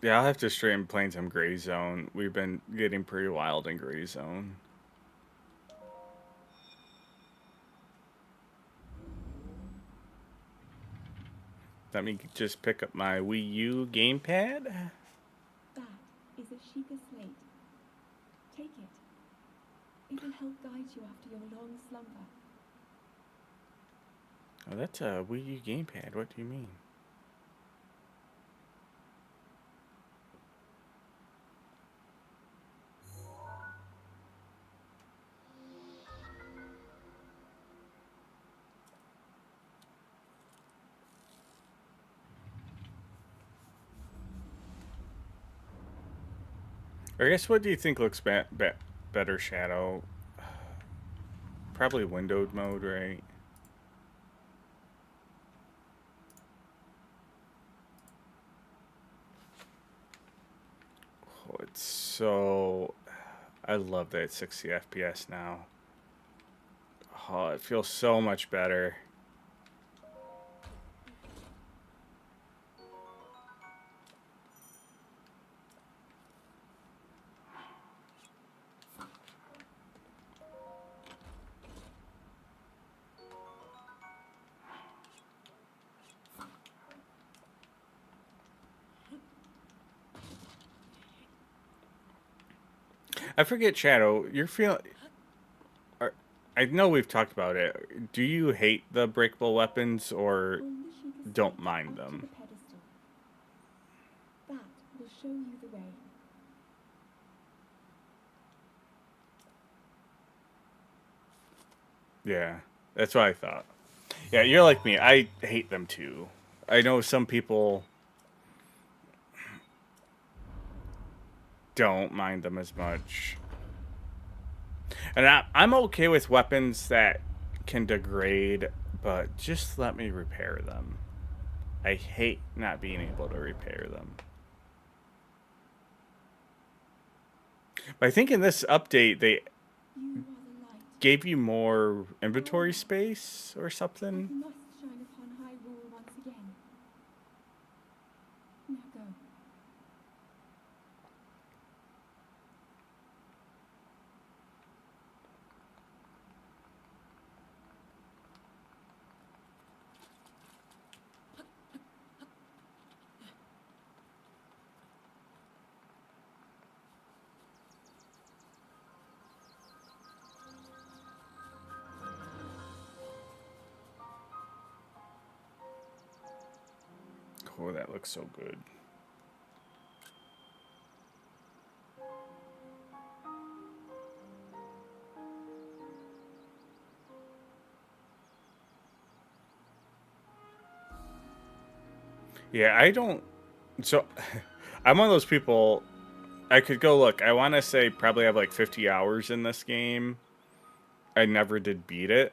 Yeah, I'll have to stream playing some Gray Zone. We've been getting pretty wild in Gray Zone. Let me just pick up my Wii U gamepad. That is a Sheikah slate. Take it. It'll help guide you after your long slumber. Oh, that's a Wii U gamepad. What do you mean? I guess what do you think looks better, Shadow? Probably windowed mode, right? Oh, it's so... I love that it's 60 FPS now. Oh, it feels so much better. I forget, Shadow. You're feeling. I know we've talked about it. Do you hate the breakable weapons or Only Sheikah don't Slate mind up to them? the pedestal. That will show you the way. Yeah, that's what I thought. Yeah, you're like me. I hate them too. I know some people don't mind them as much. And I'm okay with weapons that can degrade, but just let me repair them. I hate not being able to repair them. But I think in this update, they You are the light. gave you more inventory space or You something. must shine upon Hyrule once again. Now go. Oh, that looks so good. Yeah, I don't. So, I'm one of those people. I could go look. I want to say probably have like 50 hours in this game. I never did beat it.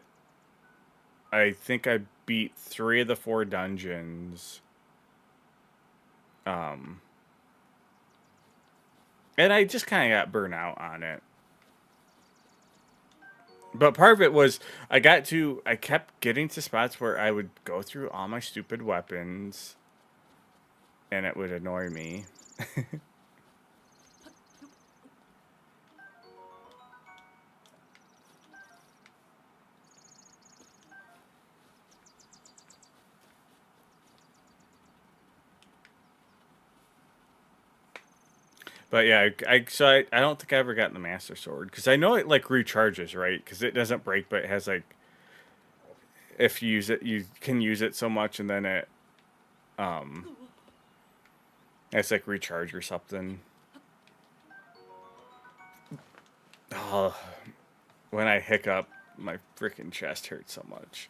I think I beat 3 of the 4 dungeons. Um, and I just kind of got burnt out on it. But part of it was I kept getting to spots where I would go through all my stupid weapons and it would annoy me. But yeah, I don't think I ever got the Master Sword because I know it like recharges, right? Because it doesn't break, but it has like if you use it, you can use it so much, and then um it's like recharge or something. Oh, when I hiccup, my freaking chest hurts so much.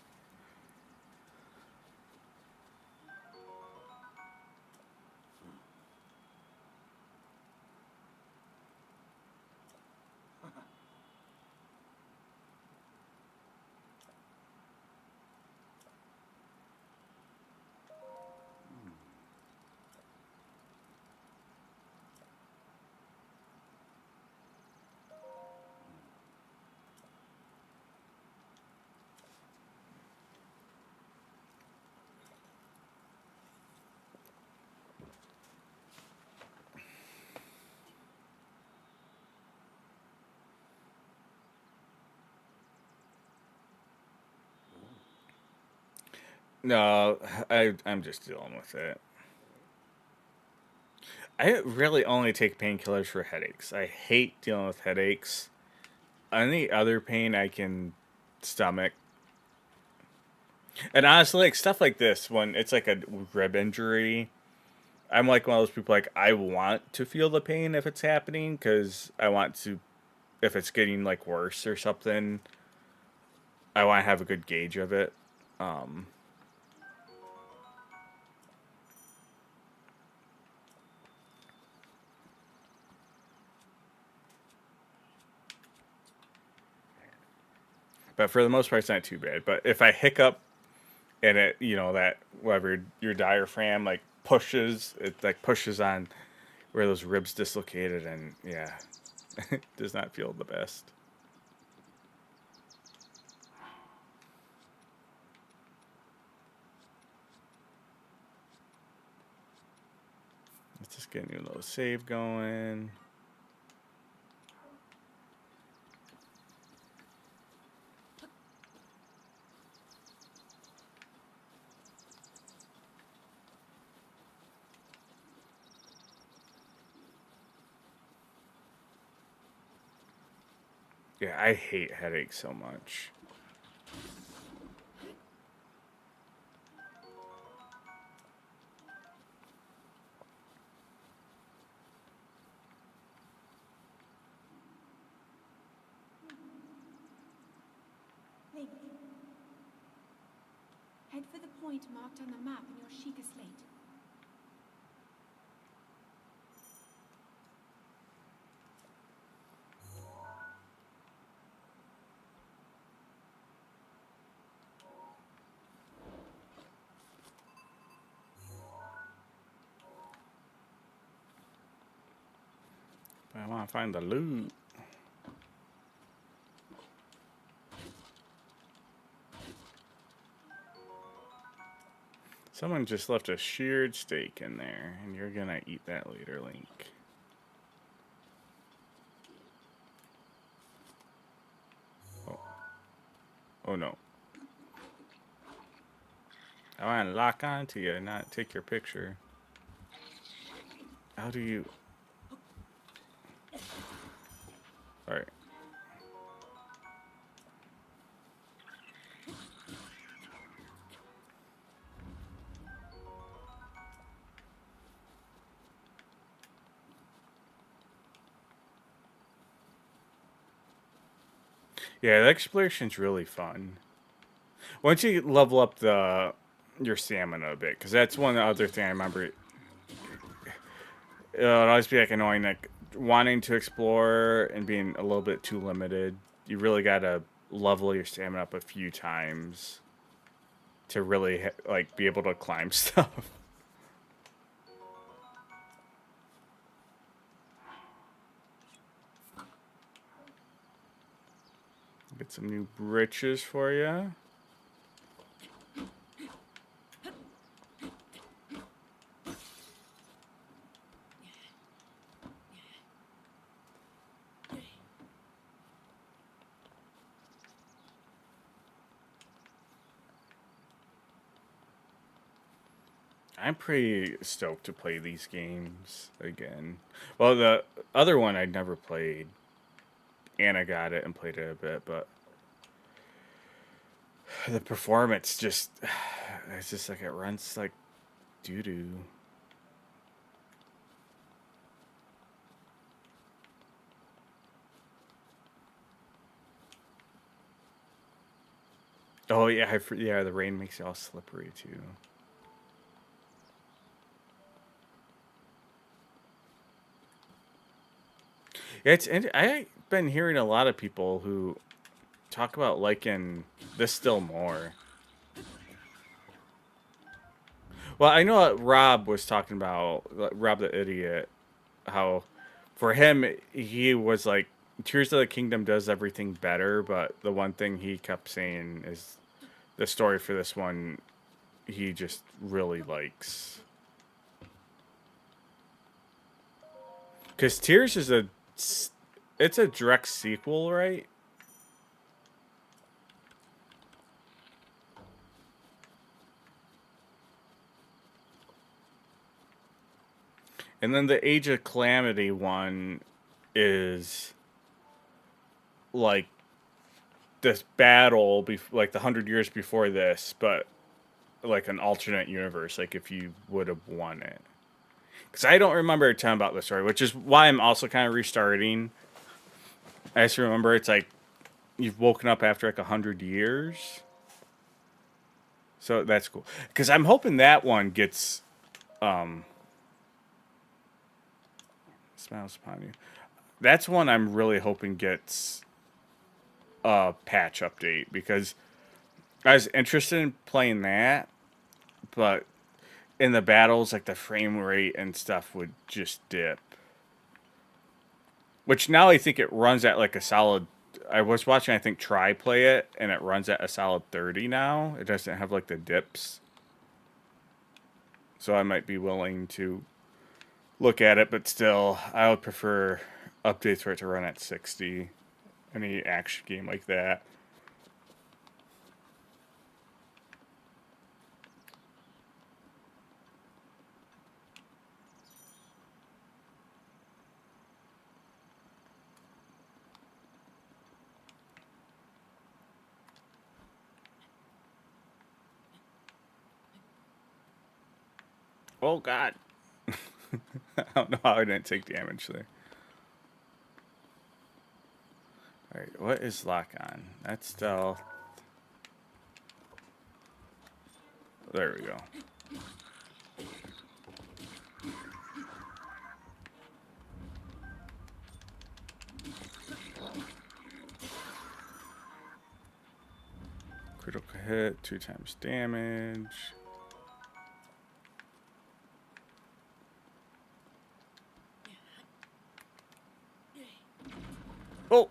No, I'm just dealing with it. I really only take painkillers for headaches. I hate dealing with headaches. Any other pain I can stomach. And honestly, like stuff like this, when it's like a rib injury, I'm like one of those people like I want to feel the pain if it's happening because I want to, if it's getting like worse or something, I want to have a good gauge of it. Um, but for the most part, it's not too bad. But if I hiccup and it, that whatever your diaphragm like pushes, it like pushes on where those ribs dislocated, and yeah, it does not feel the best. Let's just get a new little save going. Yeah, I hate headaches so much. Link. Head for the point marked on the map in your Sheikah slate. I want to find the loot. Someone just left a sheared steak in there, and you're gonna eat that later, Link. Oh, oh no. I want to lock onto you, not take your picture. How do you... Alright. Yeah, the exploration's really fun. Once you level up your stamina a bit, because that's one other thing I remember. It'll always be like annoying, like wanting to explore and being a little bit too limited. You really gotta level your stamina up a few times to really like be able to climb stuff. Get some new britches for you. I'm pretty stoked to play these games again. Well, the other one I'd never played. Anna got it and played it a bit, but the performance just, it's just like it runs like doo-doo. Oh yeah, yeah, the rain makes it all slippery too. Yeah, I've been hearing a lot of people who talk about liking this still more. Well, I know what Rob was talking about, Rob the Idiot, how for him, he was like, Tears of the Kingdom does everything better, but the one thing he kept saying is the story for this one he just really likes. Because Tears is it's a direct sequel, right? And then the Age of Calamity one is like this battle, like the 100 years before this, but like an alternate universe, like if you would have won it. Because I don't remember a ton about the story, which is why I'm also kind of restarting. I just remember it's like you've woken up after like 100 years. So that's cool. Because I'm hoping that one gets smiles upon you. That's one I'm really hoping gets a patch update because I was interested in playing that, but in the battles, like the frame rate and stuff would just dip. Which now I think it runs at like a solid. I was watching, I think, Try play it, and it runs at a solid 30 now. It doesn't have like the dips. So I might be willing to look at it, but still, I would prefer updates for it to run at 60. Any action game like that. Oh god. I don't know how I didn't take damage there. Alright, what is lock on? That's stealth. There we go. Critical hit, 2 times damage. Oh!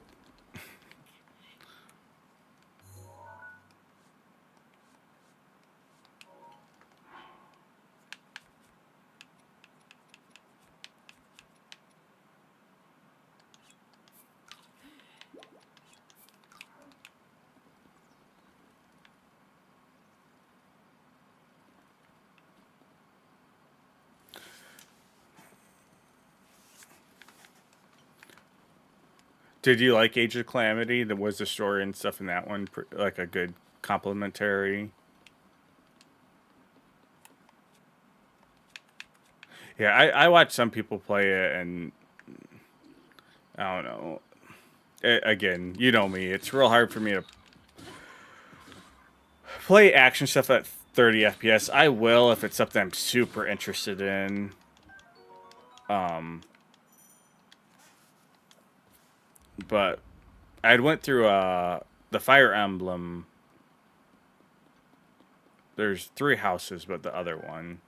Did you like Age of Calamity? There was the story and stuff in that one, like a good complimentary. Yeah, I watched some people play it, and I don't know. Again, you know me. It's real hard for me to play action stuff at 30 FPS. I will if it's something I'm super interested in. But I went through the Fire Emblem. There's 3 houses, but the other one.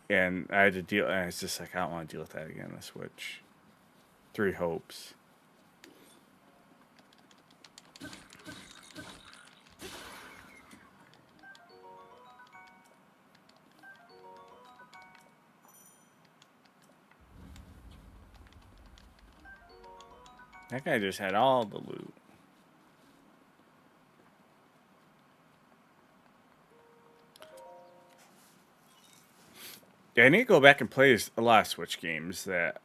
And I had to deal, and it's just like, I don't want to deal with that again on the Switch. 3 Hopes. That guy just had all the loot. Yeah, I need to go back and play a lot of Switch games that...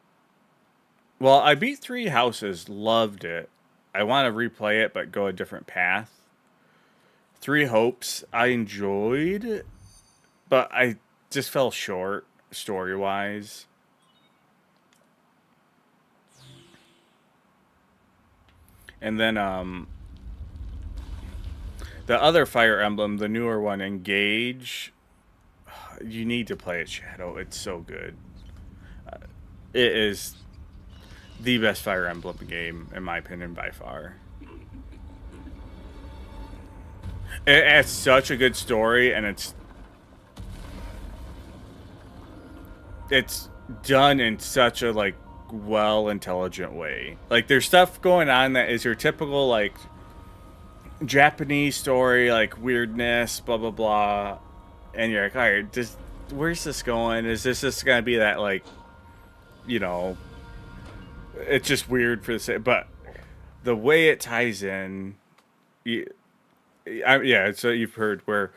Well, I beat 3 Houses, loved it. I want to replay it, but go a different path. 3 Hopes, I enjoyed, but I just fell short story-wise. And then, the other Fire Emblem, the newer one, Engage, you need to play it, Shadow. It's so good. It is the best Fire Emblem game, in my opinion, by far. It has such a good story, and it's done in such a, like, well intelligent way. Like, there's stuff going on that is your typical, like, Japanese story, like weirdness, blah blah blah, and you're like, all right, where's this going? Is this just gonna be that, like, you know, it's just weird for the sake, but the way it ties in, yeah, so you've heard where,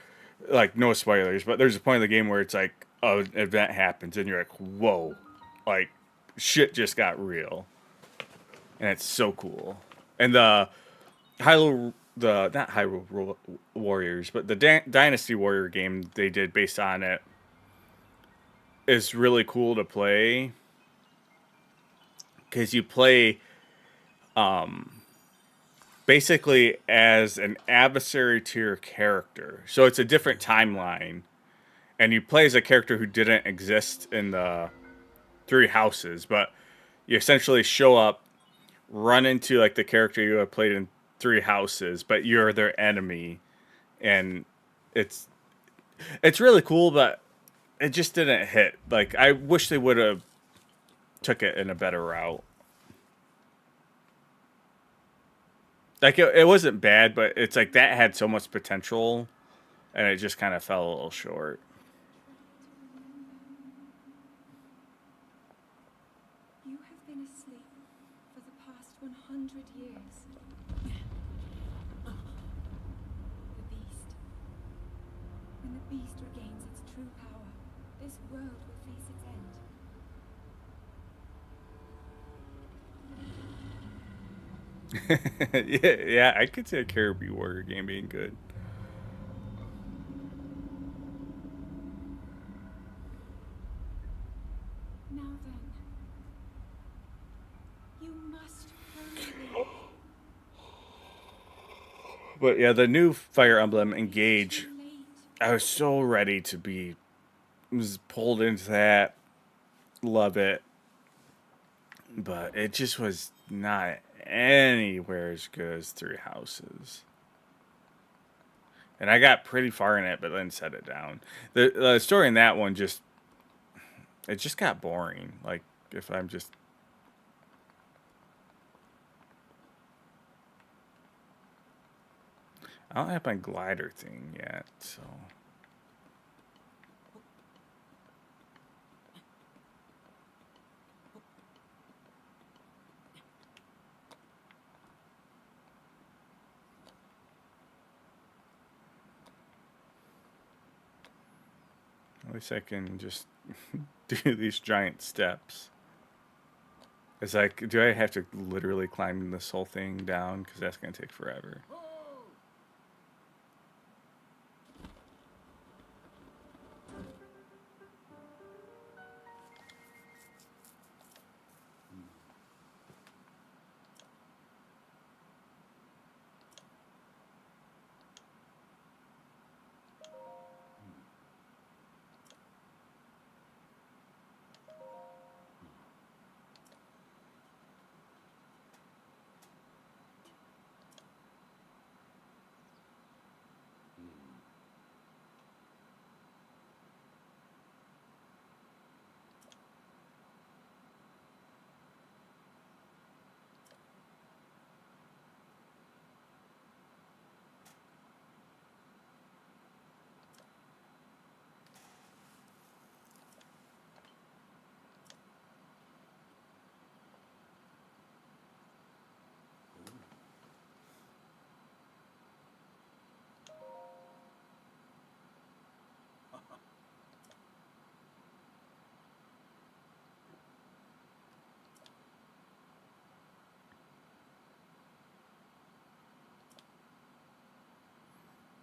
like, no spoilers, but there's a point in the game where it's like an event happens and you're like, whoa, like, shit just got real, and it's so cool. And not Hyrule Warriors, but the Dynasty Warrior game they did based on it is really cool to play, because you play basically as an adversary to your character. So it's a different timeline, and you play as a character who didn't exist in the 3 Houses, but you essentially show up, run into, like, the character you have played in 3 Houses, but you're their enemy, and it's really cool, but it just didn't hit. Like, I wish they would have took it in a better route. Like, it wasn't bad, but it's like that had so much potential, and it just kind of fell a little short. You have been asleep for the past 100 years. The beast. When the beast regains its true power, this world will face its end. Yeah, I could see a Caribou Warrior game being good. But yeah, the new Fire Emblem Engage, Too late. I was so ready to be was pulled into that, love it, but it just was not anywhere as good as Three Houses. And I got pretty far in it, but then set it down. The story in that one it just got boring. Like if I'm just I don't have my glider thing yet, so at least I can just do these giant steps. It's like, do I have to literally climb this whole thing down? Because that's going to take forever.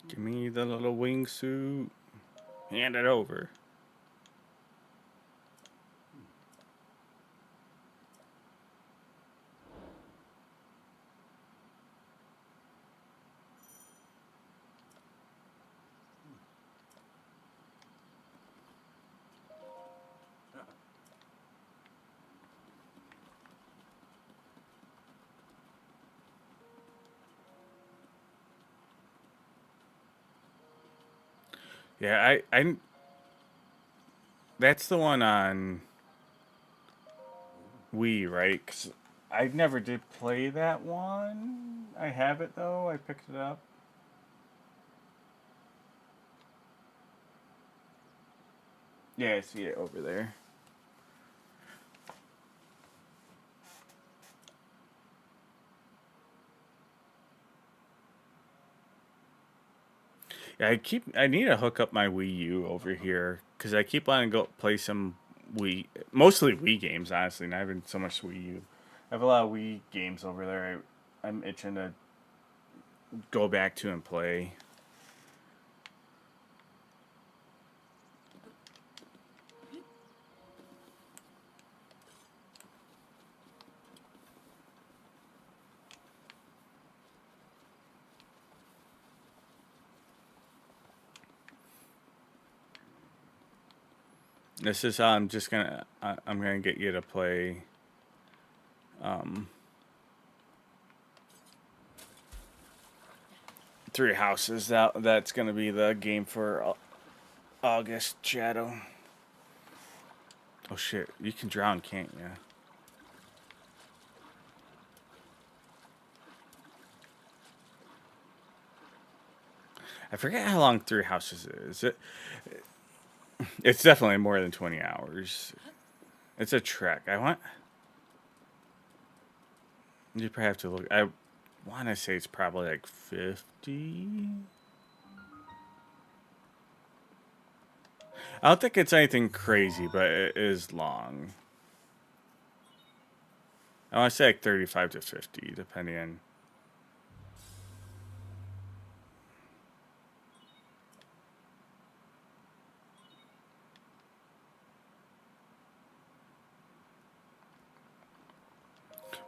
Give me the little wingsuit. Hand it over. Yeah, I that's the one on Wii, right? 'Cause I never did play that one. I have it though. I picked it up. Yeah, I see it over there. Yeah, I need to hook up my Wii U over here because I keep wanting to go play some Wii, mostly Wii games. Honestly, not even so much Wii U. I have a lot of Wii games over there. I'm itching to go back to and play. This is how I'm gonna get you to play. Um, Three Houses. That's gonna be the game for August Shadow. Oh shit! You can drown, can't you? I forget how long Three Houses is. It's definitely more than 20 hours. It's a trek. You probably have to look. I want to say it's probably like 50. I don't think it's anything crazy, but it is long. I want to say like 35 to 50, depending on.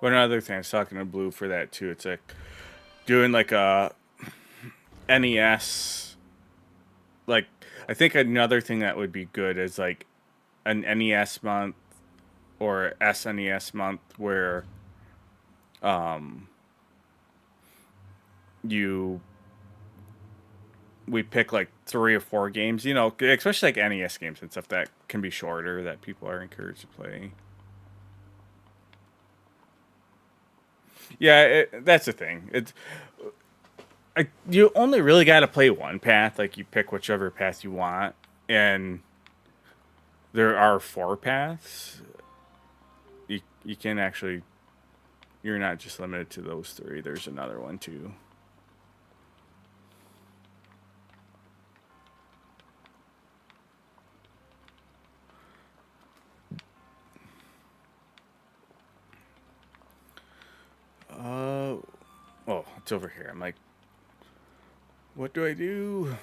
One other thing, I was talking to Blue for that too. It's like doing like a NES, like I think another thing that would be good is like an NES month or SNES month where um you we pick like 3 or 4 games, you know, especially like NES games and stuff that can be shorter that people are encouraged to play. Yeah, that's the thing. You only really got to play one path. Like you pick whichever path you want, and there are 4 paths. You can actually, you're not just limited to those 3. There's another one too. Oh, it's over here. I'm like, what do I do?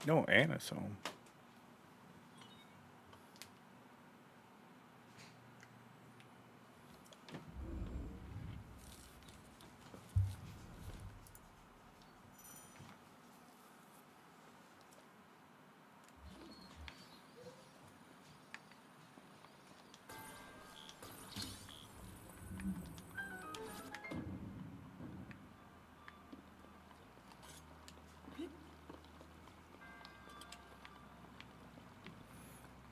No, Anna's home.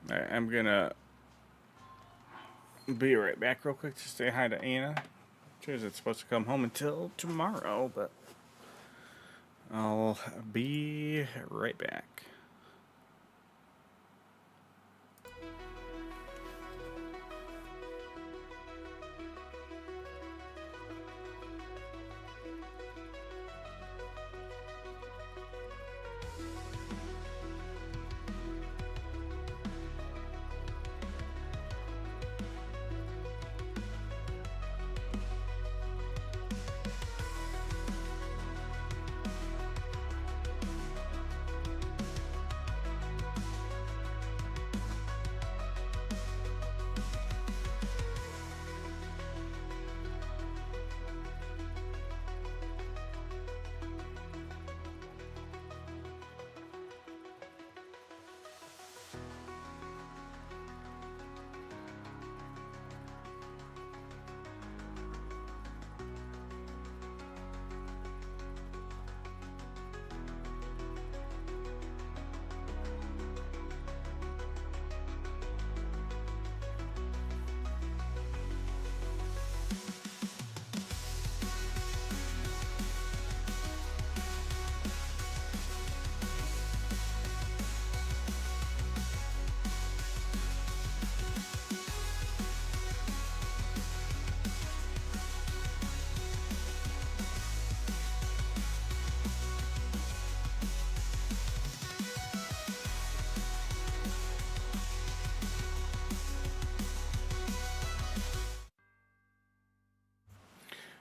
All right, I'm gonna be right back real quick to say hi to Anna. She isn't supposed to come home until tomorrow, but I'll be right back.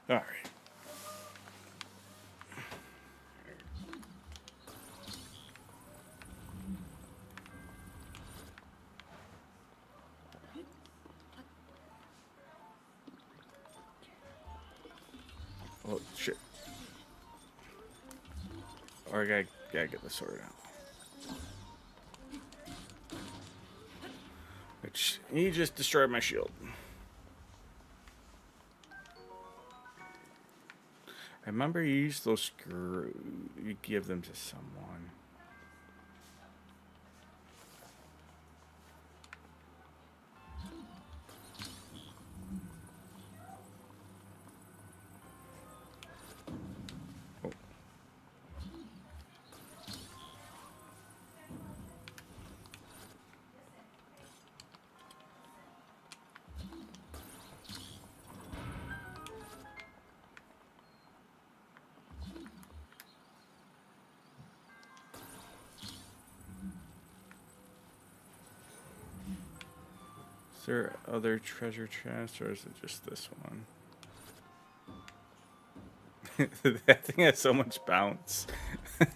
All right. Oh shit. Or I gotta get the sword out. Which he just destroyed my shield. I remember you use those screws. You give them to someone. Oh. Is there other treasure chests, or is it just this one? That thing has so much bounce. That's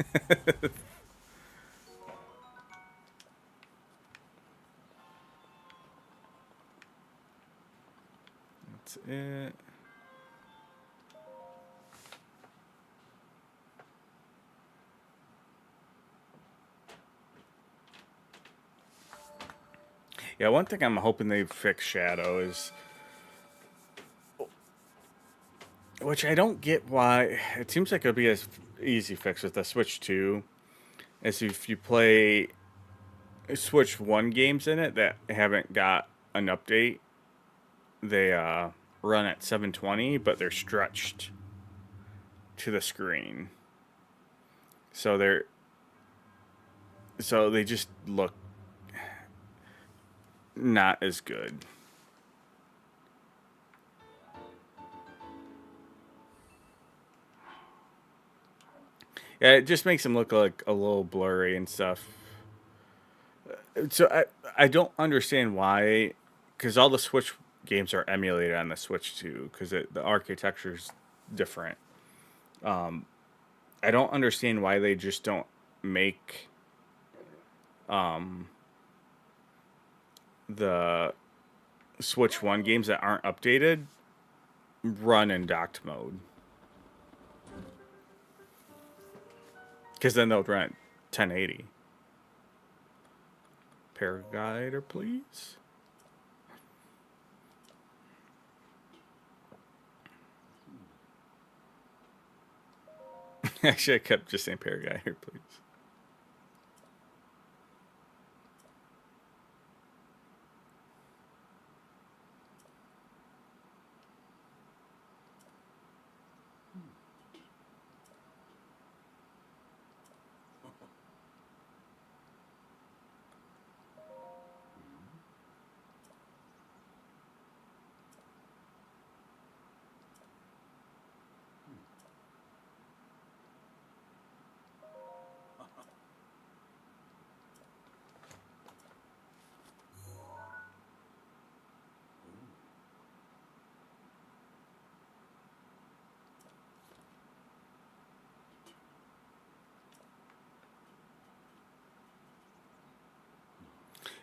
it. Yeah, one thing I'm hoping they fix Shadow is, which I don't get why, it seems like it'll be as easy fix with the Switch 2 as if you play Switch 1 games in it that haven't got an update. They run at 720, but they're stretched to the screen. So they just look not as good. Yeah, it just makes them look like a little blurry and stuff. So I don't understand why, because all the Switch games are emulated on the Switch too, because the architecture is different. I don't understand why they just don't make the Switch 1 games that aren't updated run in docked mode. Because then they'll run at 1080. Paraglider, please. Actually, I kept just saying paraglider, please.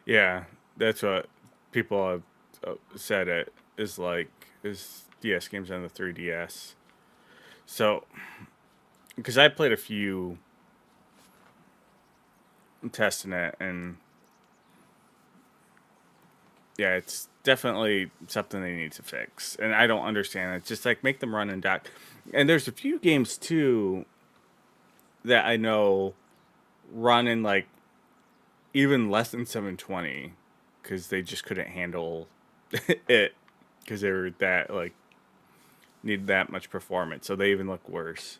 Yeah, that's what people have said. It is like is DS games on the 3DS. So, because I played a few testing it, and yeah, it's definitely something they need to fix. And I don't understand it. Just like make them run in dock. And there's a few games too that I know run in like even less than 720 because they just couldn't handle it because they were that like need that much performance, so they even look worse.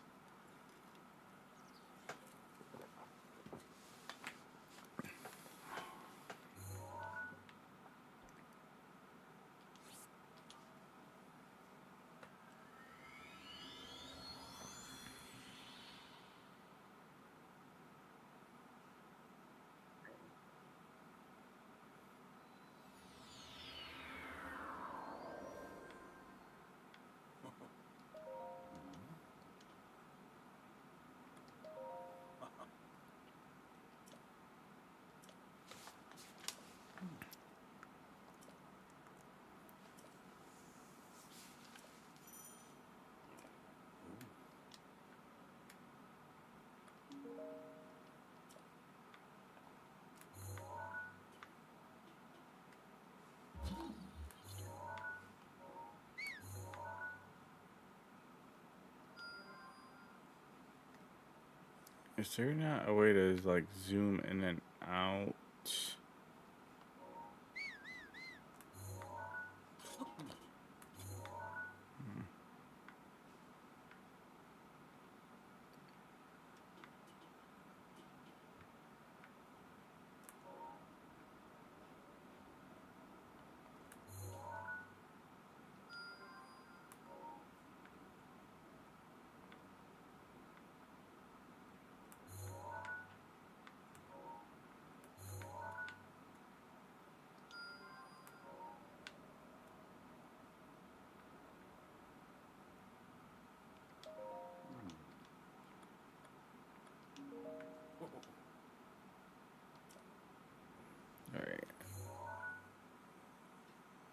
Is there not a way to like zoom in and out?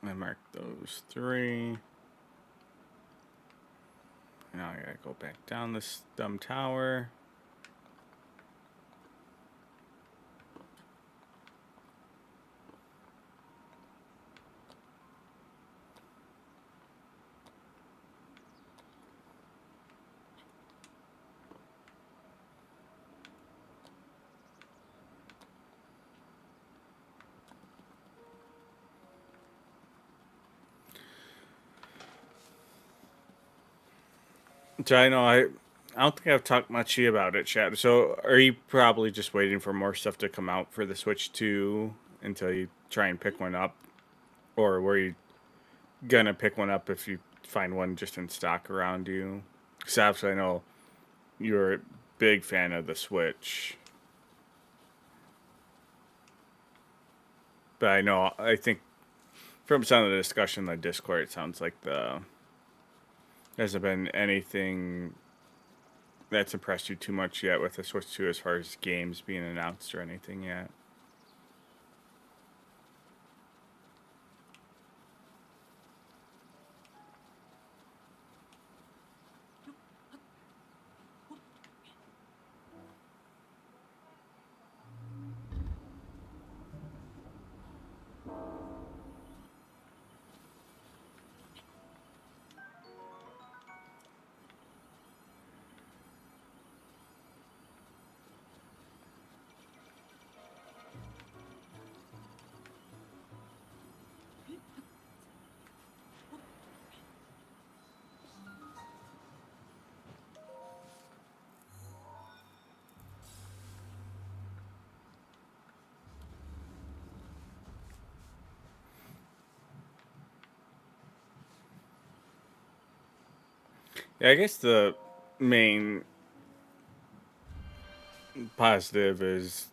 I marked those 3. Now I gotta go back down this dumb tower. So I don't think I've talked much to you about it, chat. So are you probably just waiting for more stuff to come out for the Switch 2 until you try and pick one up? Or were you gonna pick one up if you find one just in stock around you? Because obviously I know you're a big fan of the Switch. But I think from some of the discussion in the Discord, it sounds like there hasn't been anything that's impressed you too much yet with the Switch 2 as far as games being announced or anything yet. Yeah, I guess the main positive is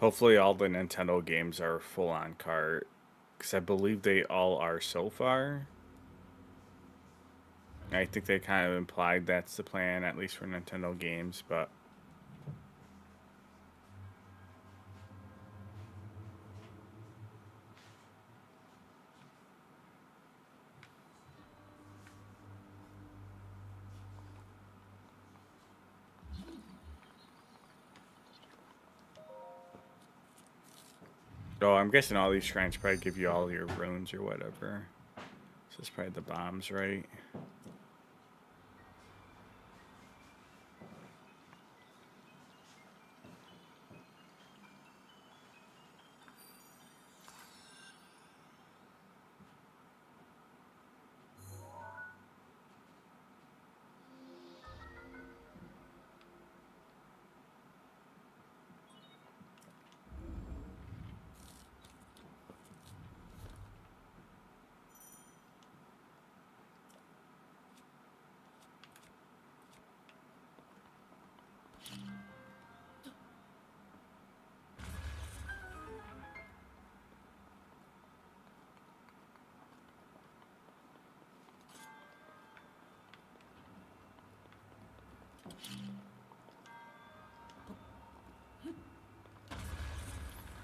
hopefully all the Nintendo games are full on cart, because I believe they all are so far. I think they kind of implied that's the plan, at least for Nintendo games, but oh, I'm guessing all these shrines probably give you all your runes or whatever. So it's probably the bombs, right?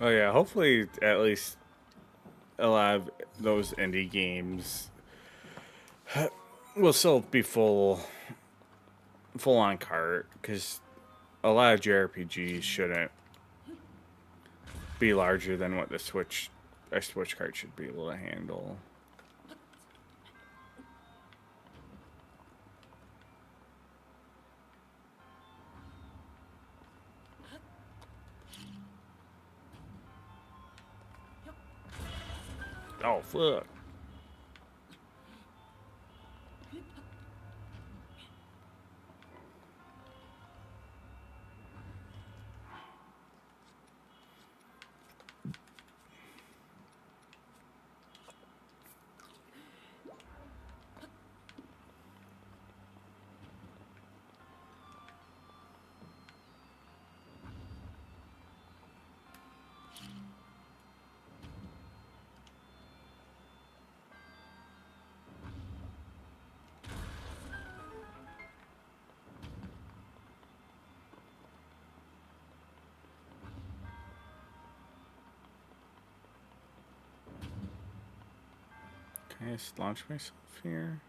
Oh yeah, hopefully at least a lot of those indie games will still be full on cart, because a lot of JRPGs shouldn't be larger than what a Switch cart should be able to handle. Oh fuck. I just launch myself here.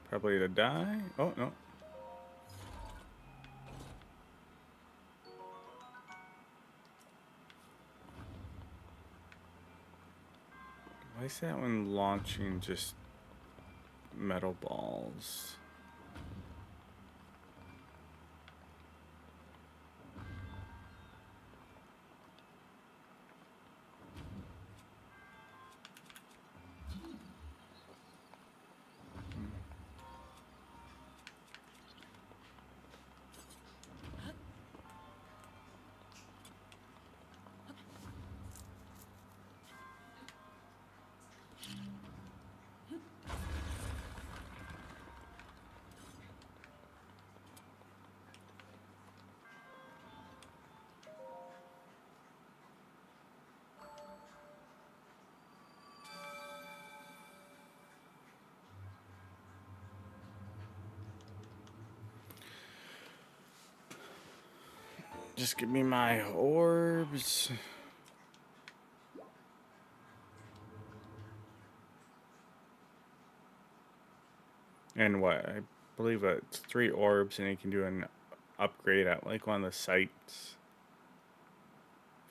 Probably to die. Oh, no. Why is that one launching just metal balls? Just give me my orbs. And what? I believe it's 3 orbs, and you can do an upgrade at like one of the sites.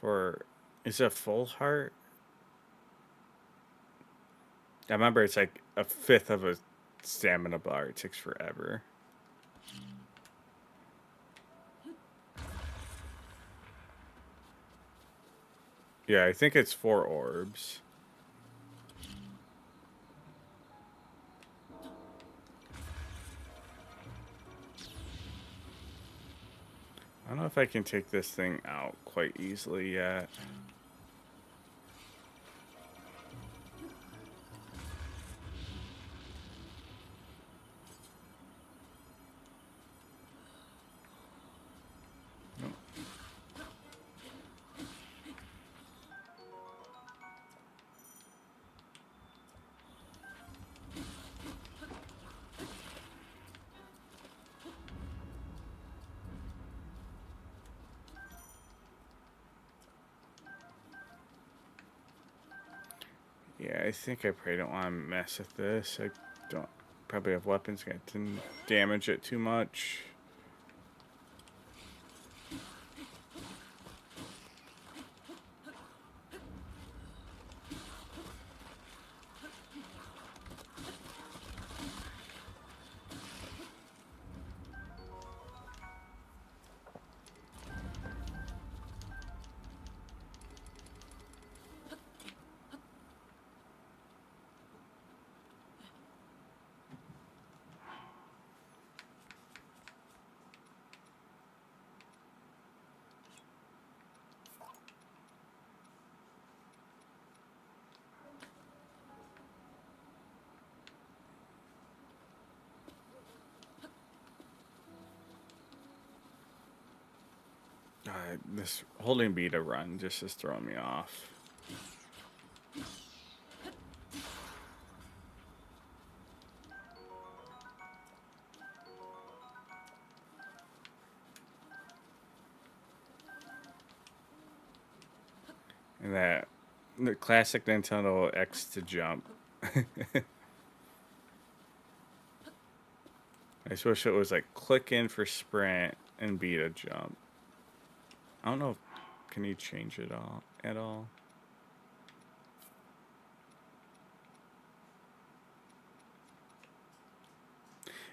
For. Is it a full heart? I remember it's like a fifth of a stamina bar. It takes forever. Yeah, I think it's 4 orbs. I don't know if I can take this thing out quite easily yet. Yeah, I think I probably don't want to mess with this. I don't probably have weapons that can damage it too much. This holding B to run just is throwing me off. And that the classic Nintendo X to jump. I just wish it was like click in for sprint and B to jump. I don't know if, can you change it all at all?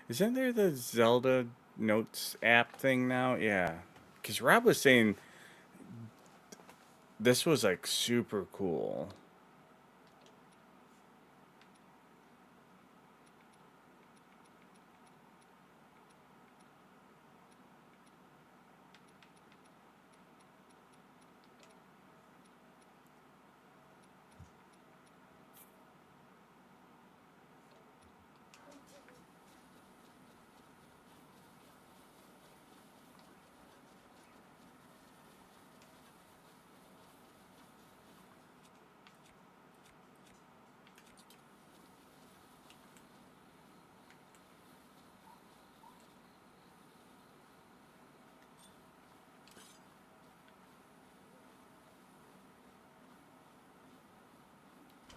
Isn't there the Zelda Notes app thing now? Yeah. Because Rob was saying this was like super cool.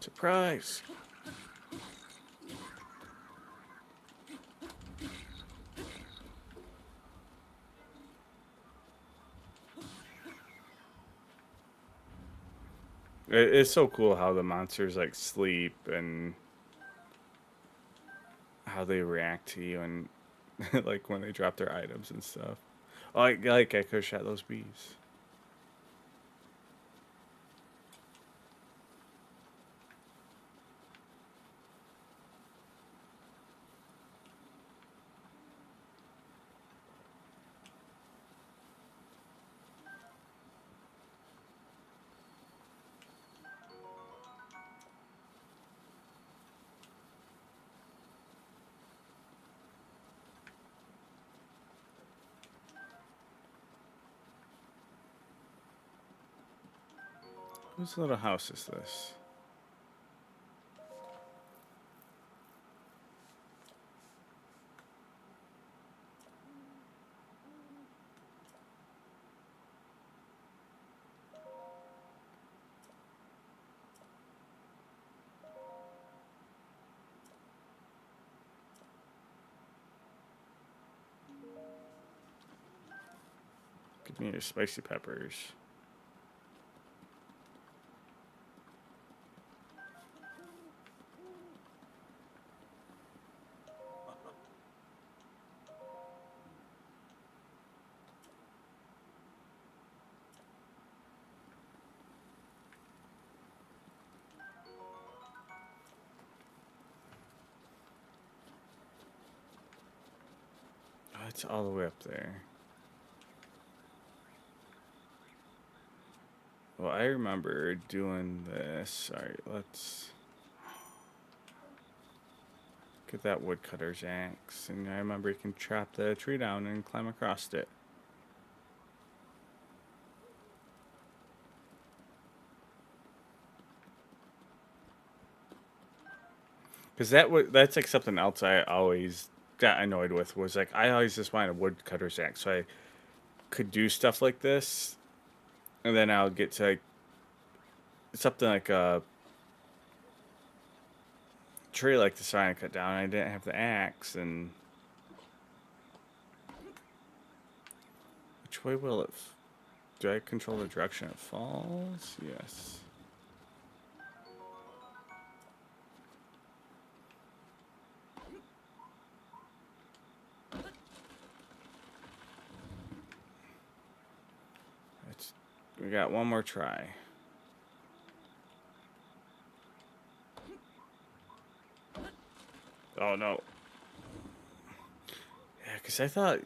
Surprise! It's so cool how the monsters like sleep and how they react to you and like when they drop their items and stuff. Like I could have shot those bees. Whose little house is this? Give me your spicy peppers. Oh, it's all the way up there. Well, I remember doing this. Sorry, let's get that woodcutter's axe. And I remember you can chop the tree down and climb across it. Because that's like something else I always got annoyed with was like I always just wanted a woodcutter's axe so I could do stuff like this, and then I'll get to like something like a tree like this trying to cut down. And I didn't have the axe, and which way will it? Do I control the direction it falls? Yes. We got one more try. Oh no. Yeah, because I thought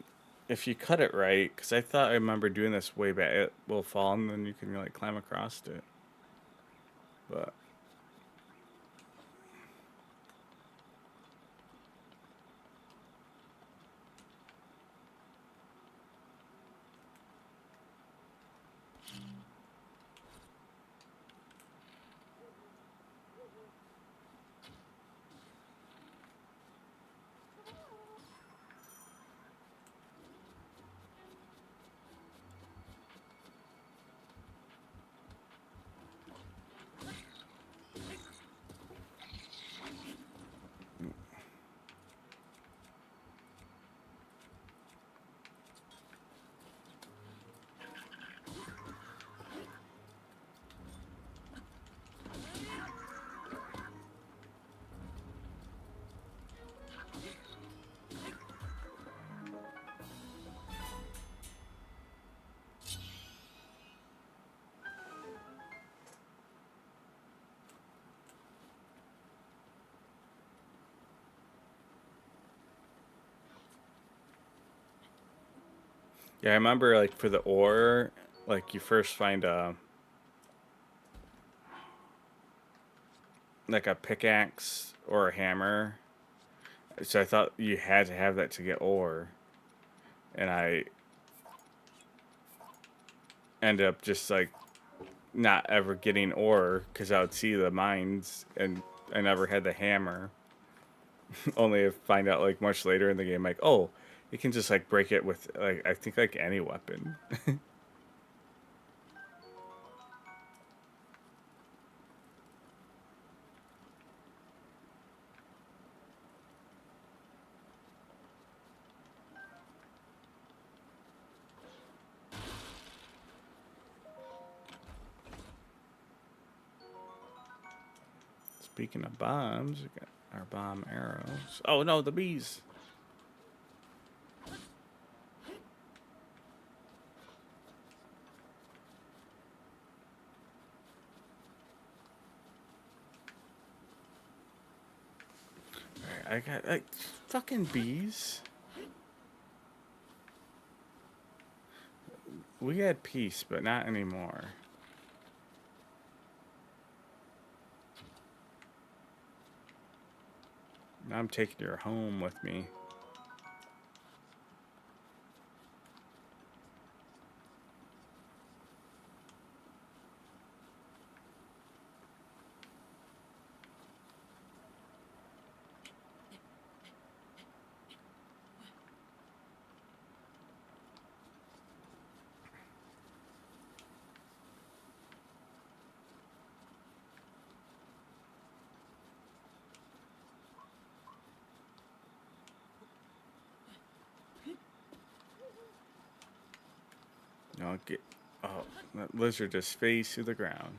if you cut it right, because I remember doing this way back, it will fall and then you can like climb across it. But yeah, I remember like for the ore, like you first find a like a pickaxe or a hammer. So I thought you had to have that to get ore, and I ended up just like not ever getting ore because I would see the mines and I never had the hammer. Only to find out like much later in the game, like, oh, you can just like break it with like I think like any weapon. Speaking of bombs, we got our bomb arrows. Oh no, the bees. I got fucking bees. We had peace, but not anymore. Now I'm taking her home with me. I'll get. Oh, that lizard just phased through the ground.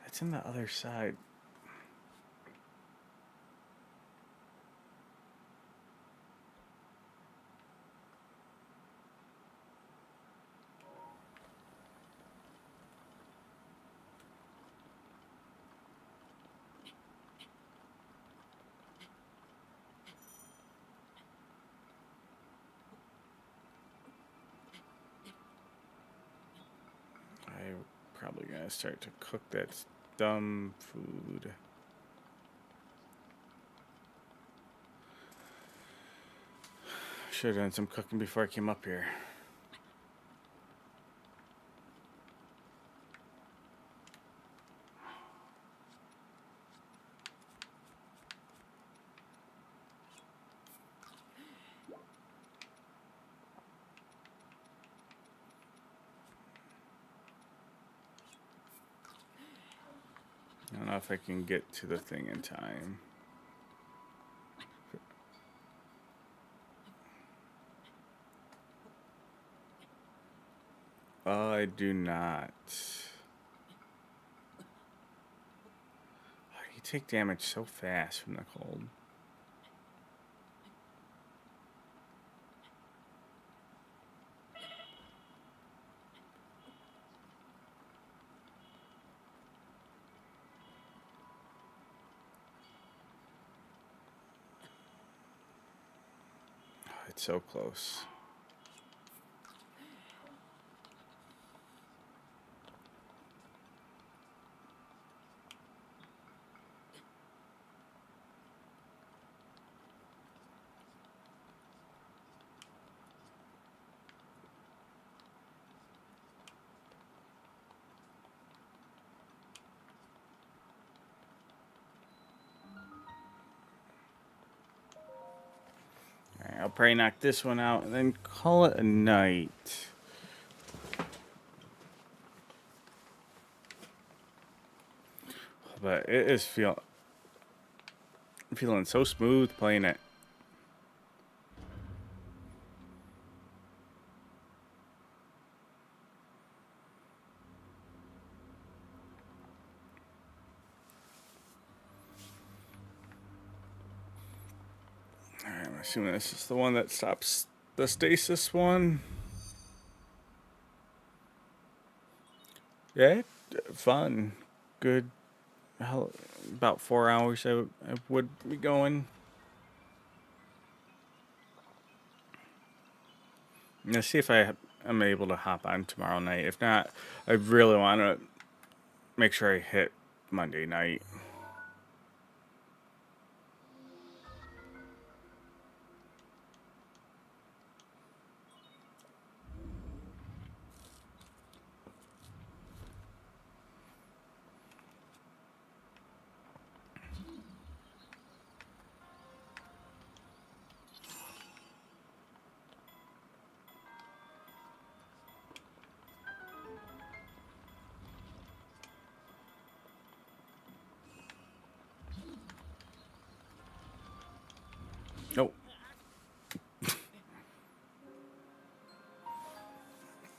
That's on the other side. I'm probably gonna start to cook that dumb food. Should have done some cooking before I came up here. I don't know if I can get to the thing in time. I do not. You take damage so fast from the cold. It's so close. Alright, I'll probably knock this one out and then call it a night. But it is feeling so smooth playing it. Alright, I'm assuming this is the one that stops the stasis one. Yeah, fun. Good. About 4 hours I would be going. Let's see if I'm able to hop on tomorrow night. If not, I really want to make sure I hit Monday night.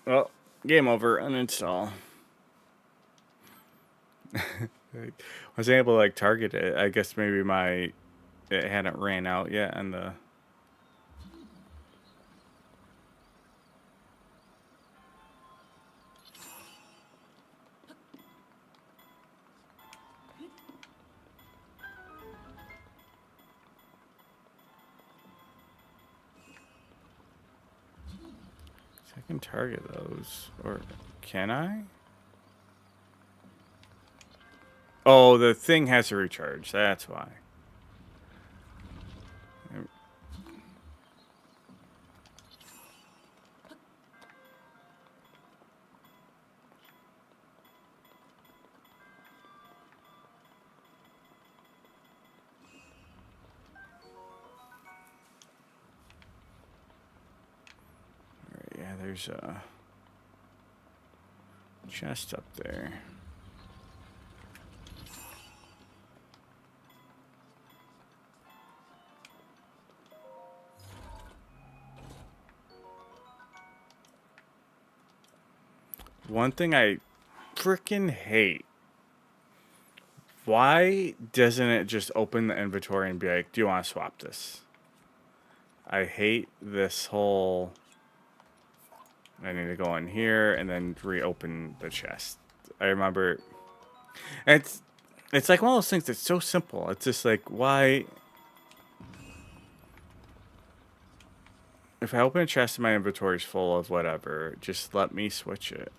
Well, game over. Uninstall. I was able to like target it. I guess maybe it hadn't ran out yet on the. So I can target those, or can I? Oh, the thing has to recharge. That's why. Yeah, there's a chest up there. One thing I freaking hate. Why doesn't it just open the inventory and be like, do you want to swap this? I hate this whole... I need to go in here and then reopen the chest. I remember... It's like one of those things that's so simple. It's just like, why... If I open a chest and my inventory's full of whatever, just let me switch it.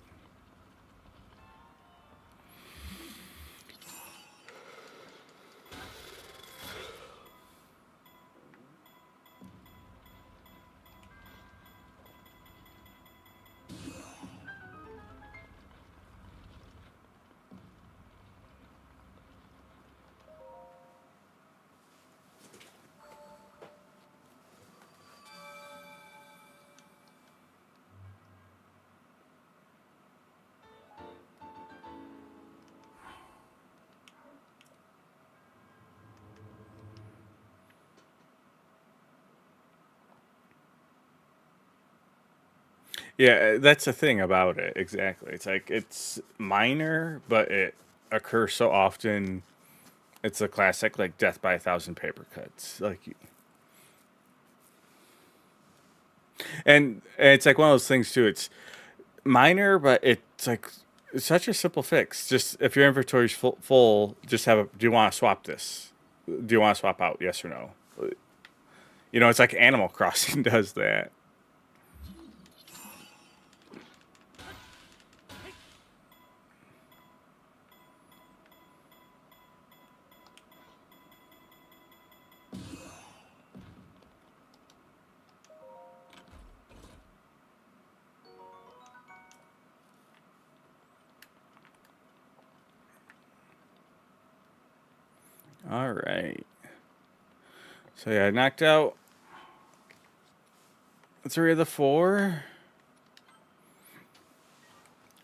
Yeah, that's the thing about it. Exactly. It's like it's minor, but it occurs so often. It's a classic, like death by a thousand paper cuts. And it's like one of those things too. It's minor, but it's like it's such a simple fix. Just if your inventory's full, just have a. Do you want to swap this? Do you want to swap out? Yes or no? You know, it's like Animal Crossing does that. All right. So yeah, I knocked out 3 of the 4.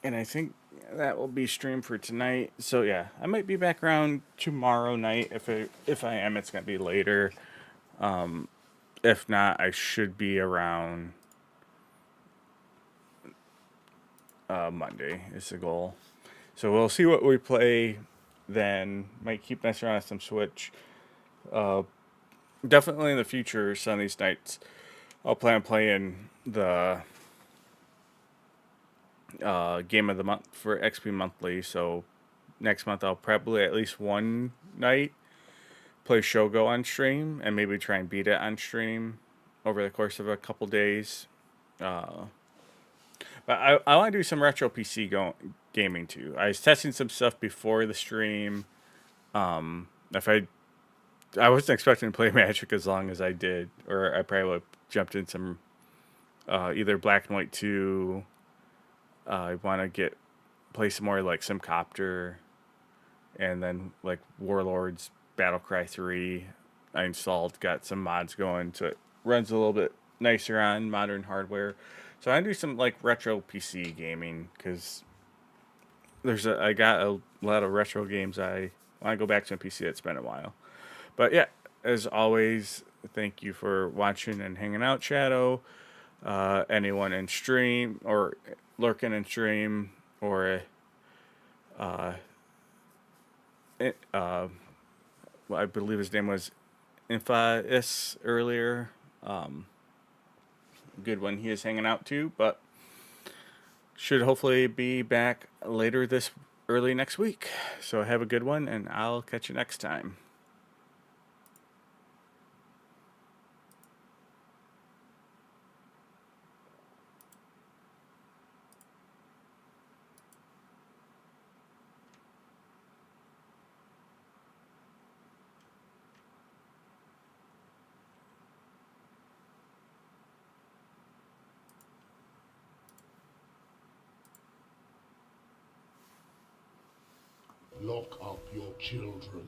And I think that will be streamed for tonight. So yeah, I might be back around tomorrow night. If I am, it's gonna be later. If not, I should be around Monday is the goal. So we'll see what we play then. Might keep messing around with some Switch. Definitely in the future, some of these nights, I'll plan on playing the game of the month for XP Monthly. So next month, I'll probably at least one night play Shogo on stream and maybe try and beat it on stream over the course of a couple days. But I want to do some retro PC gaming too. I was testing some stuff before the stream. If I wasn't expecting to play Magic as long as I did, or I probably would have jumped in some either Black and White 2. I want to play some more like Simcopter, and then like Warlords Battlecry 3. I installed, got some mods going, so it runs a little bit nicer on modern hardware. So I do some like retro PC gaming because I got a lot of retro games I want to go back to a PC that's been a while. But yeah, as always, thank you for watching and hanging out, Shadow. Anyone in stream or lurking in stream, or well, I believe his name was Infis earlier. Good one he is hanging out to, but should hopefully be back later this early next week. So have a good one, and I'll catch you next time. Lock up your children.